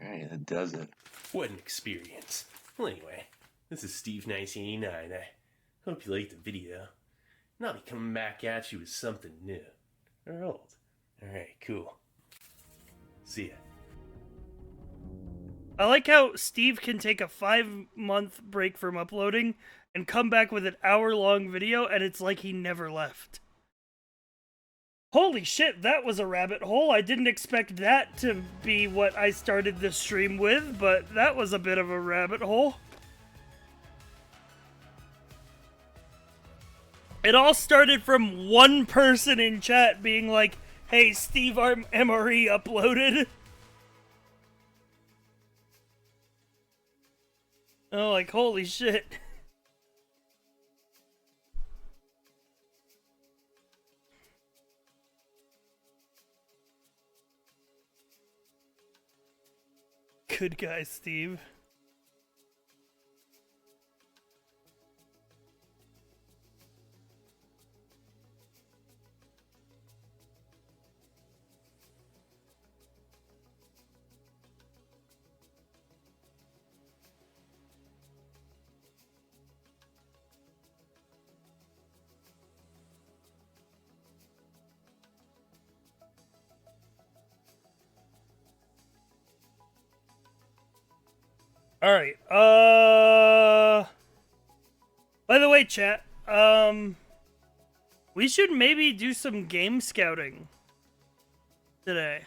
Alright, that does it. What an experience. Well, anyway, this is Steve1989. I hope you liked the video. And I'll be coming back at you with something new. Or old. Alright, cool. See ya. I like how Steve can take a 5-month break from uploading and come back with an hour-long video, and it's like he never left. Holy shit, that was a rabbit hole. I didn't expect that to be what I started this stream with, but that was a bit of a rabbit hole. It all started from one person in chat being like, hey, Steve MRE uploaded. Oh, like, holy shit. Good guy, Steve. Alright, by the way, chat, we should maybe do some game scouting today.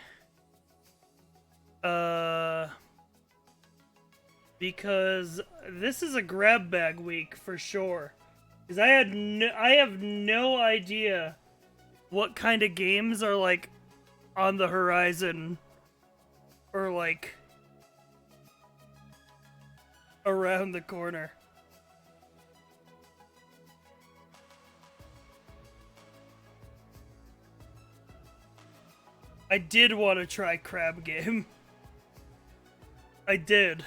Because this is a grab bag week for sure. Because I have no idea what kind of games are like on the horizon or like around the corner. I did want to try Crab Game. I did.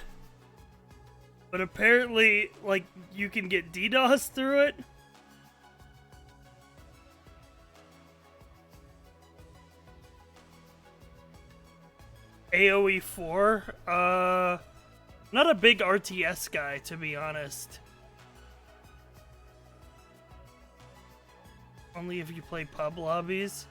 But apparently, like, you can get DDoS through it. AoE 4? Not a big RTS guy, to be honest. Only if you play pub lobbies.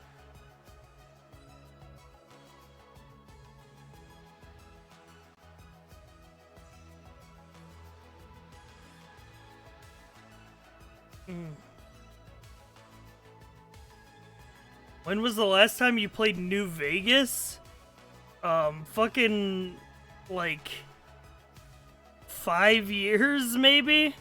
When was the last time you played New Vegas? Fucking, like, 5 years, maybe?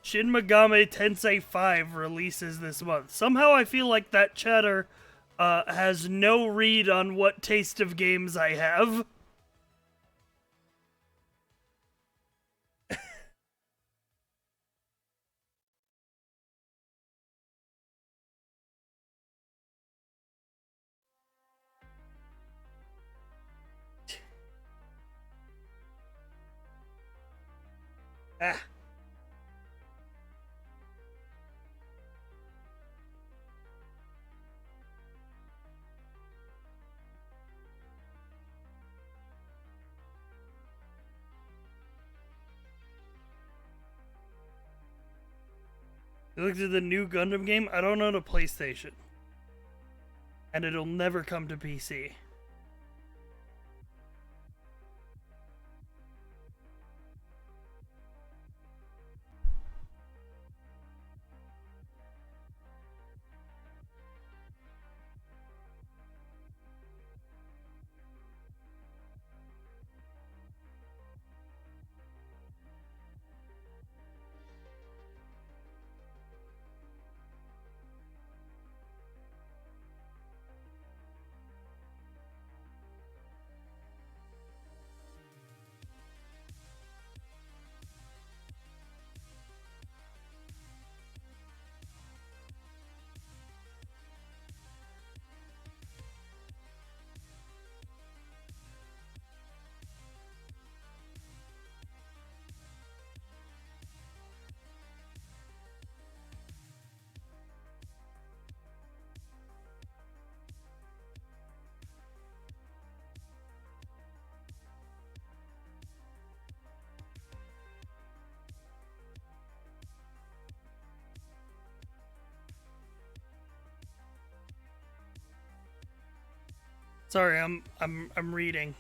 Shin Megami Tensei 5 releases this month. Somehow I feel like that chatter has no read on what taste of games I have. Ah. You looked at the new Gundam game? I don't own a PlayStation. And it'll never come to PC. Sorry, I'm reading.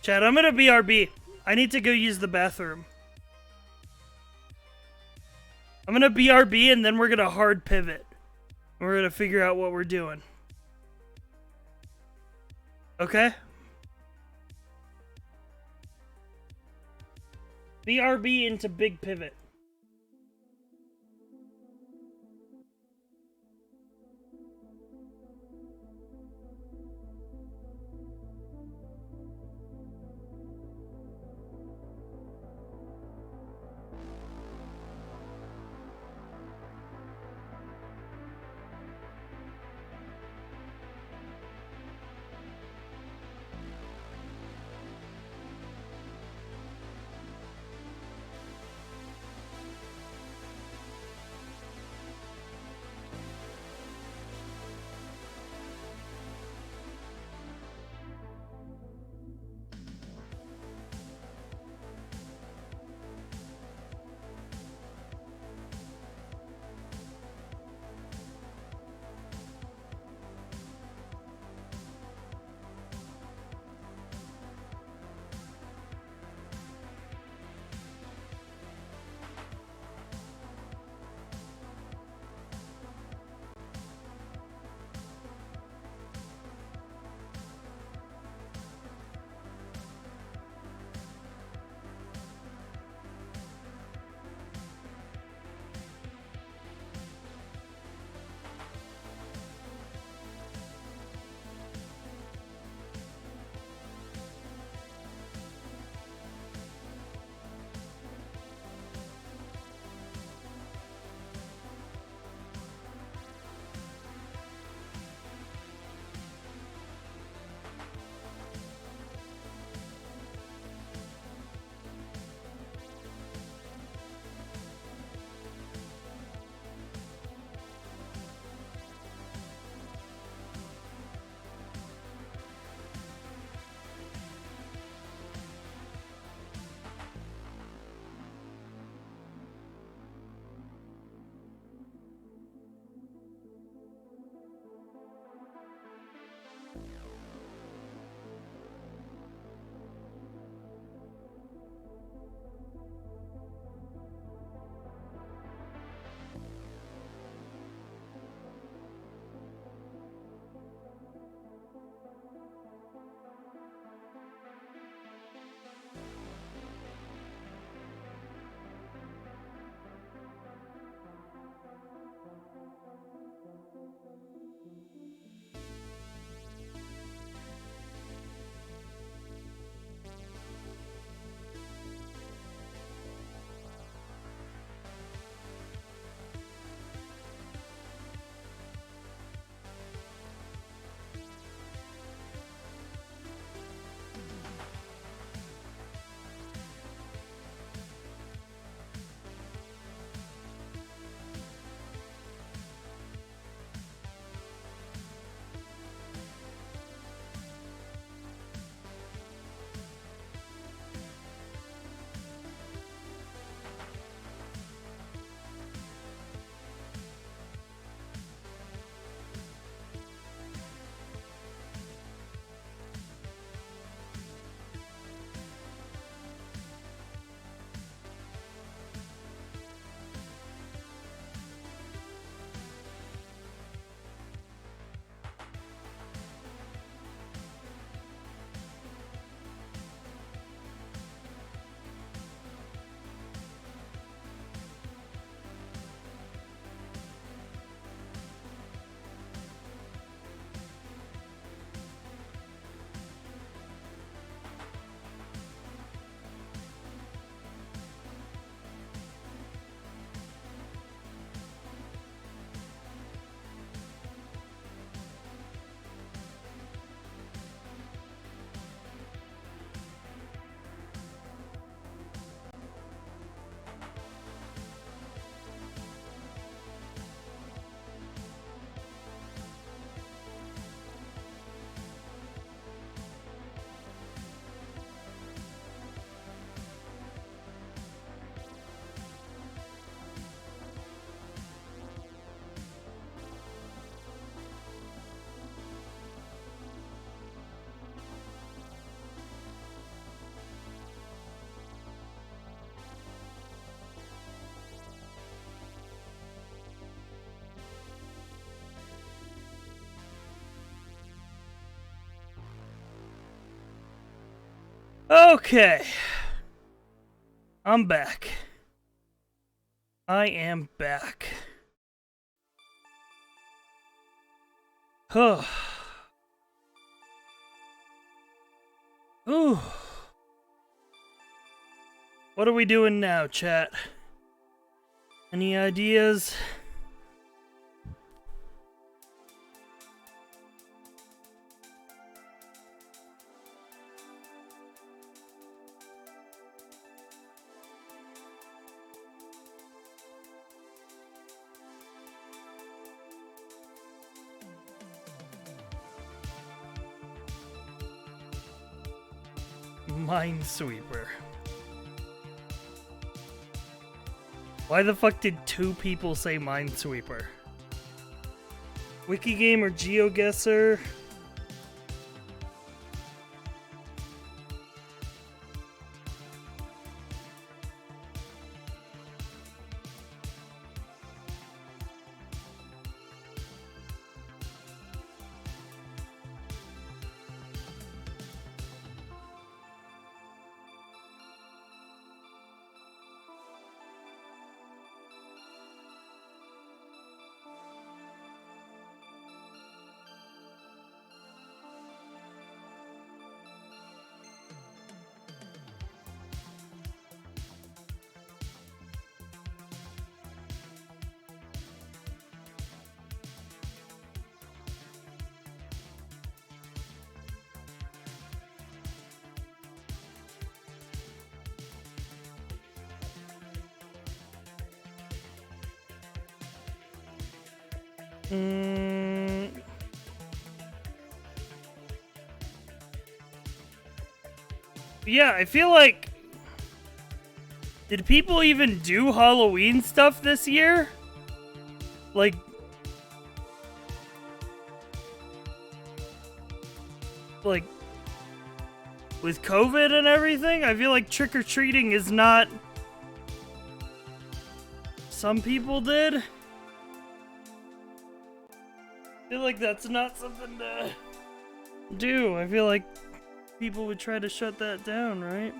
Chad, I'm gonna BRB. I need to go use the bathroom. I'm gonna BRB and then we're gonna hard pivot. We're gonna figure out what we're doing. Okay? BRB into big pivot. Okay. I'm back. I am back. Huh. Ooh. What are we doing now, chat? Any ideas? Minesweeper. Why the fuck did two people say Minesweeper? Wikigame or GeoGuessr? Yeah, I feel like... Did people even do Halloween stuff this year? Like... with COVID and everything, I feel like trick-or-treating is not... Some people did. I feel like that's not something to do. I feel like people would try to shut that down, right?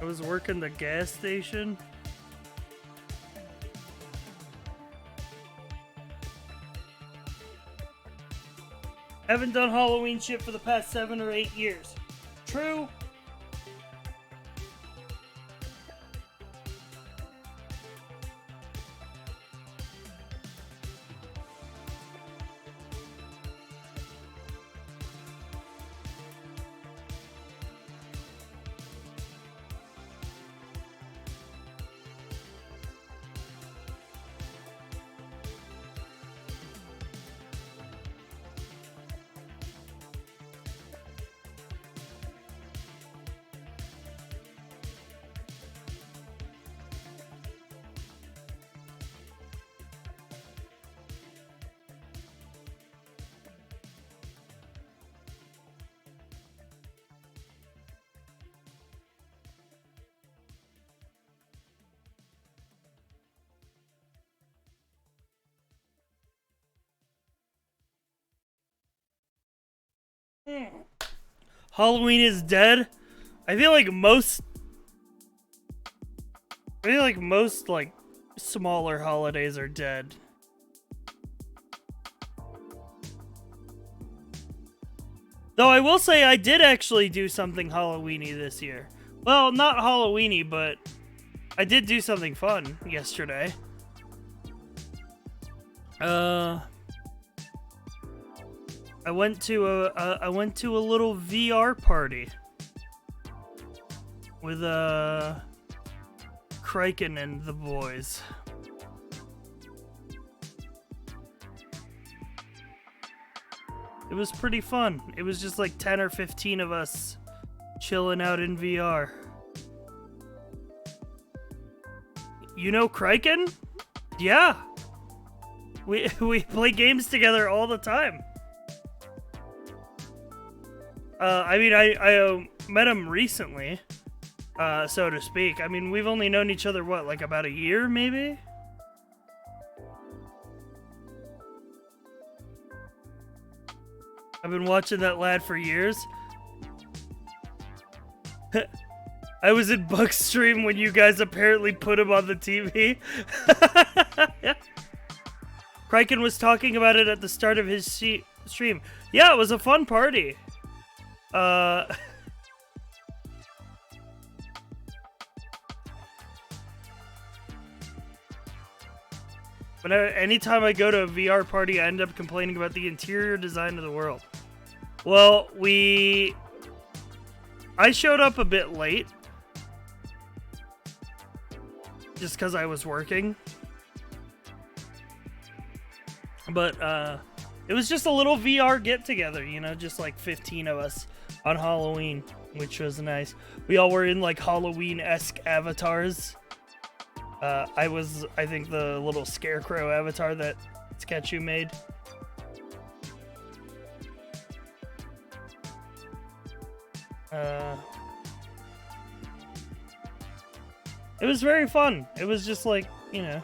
I was working the gas station. Haven't done Halloween shit for the past 7 or 8 years. True. Halloween is dead. I feel like most like smaller holidays are dead. Though I will say I did actually do something Halloweeny this year. Well, not Halloweeny, but I did do something fun yesterday. I went to a little VR party with Kraken and the boys. It was pretty fun. It was just like 10 or 15 of us chilling out in VR. You know Kraken? Yeah. We play games together all the time. I mean, I met him recently, so to speak. I mean, we've only known each other, what, like about a year, maybe? I've been watching that lad for years. I was in Buck's stream when you guys apparently put him on the TV. Kraken was talking about it at the start of his stream. Yeah, it was a fun party. But anytime I go to a VR party, I end up complaining about the interior design of the world. Well, I showed up a bit late. Just because I was working. But, it was just a little VR get-together, you know, just like 15 of us on Halloween, which was nice. We all were in, like, Halloween-esque avatars. I was, I think, the little scarecrow avatar that Sketchu made. It was very fun. It was just like, you know.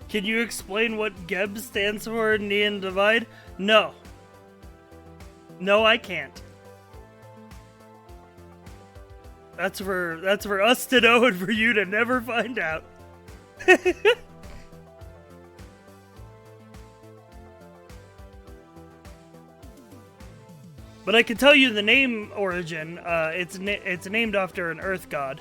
Can you explain what GEB stands for in Neon Divide? No. No, I can't. That's for us to know and for you to never find out. But I can tell you the name origin. It's named after an Earth god.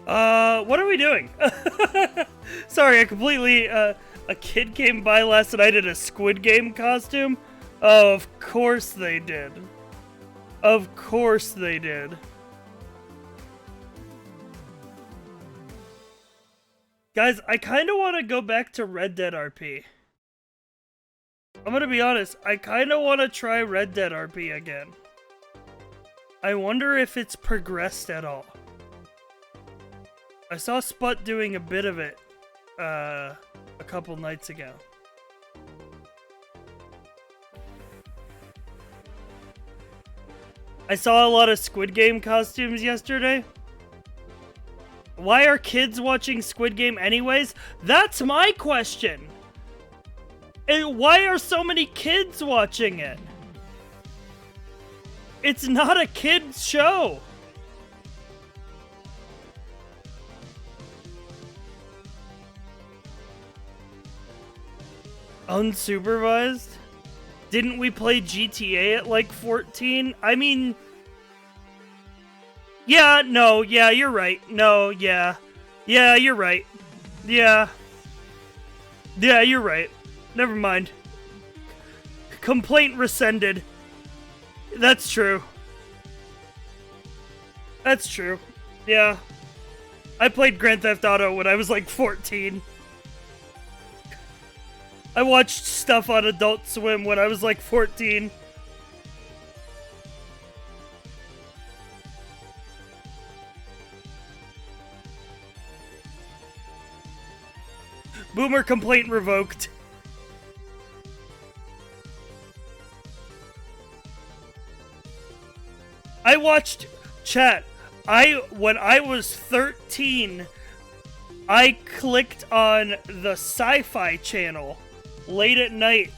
What are we doing? Sorry, I completely, a kid came by last night in a Squid Game costume. Oh, of course they did. Of course they did. Guys, I kind of want to go back to Red Dead RP. I'm gonna be honest, I kind of want to try Red Dead RP again. I wonder if it's progressed at all. I saw Sput doing a bit of it a couple nights ago. I saw a lot of Squid Game costumes yesterday. Why are kids watching Squid Game anyways? That's my question. And why are so many kids watching it? It's not a kid's show. Unsupervised? Didn't we play GTA at like 14? I mean... Yeah, no, yeah, you're right. No, yeah. Yeah, you're right. Yeah. Yeah, you're right. Never mind. Complaint rescinded. That's true. That's true. Yeah. I played Grand Theft Auto when I was like 14. I watched stuff on Adult Swim when I was like 14. Boomer complaint revoked. I watched chat. When I was 13, I clicked on the Sci-Fi Channel late at night.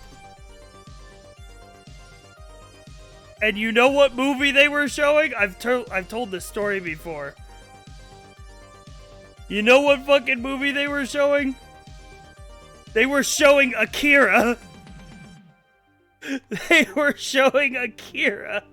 And you know what movie they were showing? I've told this story before. You know what fucking movie they were showing? They were showing Akira. They were showing Akira.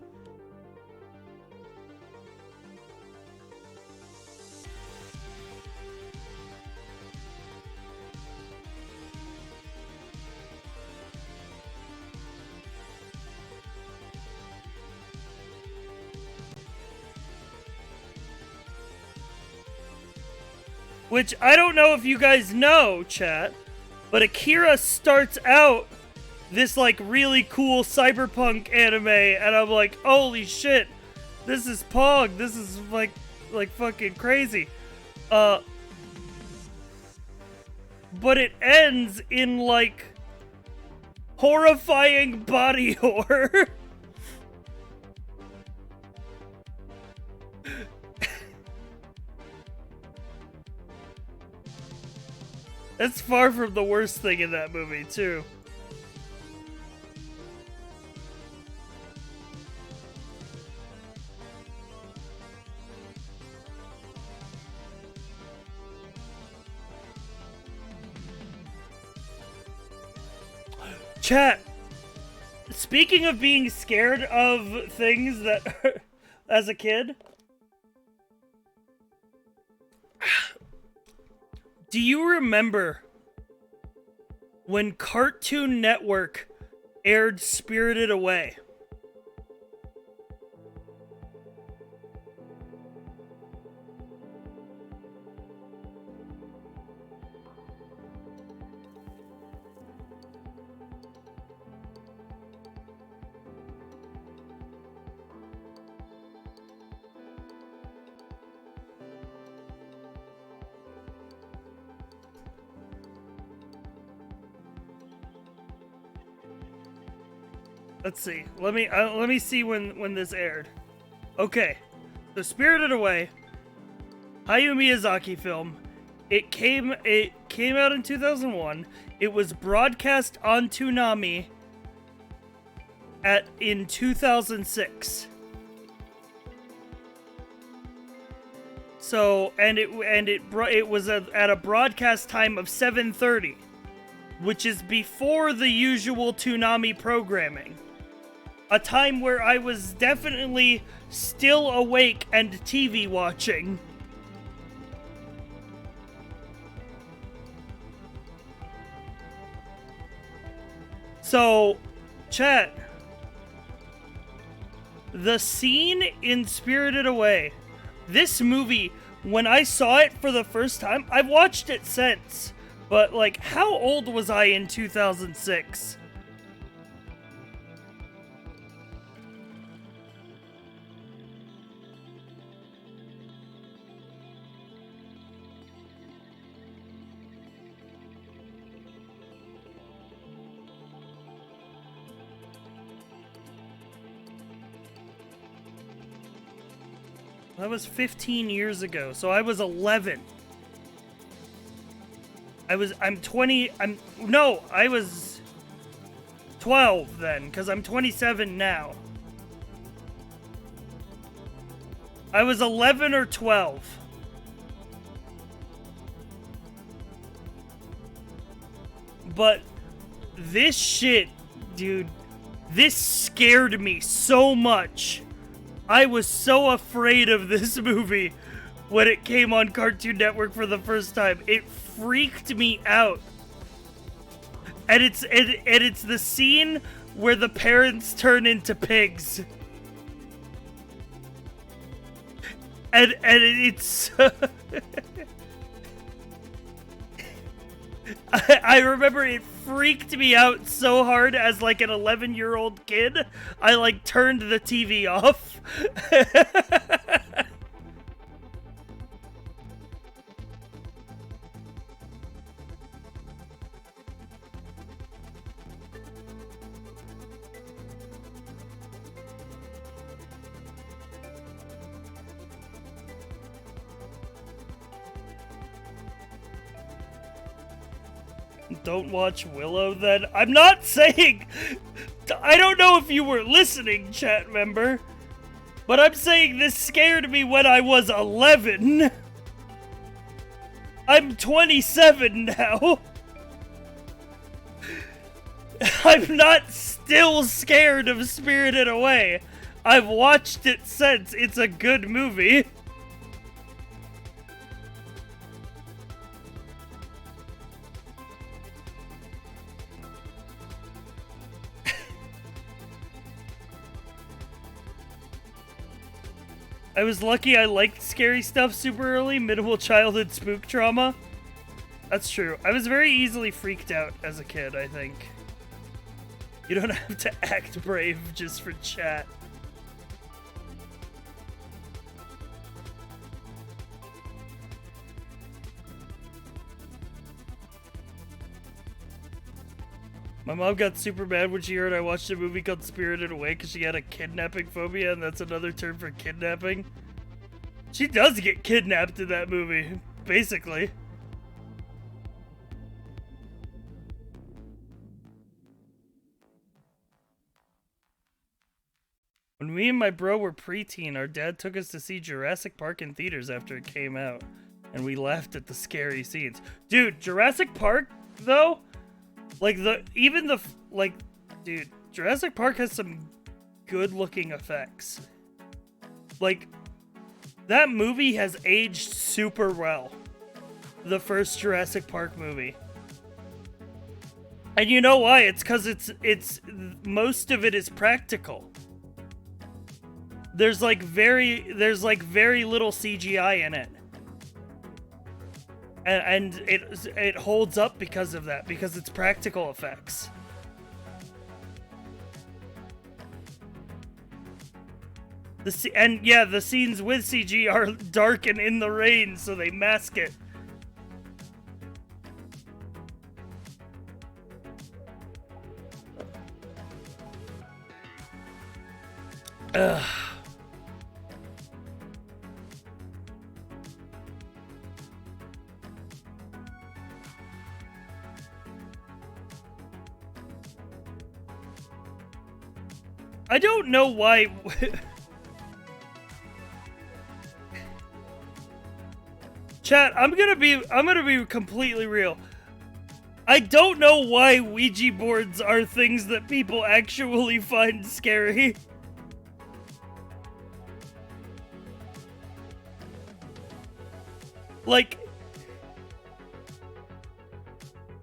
Which I don't know if you guys know, chat, but Akira starts out this like really cool cyberpunk anime, and I'm like, holy shit, this is Pog, this is like fucking crazy. But it ends in like horrifying body horror. That's far from the worst thing in that movie, too. Chat, speaking of being scared of things that as a kid, do you remember when Cartoon Network aired Spirited Away? Let's see. Let me see when this aired. Okay, so Spirited Away, Hayao Miyazaki film. It came out in 2001. It was broadcast on Toonami in 2006. So it was at a broadcast time of 7:30, which is before the usual Toonami programming. A time where I was definitely still awake and TV watching. So, chat. The scene in Spirited Away. This movie, when I saw it for the first time, I've watched it since. But, like, how old was I in 2006? That was 15 years ago, so I was 11. I was 12 then, because I'm 27 now. I was 11 or 12. But this shit, dude, this scared me so much. I was so afraid of this movie when it came on Cartoon Network for the first time. It freaked me out. And it's the scene where the parents turn into pigs. And it's I remember it freaked me out so hard as like an 11-year-old kid. I like turned the TV off. Don't watch Willow then. I'm not saying... I don't know if you were listening, chat member. But I'm saying this scared me when I was 11. I'm 27 now. I'm not still scared of Spirited Away. I've watched it since. It's a good movie. I was lucky I liked scary stuff super early, minimal childhood spook trauma. That's true. I was very easily freaked out as a kid, I think. You don't have to act brave just for chat. My mom got super mad when she heard I watched a movie called Spirited Away because she had a kidnapping phobia, and that's another term for kidnapping. She does get kidnapped in that movie, basically. When me and my bro were preteen, our dad took us to see Jurassic Park in theaters after it came out, and we laughed at the scary scenes. Dude, Jurassic Park, though? Like, dude, Jurassic Park has some good-looking effects. Like, that movie has aged super well. The first Jurassic Park movie. And you know why? It's because most of it is practical. There's very little CGI in it. And it holds up because of that, because it's practical effects. The scenes with CG are dark and in the rain, so they mask it. Ugh. I don't know why. Chat, I'm gonna be completely real. I don't know why Ouija boards are things that people actually find scary. Like,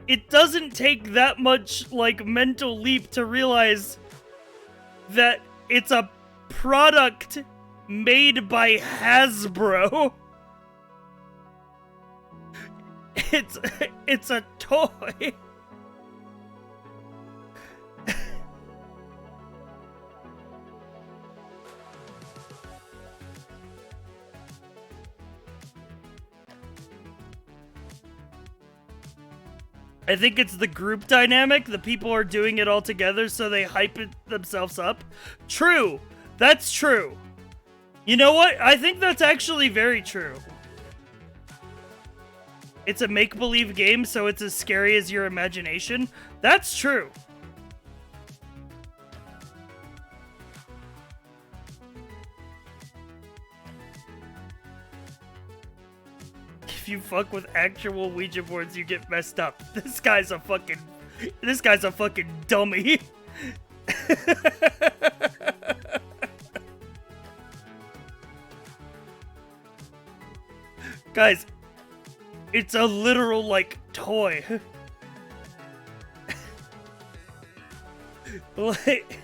it doesn't take that much, like, mental leap to realize that it's a product made by Hasbro. It's a toy. I think it's the group dynamic. The people are doing it all together, so they hype it themselves up. True. That's true. You know what? I think that's actually very true. It's a make-believe game, so it's as scary as your imagination. That's true. If you fuck with actual Ouija boards, you get messed up. This guy's a fucking dummy. Guys, it's a literal, like, toy. Like,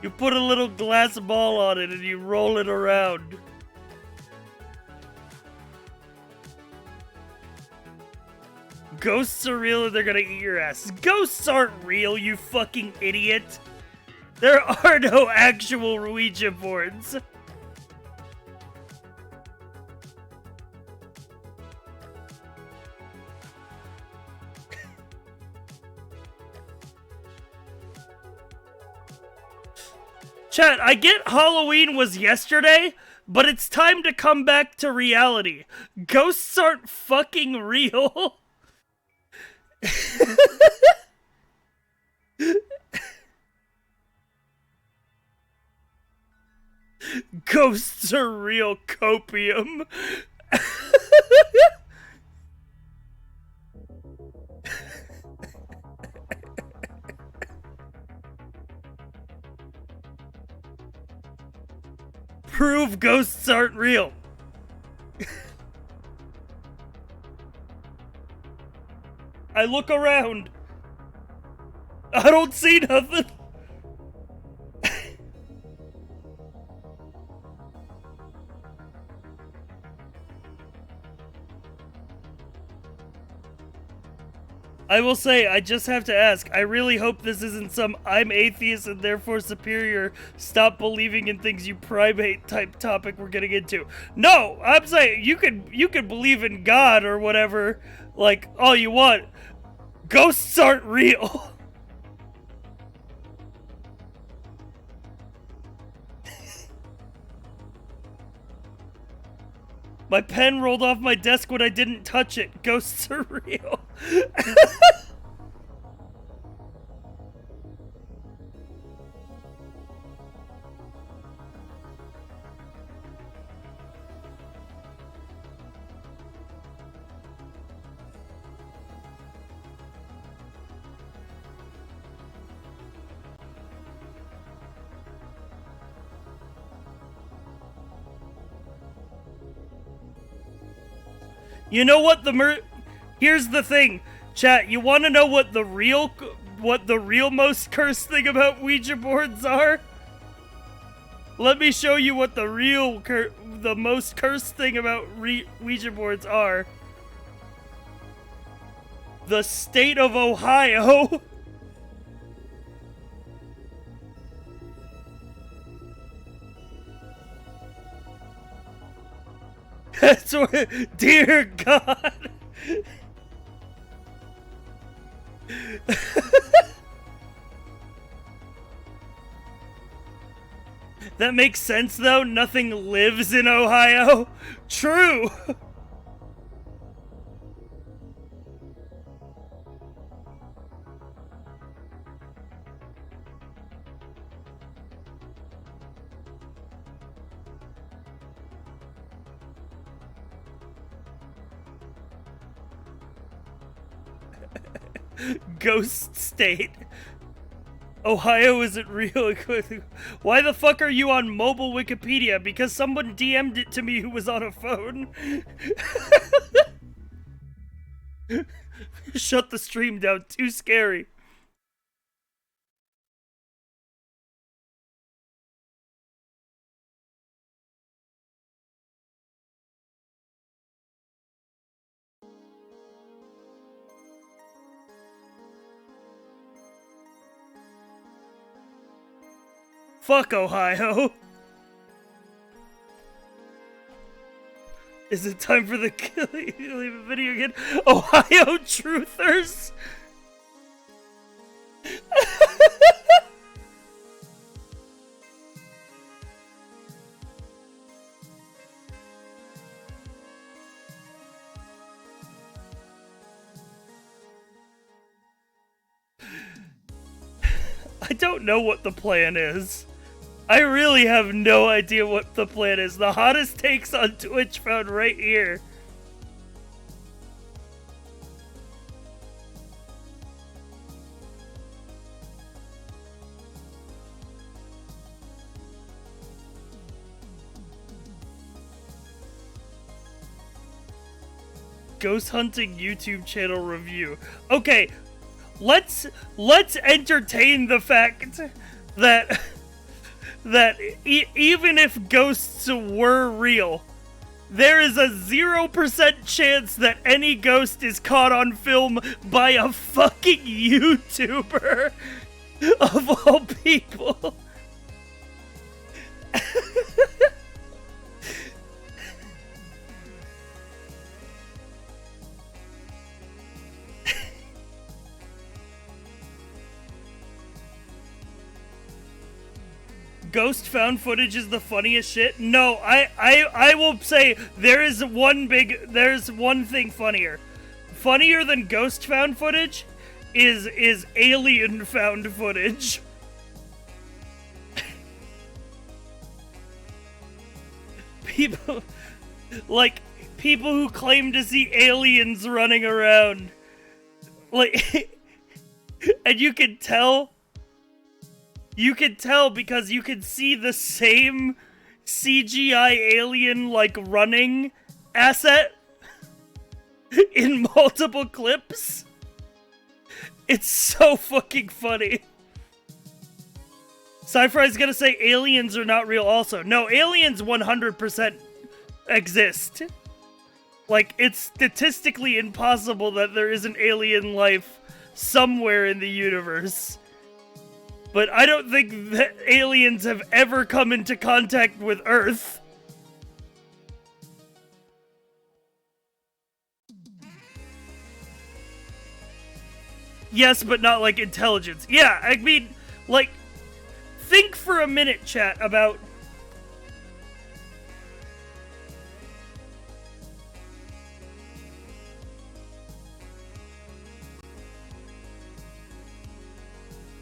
you put a little glass ball on it and you roll it around. Ghosts are real and they're gonna eat your ass. Ghosts aren't real, you fucking idiot. There are no actual Ouija boards. Chat, I get Halloween was yesterday, but it's time to come back to reality. Ghosts aren't fucking real. Ghosts are real copium. Prove ghosts aren't real. I look around. I don't see nothing. I will say, I just have to ask, I really hope this isn't some I'm atheist and therefore superior, stop believing in things you primate type topic we're getting into. No, I'm saying you could believe in God or whatever, like, all you want. Ghosts aren't real. My pen rolled off my desk when I didn't touch it. Ghosts are real. You know what here's the thing, chat. You want to know what the real most cursed thing about Ouija boards are? Let me show you what the most cursed thing about Ouija boards are. The state of Ohio. That's what, dear God. That makes sense though, nothing lives in Ohio. True. Ghost state. Ohio isn't real. Why the fuck are you on mobile Wikipedia? Because someone DM'd it to me who was on a phone. Shut the stream down. Too scary. Fuck Ohio. Is it time for the leave a video again? Ohio truthers? I don't know what the plan is. I really have no idea what the plan is. The hottest takes on Twitch found right here. Ghost hunting YouTube channel review. Okay, let's entertain the fact that even if ghosts were real, there is a 0% chance that any ghost is caught on film by a fucking YouTuber of all people. Ghost found footage is the funniest shit. No, I will say there's one thing funnier. Funnier than ghost found footage is alien found footage. People who claim to see aliens running around. Like and you can tell because you can see the same CGI alien, like, running asset in multiple clips. It's so fucking funny. Sci-Fi's gonna say aliens are not real also. No, aliens 100% exist. Like, it's statistically impossible that there isn't alien life somewhere in the universe. But I don't think that aliens have ever come into contact with Earth. Yes, but not like intelligence. Yeah, I mean, like, think for a minute, chat, about...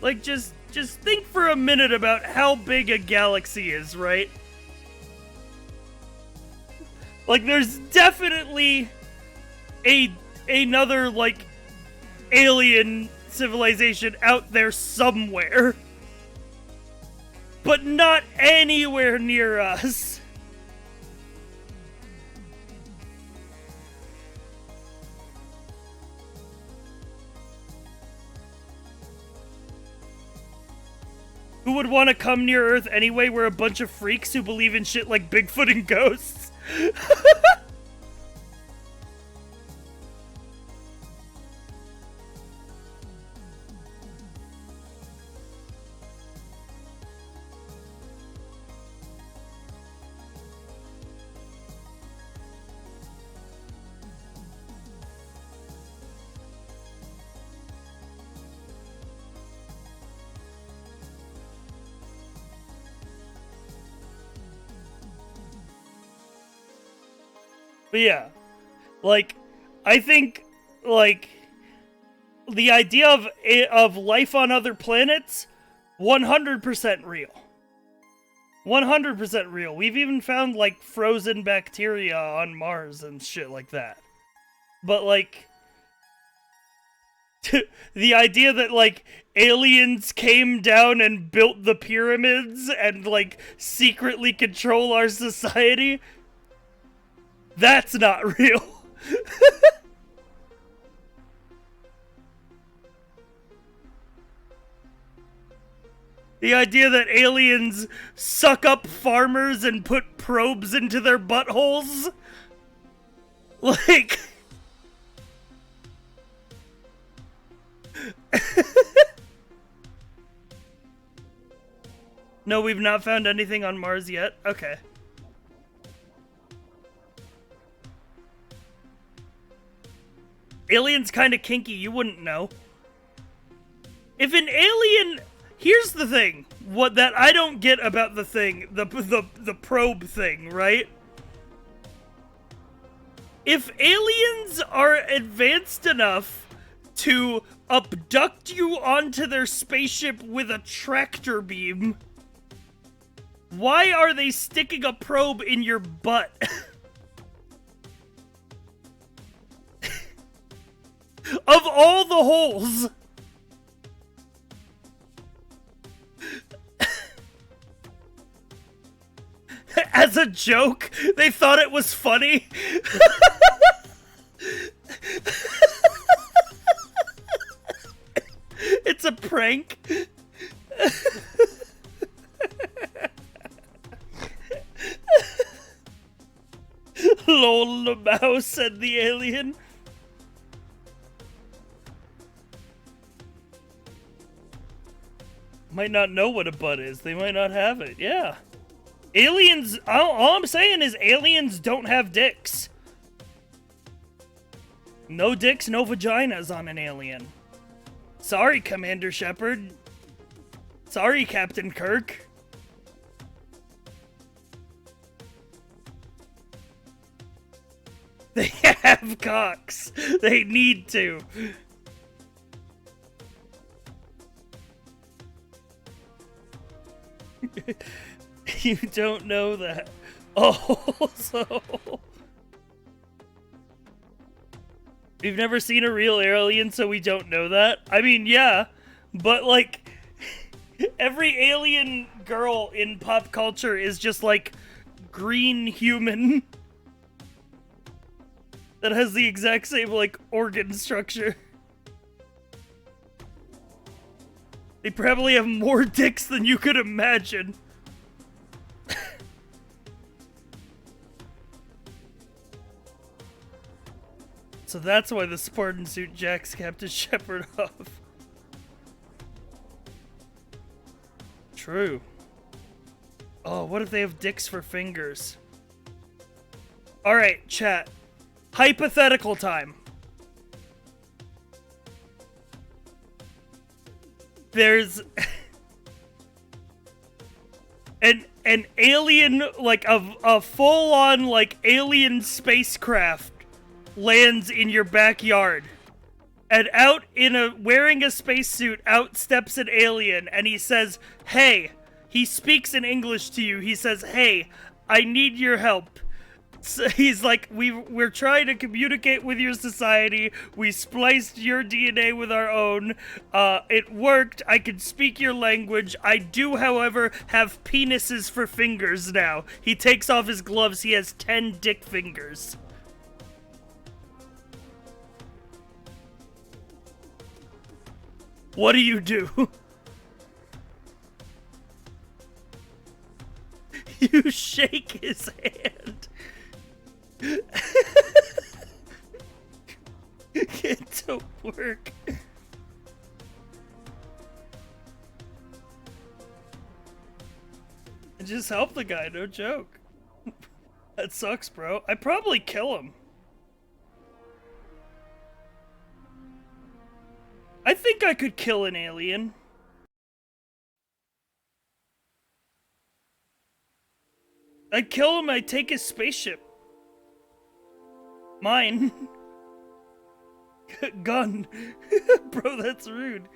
Like, just think for a minute about how big a galaxy is, right? Like, there's definitely another, like, alien civilization out there somewhere. But not anywhere near us. Who would want to come near Earth anyway? We're a bunch of freaks who believe in shit like Bigfoot and ghosts. But yeah, like, I think, like, the idea of life on other planets, 100% real. 100% real. We've even found, like, frozen bacteria on Mars and shit like that. But, like, the idea that, like, aliens came down and built the pyramids and, like, secretly control our society... That's not real. The idea that aliens suck up farmers and put probes into their buttholes? Like... No, we've not found anything on Mars yet? Okay. Alien's kinda kinky, you wouldn't know. If an alien... Here's the thing. What that I don't get about the thing, the probe thing, right? If aliens are advanced enough to abduct you onto their spaceship with a tractor beam, why are they sticking a probe in your butt? Of all the holes! As a joke, they thought it was funny. It's a prank. Lol, the mouse, said the alien. Might not know what a butt is. They might not have it. Yeah. Aliens, all I'm saying is aliens don't have dicks. No dicks, no vaginas on an alien. Sorry, Commander Shepard. Sorry, Captain Kirk. They have cocks. They need to. You don't know that. Oh, so... We've never seen a real alien, so we don't know that? I mean, yeah, but, like, every alien girl in pop culture is just, like, green human that has the exact same, like, organ structure. They probably have more dicks than you could imagine. So that's why the Spartan suit jacks Captain Shepard off. True. Oh, what if they have dicks for fingers? Alright, chat. Hypothetical time. There's an alien, like a full-on, like, alien spacecraft lands in your backyard, and wearing a spacesuit, out steps an alien, and he says, hey, he speaks in English to you, he says, hey, I need your help. So he's like, we're trying to communicate with your society, we spliced your DNA with our own, it worked, I can speak your language, I do, however, have penises for fingers now. He takes off his gloves, he has 10 dick fingers. What do you do? You shake his hand. Get to work. And just help the guy, no joke. That sucks, bro. I'd probably kill him. I think I could kill an alien. I'd kill him, I'd take his spaceship. Mine. Gun. Bro, that's rude.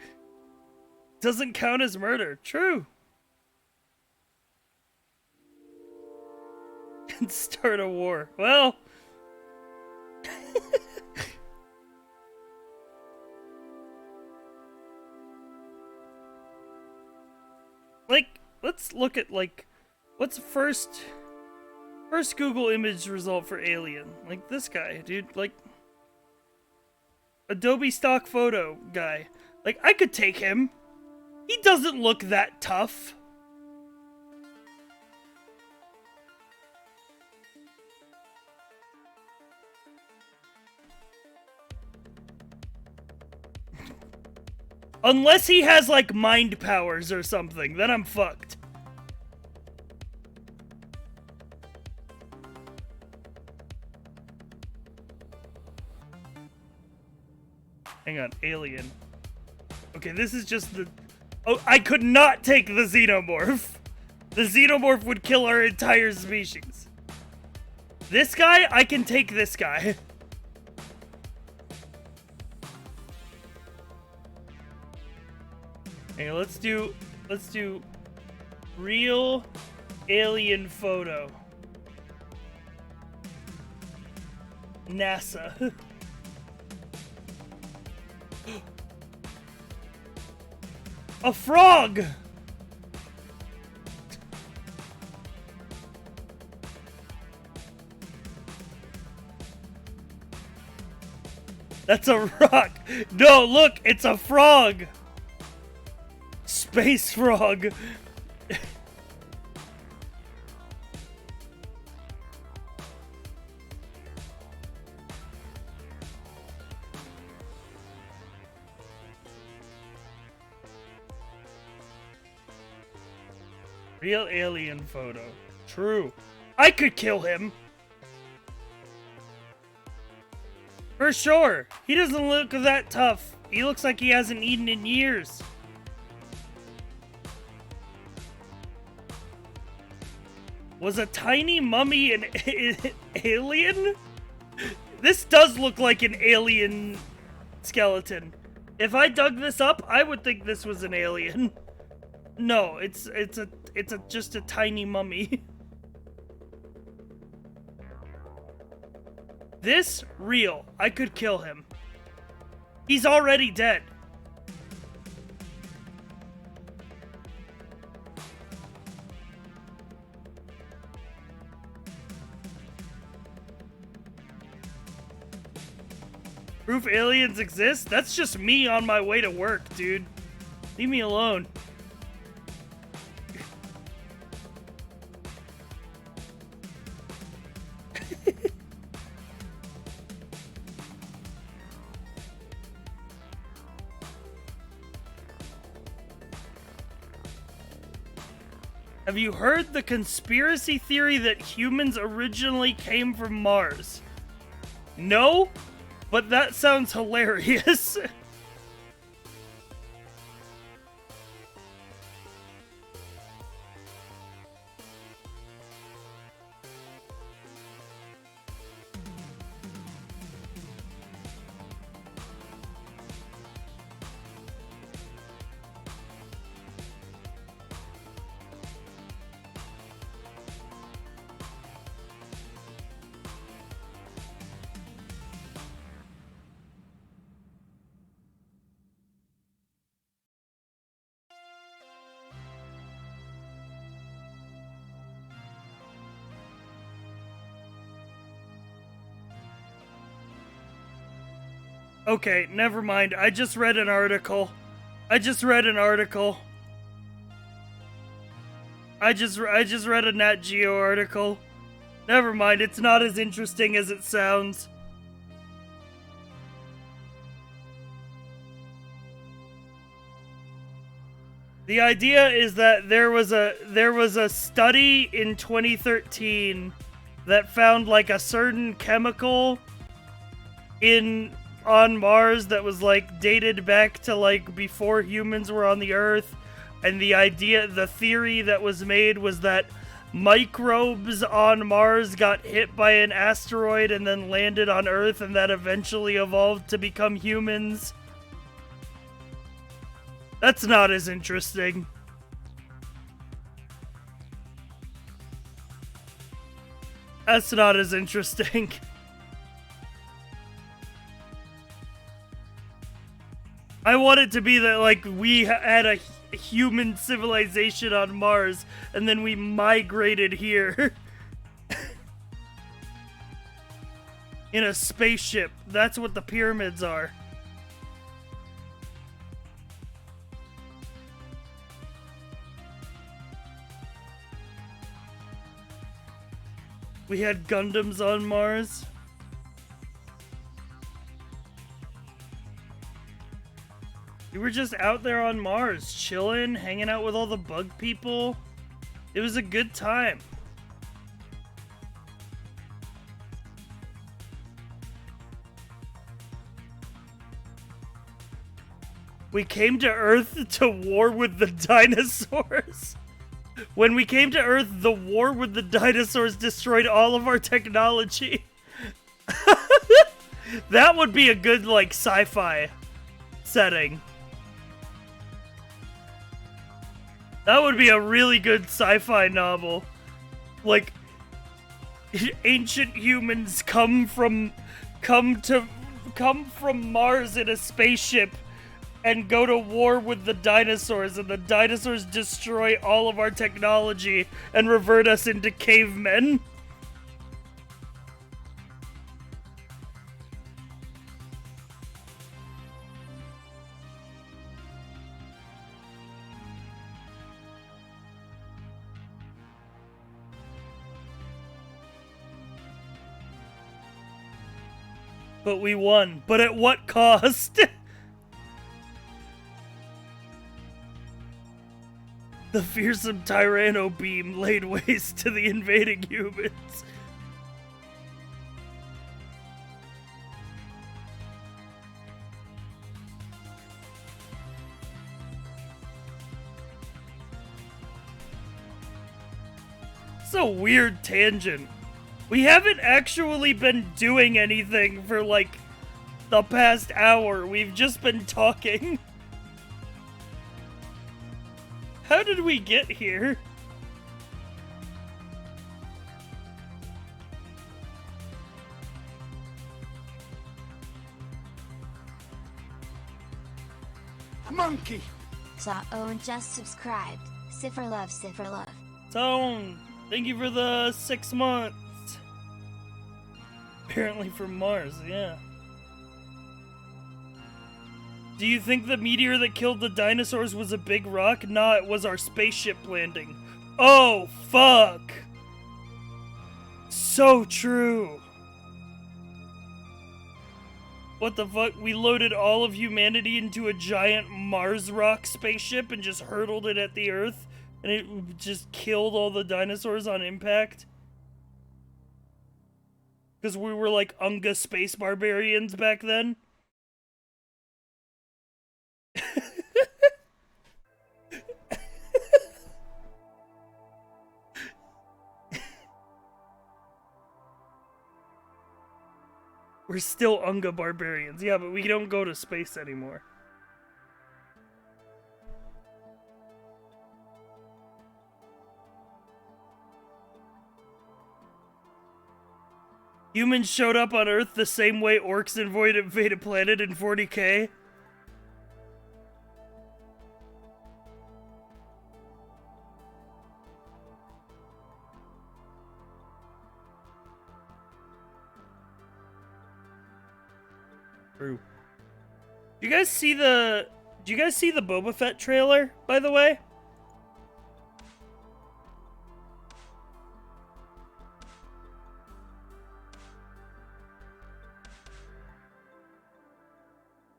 Doesn't count as murder. True. And start a war. Well... like, let's look at, like, what's first Google image result for alien? Like, this guy, dude, like, Adobe stock photo guy. Like, I could take him. He doesn't look that tough. Unless he has, like, mind powers or something, then I'm fucked. Hang on, alien. Okay, this is just the... Oh, I could not take the xenomorph. The xenomorph would kill our entire species. This guy, I can take this guy. Hang on, let's do real alien photo. NASA. A frog! That's a rock! No, look! It's a frog! Space frog! Real alien photo. True. I could kill him. For sure. He doesn't look that tough. He looks like he hasn't eaten in years. Was a tiny mummy an alien? This does look like an alien skeleton. If I dug this up, I would think this was an alien. No, it's just a tiny mummy. This real. I could kill him. He's already dead. Proof aliens exist? That's just me on my way to work, dude. Leave me alone. Have you heard the conspiracy theory that humans originally came from Mars? No? But that sounds hilarious. Okay, never mind. I just read an article. I just read a Nat Geo article. Never mind, it's not as interesting as it sounds. The idea is that there was a study in 2013 that found like a certain chemical on Mars that was like dated back to like before humans were on the Earth, and the theory that was made was that microbes on Mars got hit by an asteroid and then landed on Earth, and that eventually evolved to become humans. That's not as interesting. That's not as interesting. I want it to be that, like, we had a human civilization on Mars, and then we migrated here. In a spaceship. That's what the pyramids are. We had Gundams on Mars. We were just out there on Mars, chilling, hanging out with all the bug people. It was a good time. We came to Earth to war with the dinosaurs. When we came to Earth, the war with the dinosaurs destroyed all of our technology. That would be a good, like, sci-fi setting. That would be a really good sci-fi novel. Like, ancient humans come from Mars in a spaceship and go to war with the dinosaurs, and the dinosaurs destroy all of our technology and revert us into cavemen. But we won. But at what cost? The fearsome Tyranno beam laid waste to the invading humans. It's a weird tangent. We haven't actually been doing anything for, like, the past hour. We've just been talking. How did we get here? Monkey! Saw Owen just subscribed. Cipher love, Cipher love. Tone, thank you for the 6 months. Apparently from Mars, yeah. Do you think the meteor that killed the dinosaurs was a big rock? Nah, it was our spaceship landing. Oh, fuck! So true. What the fuck? We loaded all of humanity into a giant Mars rock spaceship and just hurtled it at the Earth, and it just killed all the dinosaurs on impact? Because we were like Unga space barbarians back then? We're still Unga barbarians. Yeah, but we don't go to space anymore. Humans showed up on Earth the same way orcs invaded planet in 40K. True. Do you guys see the Boba Fett trailer, by the way?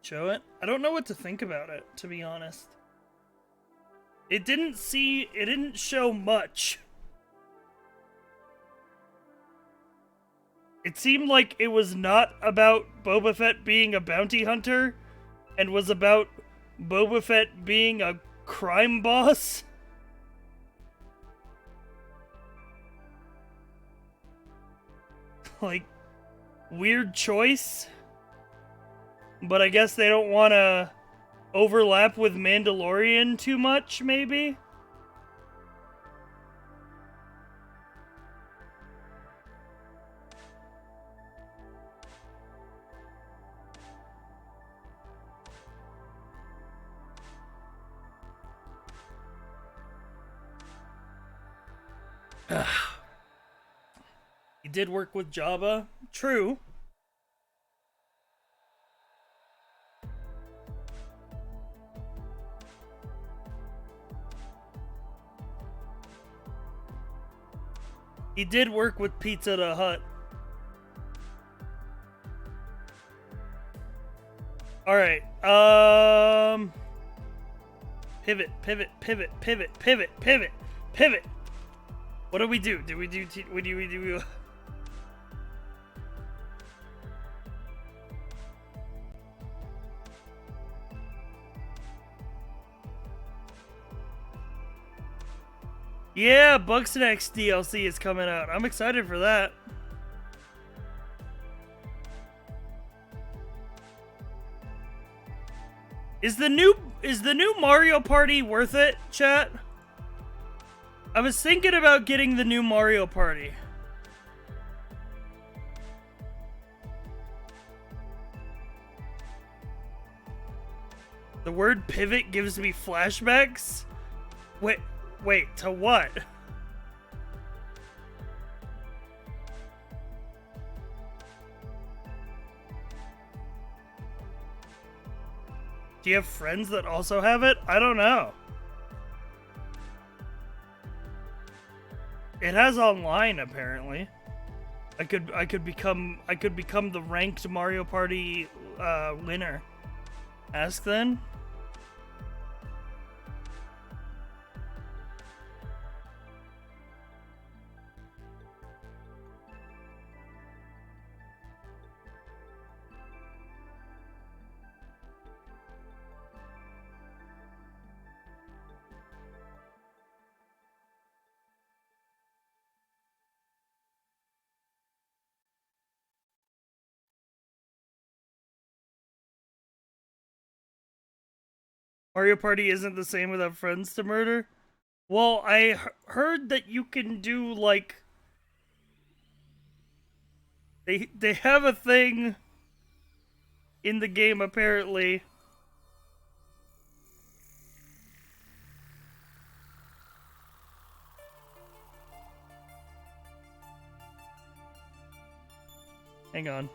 Show it? I don't know what to think about it, to be honest. It didn't show much. It seemed like it was not about Boba Fett being a bounty hunter, and was about Boba Fett being a crime boss. Like, weird choice. But I guess they don't want to overlap with Mandalorian too much, maybe? He did work with Jabba. True. He did work with Pizza Hut. Alright, pivot. What do we do? Do we do Yeah, Bugsnax DLC is coming out. I'm excited for that. Is the new Mario Party worth it, chat? I was thinking about getting the new Mario Party. The word pivot gives me flashbacks? Wait, to what? Do you have friends that also have it? I don't know. It has online apparently. I could become the ranked Mario Party winner. Ask then. Mario Party isn't the same without friends to murder? Well, I heard that you can do, like... They have a thing in the game, apparently. Hang on.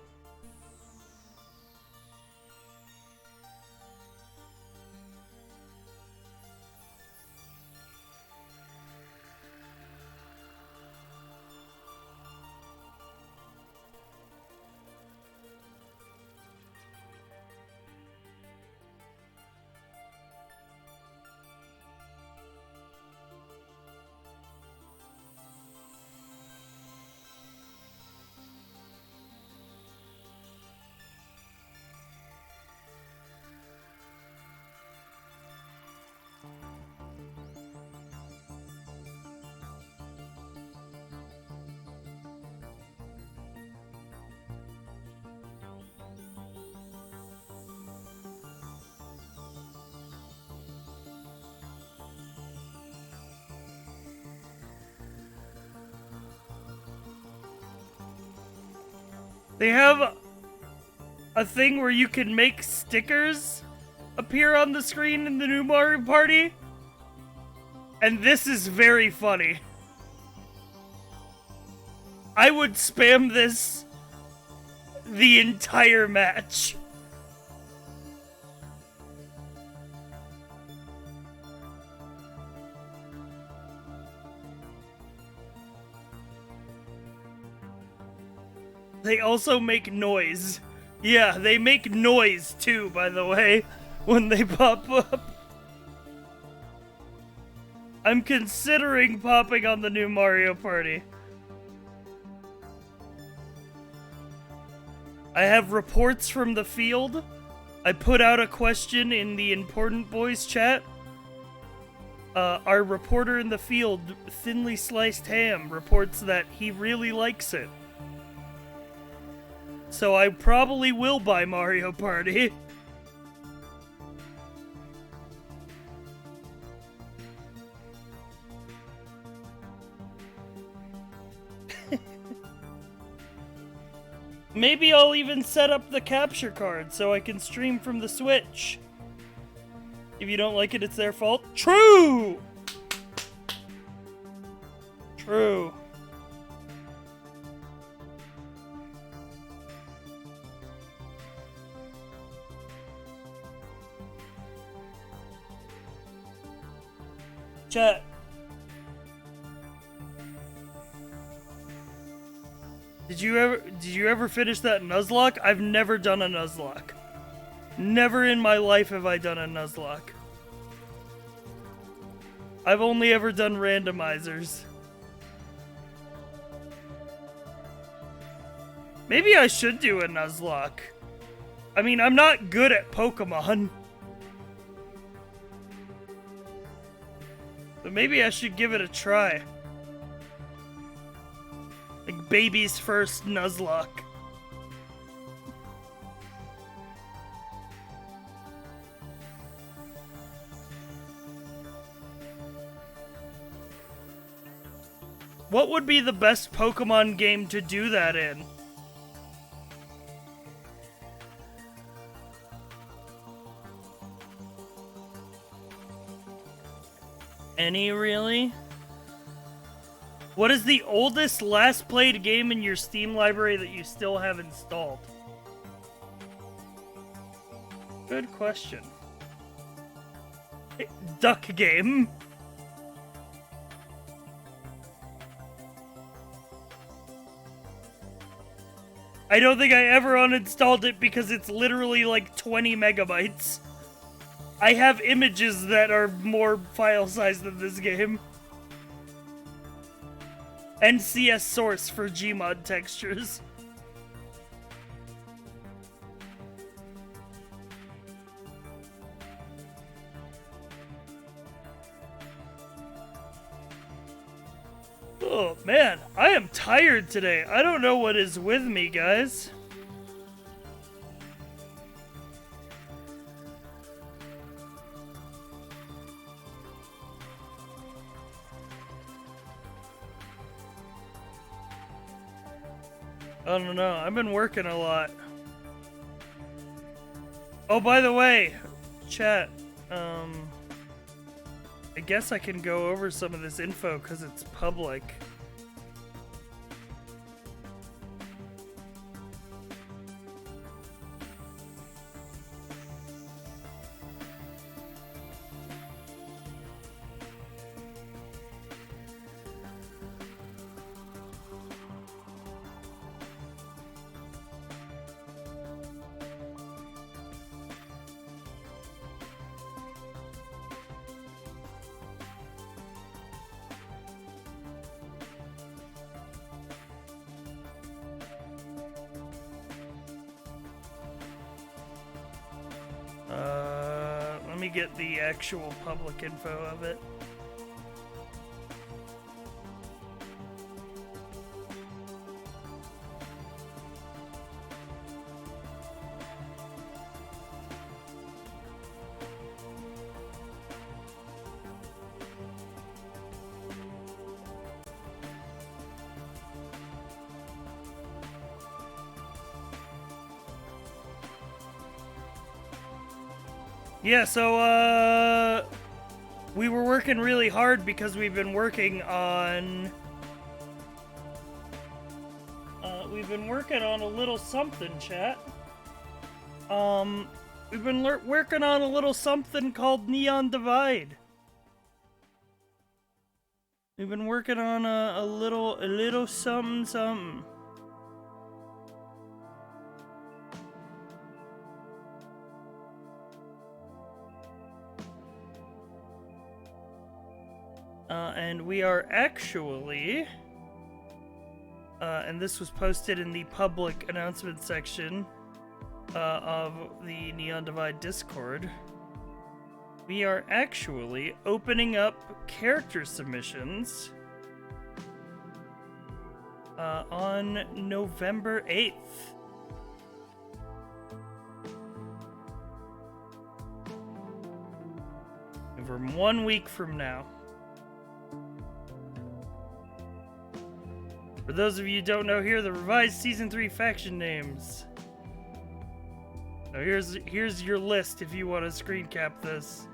They have a thing where you can make stickers appear on the screen in the new Mario Party. And this is very funny. I would spam this the entire match. They also make noise. Yeah, they make noise too, by the way, when they pop up. I'm considering popping on the new Mario Party. I have reports from the field. I put out a question in the Important Boys chat. Our reporter in the field, Thinly Sliced Ham, reports that he really likes it. So I probably will buy Mario Party. Maybe I'll even set up the capture card so I can stream from the Switch. If you don't like it, it's their fault. True! True. Chat. Did you ever finish that Nuzlocke? I've never done a Nuzlocke. Never in my life have I done a Nuzlocke. I've only ever done randomizers. Maybe I should do a Nuzlocke. I mean, I'm not good at Pokemon. But maybe I should give it a try. Like baby's first Nuzlocke. What would be the best Pokemon game to do that in? Any, really? What is the oldest last played game in your Steam library that you still have installed? Good question. Duck Game. I don't think I ever uninstalled it because it's literally like 20 megabytes. I have images that are more file size than this game. NCS source for Gmod textures. Oh man, I am tired today. I don't know what is with me, guys. I don't know. I've been working a lot. Oh, by the way, chat, I guess I can go over some of this info because it's public. Let me get the actual public info of it. Yeah, so, we were working really hard because we've been working on, a little something, chat. We've been working on a little something called Neon Divide. We've been working on a little something. And we are actually, and this was posted in the public announcement section of the Neon Divide Discord. We are actually opening up character submissions on November 8th. From 1 week from now. For those of you who don't know, here are the revised Season 3 faction names. Now here's your list if you want to screen cap this.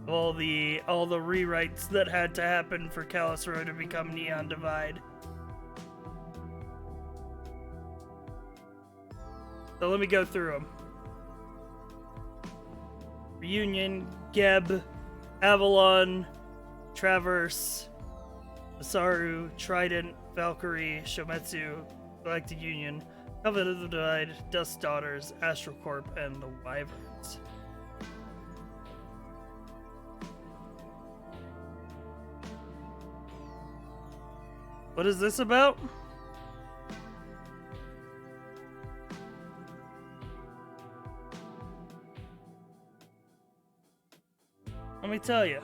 All the rewrites that had to happen for Kalos Row to become Neon Divide. So let me go through them. Reunion, Geb, Avalon, Traverse, Masaru, Trident, Valkyrie, Shometsu, Galactic Union, Covenant of the Divide, Dust Daughters, Astrocorp, and the Wyverns. What is this about? Let me tell you.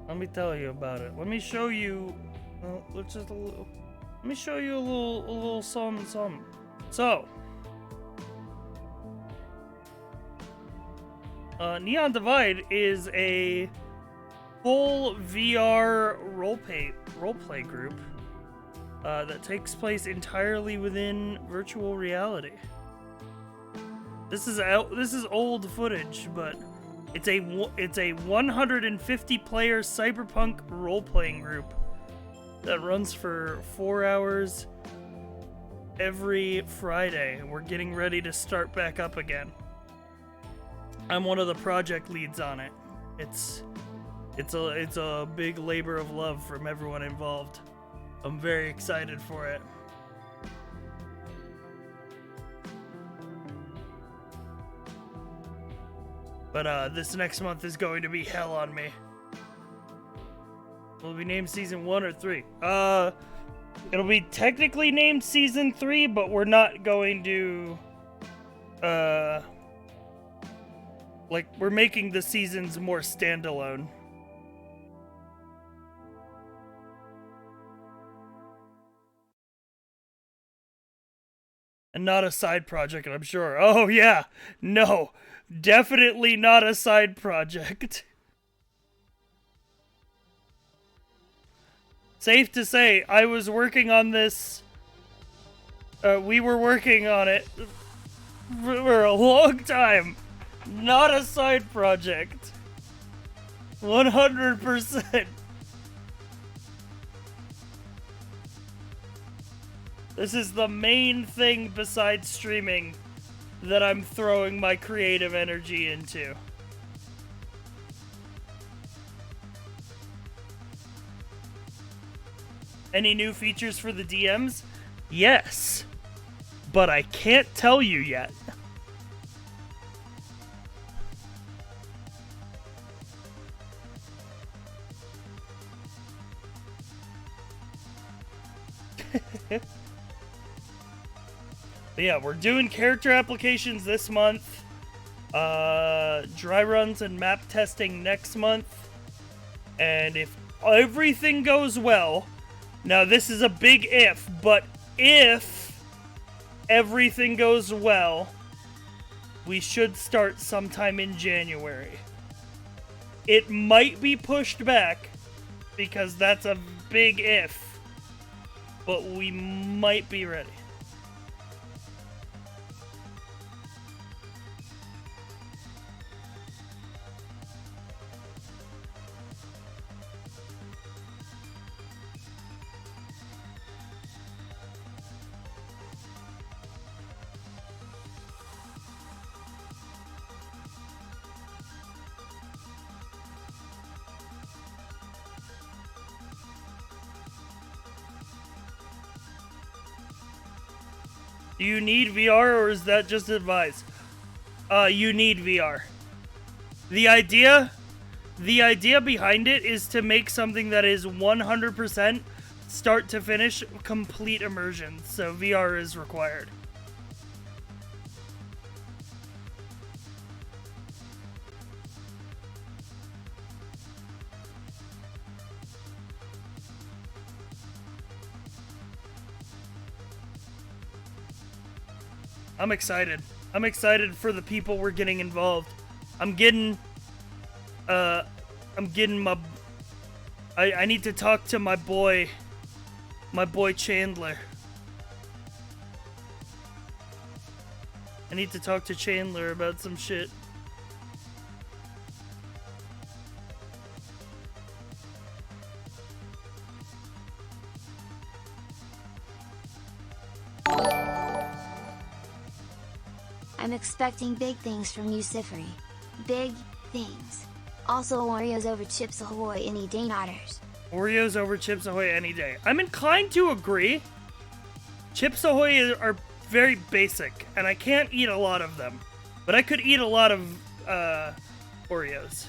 Let me tell you about it. Let me show you. Let me show you a little something. So, Neon Divide is a full VR roleplay group that takes place entirely within virtual reality. This is old footage, but it's a 150 player cyberpunk role-playing group that runs for 4 hours every Friday. We're getting ready to start back up again. I'm one of the project leads on it. It's a big labor of love from everyone involved. I'm very excited for it. But this next month is going to be hell on me. Will it be named season 1 or 3? It'll be technically named season 3, but we're not going to we're making the seasons more standalone. And not a side project, I'm sure. Oh yeah, no. Definitely not a side project. Safe to say, I was working on this. We were working on it for a long time. Not a side project. 100%. This is the main thing besides streaming that I'm throwing my creative energy into. Any new features for the DMs? Yes, but I can't tell you yet. But yeah, we're doing character applications this month, dry runs and map testing next month, and if everything goes well, now this is a big if, but if everything goes well, we should start sometime in January. It might be pushed back, because that's a big if, but we might be ready. Do you need VR, or is that just advice? You need VR. The idea behind it is to make something that is 100% start to finish complete immersion. So VR is required. I'm excited. I'm excited for the people we're getting involved. I'm getting my... I need to talk to my boy Chandler. I need to talk to Chandler about some shit. I'm expecting big things from Yuciferi. Big things. Also Oreos over Chips Ahoy any day notters. Oreos over Chips Ahoy any day. I'm inclined to agree. Chips Ahoy are very basic, and I can't eat a lot of them. But I could eat a lot of Oreos.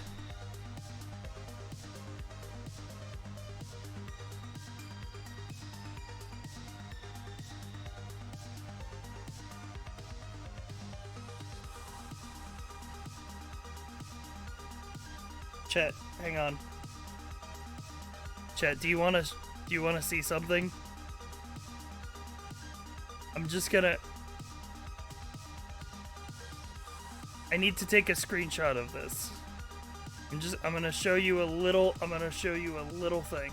Chet, hang on. Chet, do you want to see something? I'm just gonna... I need to take a screenshot of this. I'm gonna show you a little thing.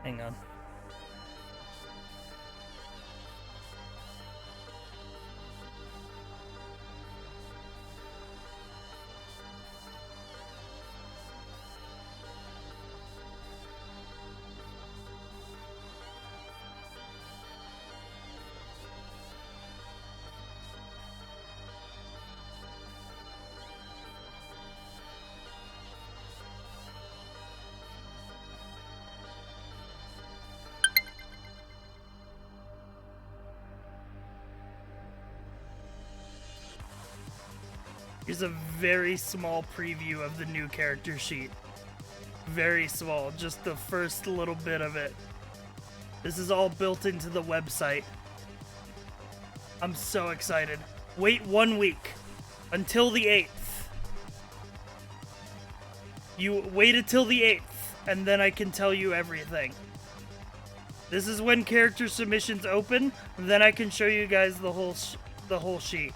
Hang on. Here's a very small preview of the new character sheet. Very small, just the first little bit of it. This is all built into the website. I'm so excited. Wait 1 week until the 8th. You wait until the 8th, and then I can tell you everything. This is when character submissions open, and then I can show you guys the whole sheet.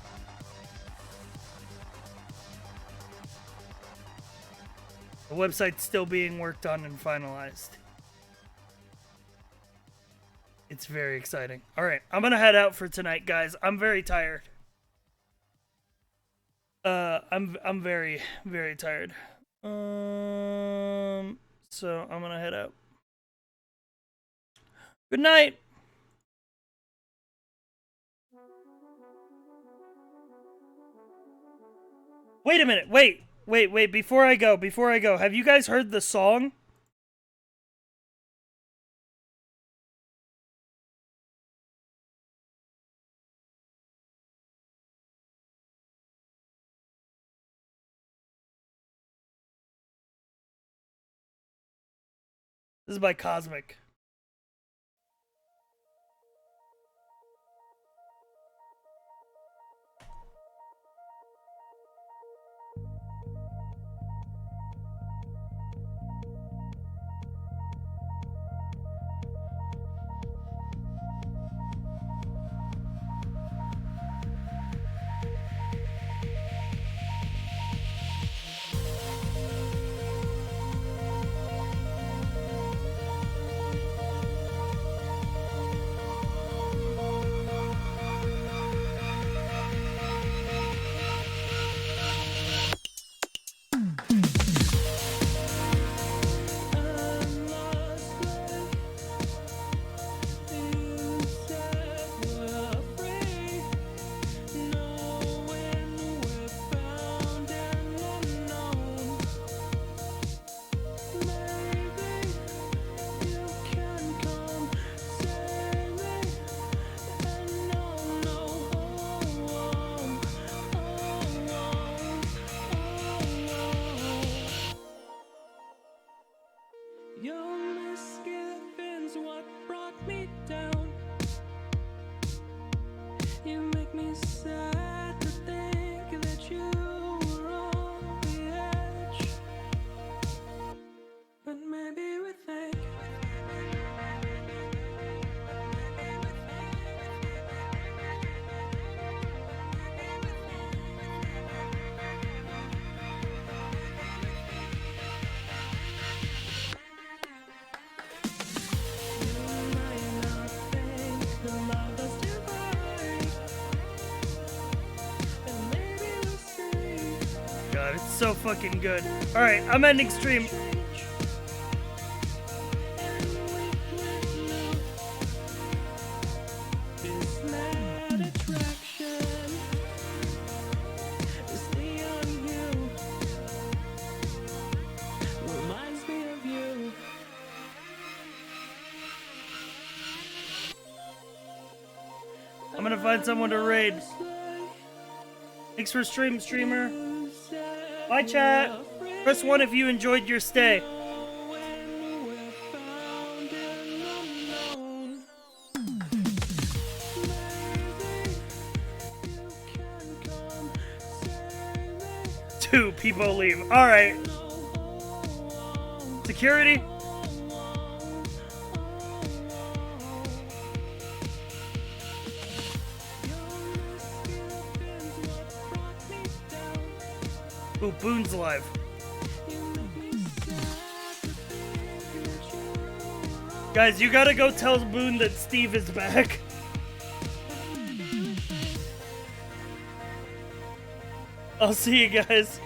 The website's still being worked on and finalized. It's very exciting. All right, I'm gonna head out for tonight, guys. I'm very tired. I'm very, very tired. So I'm gonna head out. Good night. Wait a minute. Wait. Before I go. Have you guys heard the song? This is by Cosmic. so fucking good. Alright, I'm ending stream. I'm gonna find someone to raid. Thanks for streamer. Bye, chat. Press 1 if you enjoyed your stay. Two people leave. Alright. Security. Ooh, Boone's live. Guys, you gotta go tell Boone that Steve is back. I'll see you guys.